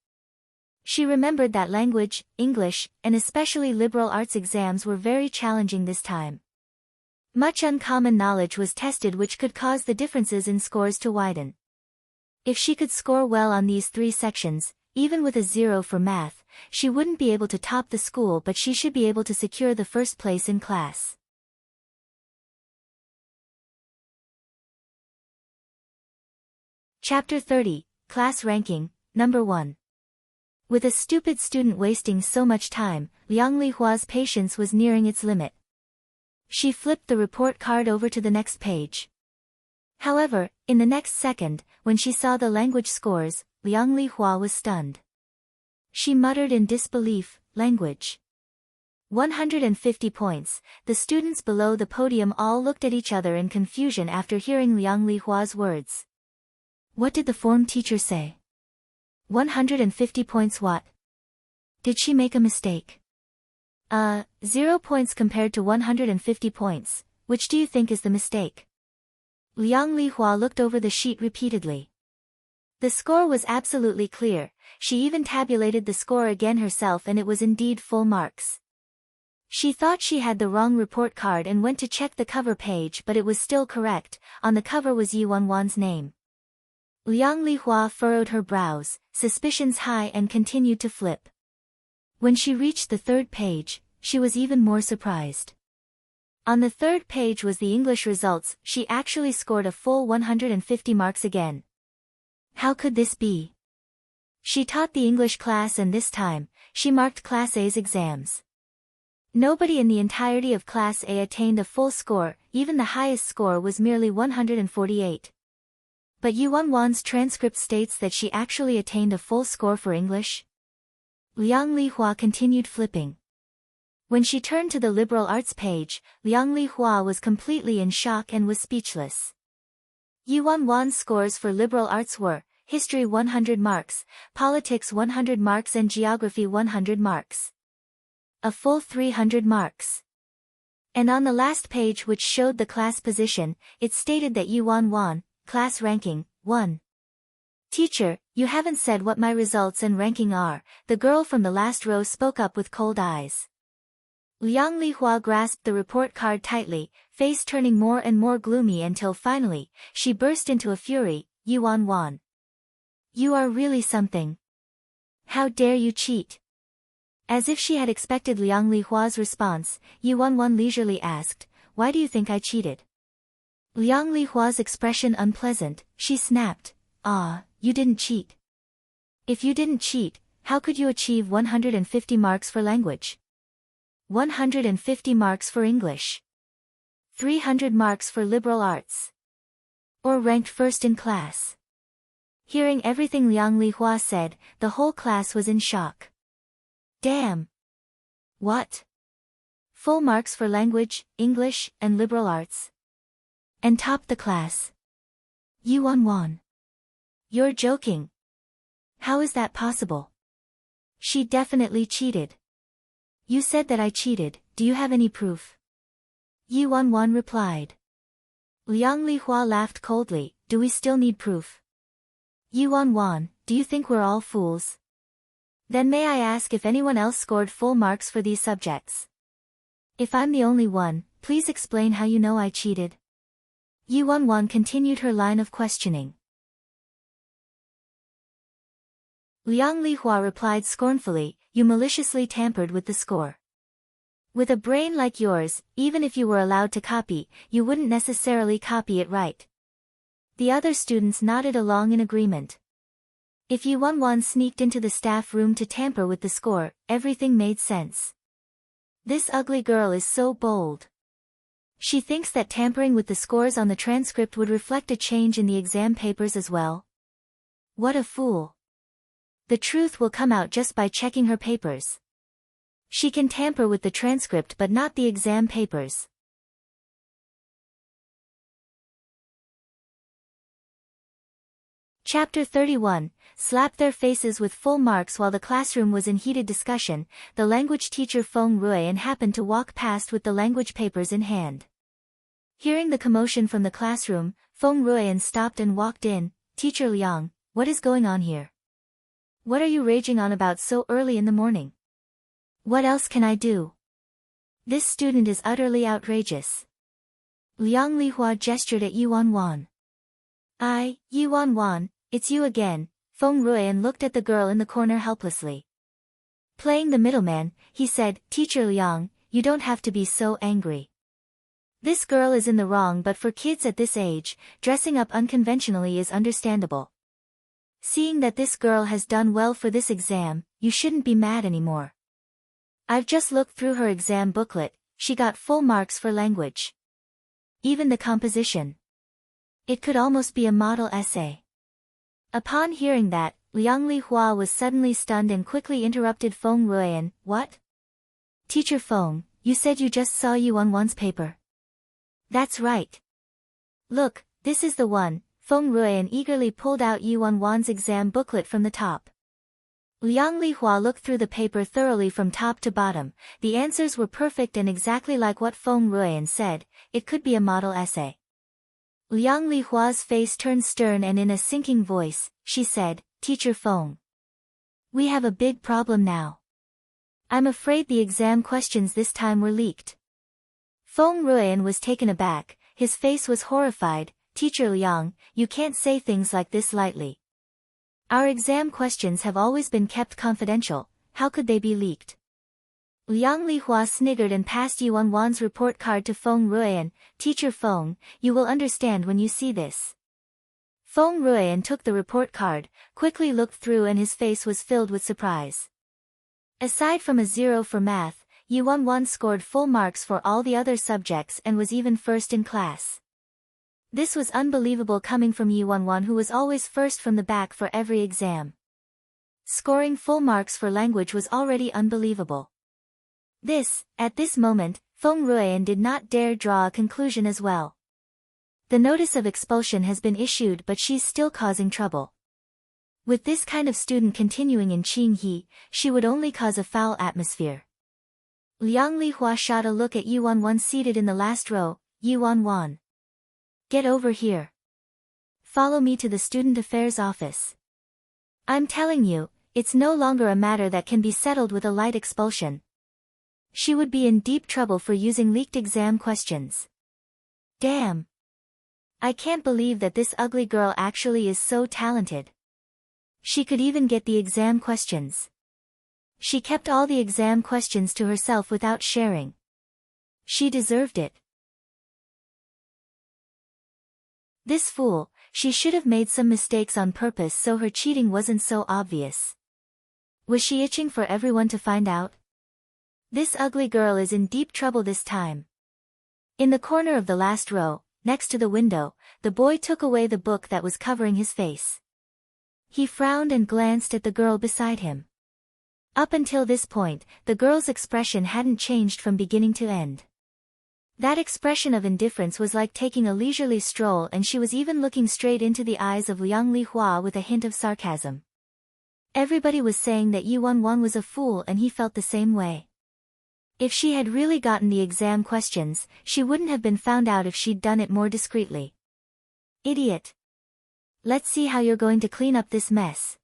She remembered that language, English, and especially liberal arts exams were very challenging this time. Much uncommon knowledge was tested which could cause the differences in scores to widen. If she could score well on these three sections, even with a 0 for math, she wouldn't be able to top the school, but she should be able to secure the first place in class. Chapter 30, Class Ranking, Number 1. With a stupid student wasting so much time, Liang Lihua's patience was nearing its limit. She flipped the report card over to the next page. However, in the next second, when she saw the language scores, Liang Lihua was stunned. She muttered in disbelief, language. 150 points. The students below the podium all looked at each other in confusion after hearing Liang Lihua's words. What did the form teacher say? 150 points what? Did she make a mistake? 0 points compared to 150 points, which do you think is the mistake? Liang Lihua looked over the sheet repeatedly. The score was absolutely clear, she even tabulated the score again herself and it was indeed full marks. She thought she had the wrong report card and went to check the cover page, but it was still correct. On the cover was Yuanwan's name. Liang Lihua furrowed her brows, suspicions high, and continued to flip. When she reached the third page, she was even more surprised. On the third page was the English results. She actually scored a full 150 marks again. How could this be? She taught the English class and this time, she marked Class A's exams. Nobody in the entirety of Class A attained a full score, even the highest score was merely 148. But Yuanwan's transcript states that she actually attained a full score for English. Liang Lihua continued flipping. When she turned to the liberal arts page, Liang Lihua was completely in shock and was speechless. Yuanwan's scores for liberal arts were, History 100 marks, Politics 100 marks and Geography 100 marks. A full 300 marks. And on the last page, which showed the class position, it stated that Yuan, class ranking, 1. Teacher, you haven't said what my results and ranking are, the girl from the last row spoke up with cold eyes. Liang Lihua grasped the report card tightly, face turning more and more gloomy until finally, she burst into a fury. Yuan. You are really something. How dare you cheat? As if she had expected Liang Lihua's response, Yuan leisurely asked, why do you think I cheated? Liang Lihua's expression unpleasant, she snapped, you didn't cheat. If you didn't cheat, how could you achieve 150 marks for language? 150 marks for English. 300 marks for liberal arts. Or ranked first in class. Hearing everything Liang Lihua said, the whole class was in shock. Damn! What? Full marks for language, English, and liberal arts. And topped the class. Yuan. You're joking. How is that possible? She definitely cheated. You said that I cheated, do you have any proof? Yuan replied. Liang Lihua laughed coldly, do we still need proof? Yuan, do you think we're all fools? Then may I ask if anyone else scored full marks for these subjects? If I'm the only one, please explain how you know I cheated. Yuan continued her line of questioning. Liang Lihua replied scornfully, you maliciously tampered with the score. With a brain like yours, even if you were allowed to copy, you wouldn't necessarily copy it right. The other students nodded along in agreement. If Yuan sneaked into the staff room to tamper with the score, everything made sense. This ugly girl is so bold. She thinks that tampering with the scores on the transcript would reflect a change in the exam papers as well. What a fool. The truth will come out just by checking her papers. She can tamper with the transcript but not the exam papers. Chapter 31, Slap their faces with full marks. While the classroom was in heated discussion, the language teacher Feng Ruian happened to walk past with the language papers in hand. Hearing the commotion from the classroom, Feng Ruian stopped and walked in. Teacher Liang, what is going on here? What are you raging on about so early in the morning? What else can I do? This student is utterly outrageous. Liang Lihua gestured at Yuan. Yuan, it's you again. Feng Ruian looked at the girl in the corner helplessly. Playing the middleman, he said, Teacher Liang, you don't have to be so angry. This girl is in the wrong, but for kids at this age, dressing up unconventionally is understandable. Seeing that this girl has done well for this exam, you shouldn't be mad anymore. I've just looked through her exam booklet, she got full marks for language. Even the composition. It could almost be a model essay. Upon hearing that, Liang Lihua was suddenly stunned and quickly interrupted Feng Ruian. What? Teacher Feng, you said you just saw Yuan's paper. That's right. Look, this is the one. Feng Ruian eagerly pulled out Yuan's exam booklet from the top. Liang Lihua looked through the paper thoroughly from top to bottom. The answers were perfect and exactly like what Feng Ruian said. It could be a model essay. Liang Lihua's face turned stern and in a sinking voice, she said, Teacher Feng. We have a big problem now. I'm afraid the exam questions this time were leaked. Feng Ruian was taken aback, his face was horrified. Teacher Liang, you can't say things like this lightly. Our exam questions have always been kept confidential, how could they be leaked? Liang Lihua sniggered and passed Yuan's report card to Feng Ruian. Teacher Feng, you will understand when you see this. Feng Ruian took the report card, quickly looked through and his face was filled with surprise. Aside from a 0 for math, Yuan scored full marks for all the other subjects and was even first in class. This was unbelievable coming from Yuan, who was always first from the back for every exam. Scoring full marks for language was already unbelievable. At this moment, Feng Ruian did not dare draw a conclusion as well. The notice of expulsion has been issued, but she's still causing trouble. With this kind of student continuing in Qinghe, she would only cause a foul atmosphere. Liang Lihua shot a look at Yuan seated in the last row. Yuan. Get over here. Follow me to the student affairs office. I'm telling you, it's no longer a matter that can be settled with a light expulsion. She would be in deep trouble for using leaked exam questions. Damn. I can't believe that this ugly girl actually is so talented. She could even get the exam questions. She kept all the exam questions to herself without sharing. She deserved it. This fool, she should have made some mistakes on purpose so her cheating wasn't so obvious. Was she itching for everyone to find out? This ugly girl is in deep trouble this time. In the corner of the last row, next to the window, the boy took away the book that was covering his face. He frowned and glanced at the girl beside him. Up until this point, the girl's expression hadn't changed from beginning to end. That expression of indifference was like taking a leisurely stroll, and she was even looking straight into the eyes of Liang Lihua with a hint of sarcasm. Everybody was saying that Yuan was a fool, and he felt the same way. If she had really gotten the exam questions, she wouldn't have been found out if she'd done it more discreetly. Idiot. Let's see how you're going to clean up this mess.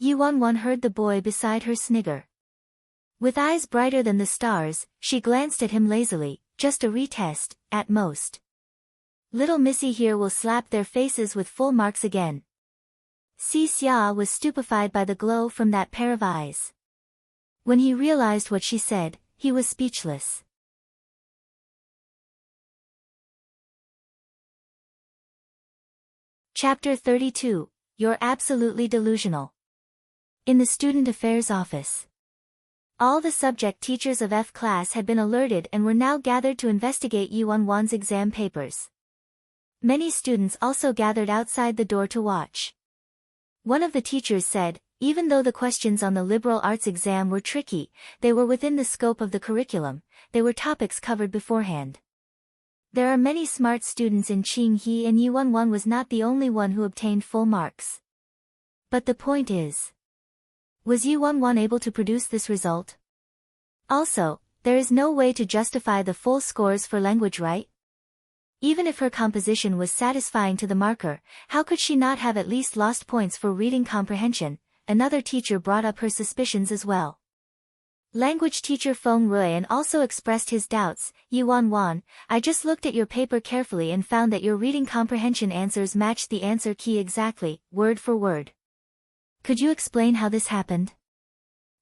Yuan heard the boy beside her snigger. With eyes brighter than the stars, she glanced at him lazily. Just a retest, at most. Little Missy here will slap their faces with full marks again. Si Xia was stupefied by the glow from that pair of eyes. When he realized what she said, he was speechless. Chapter 32, You're Absolutely Delusional. In the Student Affairs Office. All the subject teachers of F class had been alerted and were now gathered to investigate Yuan's exam papers. Many students also gathered outside the door to watch. One of the teachers said, even though the questions on the liberal arts exam were tricky, they were within the scope of the curriculum, they were topics covered beforehand. There are many smart students in Qinghe, and Yuan was not the only one who obtained full marks. But the point is, was Yuan able to produce this result? Also, there is no way to justify the full scores for language, right? Even if her composition was satisfying to the marker, how could she not have at least lost points for reading comprehension? Another teacher brought up her suspicions as well. Language teacher Feng Ruian also expressed his doubts. Yuan, I just looked at your paper carefully and found that your reading comprehension answers matched the answer key exactly, word for word. Could you explain how this happened?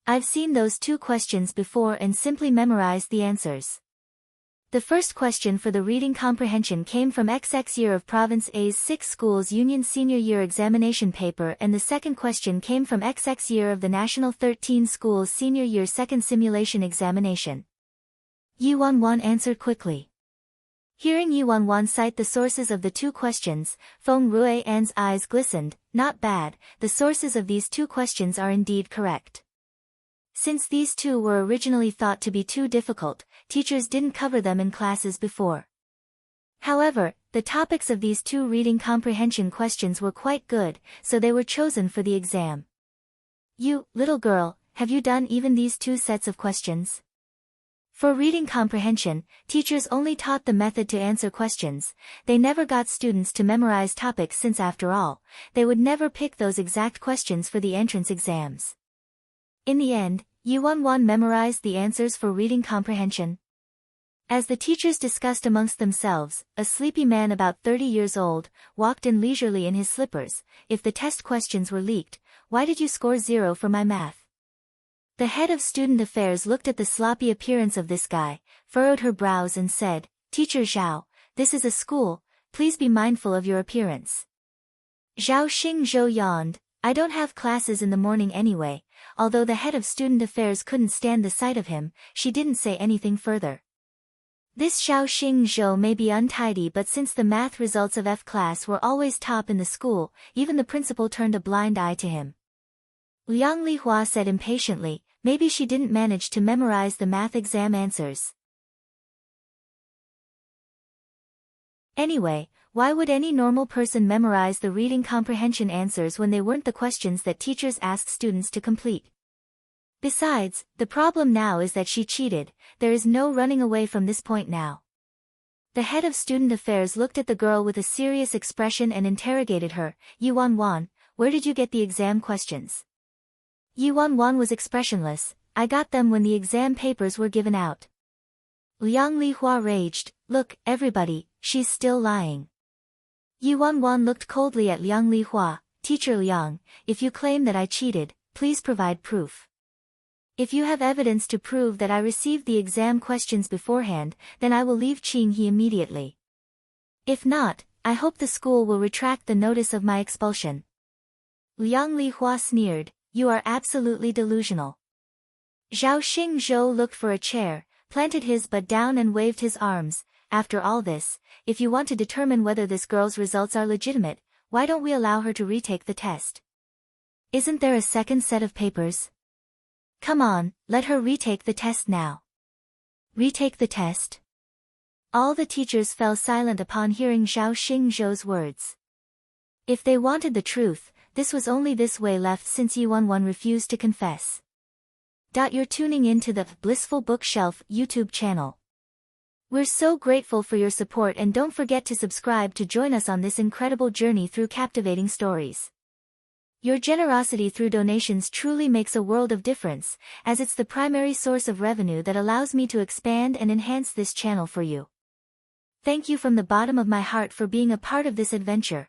I've seen those two questions before and simply memorized the answers. The first question for the reading comprehension came from XX year of Province A's 6 schools Union Senior Year Examination paper, and the second question came from XX year of the National 13 schools Senior Year Second Simulation Examination. Yuan answered quickly. Hearing Yuan cite the sources of the two questions, Feng Ruian's eyes glistened. Not bad, the sources of these two questions are indeed correct. Since these two were originally thought to be too difficult, teachers didn't cover them in classes before. However, the topics of these two reading comprehension questions were quite good, so they were chosen for the exam. You, little girl, have you done even these two sets of questions? For reading comprehension, teachers only taught the method to answer questions. They never got students to memorize topics, since after all, they would never pick those exact questions for the entrance exams. In the end, Yuan memorized the answers for reading comprehension. As the teachers discussed amongst themselves, a sleepy man about 30 years old walked in leisurely in his slippers. If the test questions were leaked, why did you score 0 for my math? The head of student affairs looked at the sloppy appearance of this guy, furrowed her brows and said, Teacher Zhao, this is a school, please be mindful of your appearance. Zhao Xingzhou yawned, I don't have classes in the morning anyway. Although the head of student affairs couldn't stand the sight of him, she didn't say anything further. This Zhao Xingzhou may be untidy, but since the math results of F class were always top in the school, even the principal turned a blind eye to him. Liang Lihua said impatiently, maybe she didn't manage to memorize the math exam answers. Anyway, why would any normal person memorize the reading comprehension answers when they weren't the questions that teachers asked students to complete? Besides, the problem now is that she cheated, there is no running away from this point now. The head of student affairs looked at the girl with a serious expression and interrogated her. Yuan, where did you get the exam questions? Yuan was expressionless. I got them when the exam papers were given out. Liang Lihua raged. Look, everybody, she's still lying. Yuan looked coldly at Liang Lihua. Teacher Liang, if you claim that I cheated, please provide proof. If you have evidence to prove that I received the exam questions beforehand, then I will leave Qinghe immediately. If not, I hope the school will retract the notice of my expulsion. Liang Lihua sneered. You are absolutely delusional. Zhao Xingzhou looked for a chair, planted his butt down and waved his arms. After all this, if you want to determine whether this girl's results are legitimate, why don't we allow her to retake the test? Isn't there a second set of papers? Come on, let her retake the test now. Retake the test? All the teachers fell silent upon hearing Zhao Xingzhou's words. If they wanted the truth, this was only this way left since Yuan refused to confess. You're tuning in to the Blissful Bookshelf YouTube channel. We're so grateful for your support, and don't forget to subscribe to join us on this incredible journey through captivating stories. Your generosity through donations truly makes a world of difference, as it's the primary source of revenue that allows me to expand and enhance this channel for you. Thank you from the bottom of my heart for being a part of this adventure.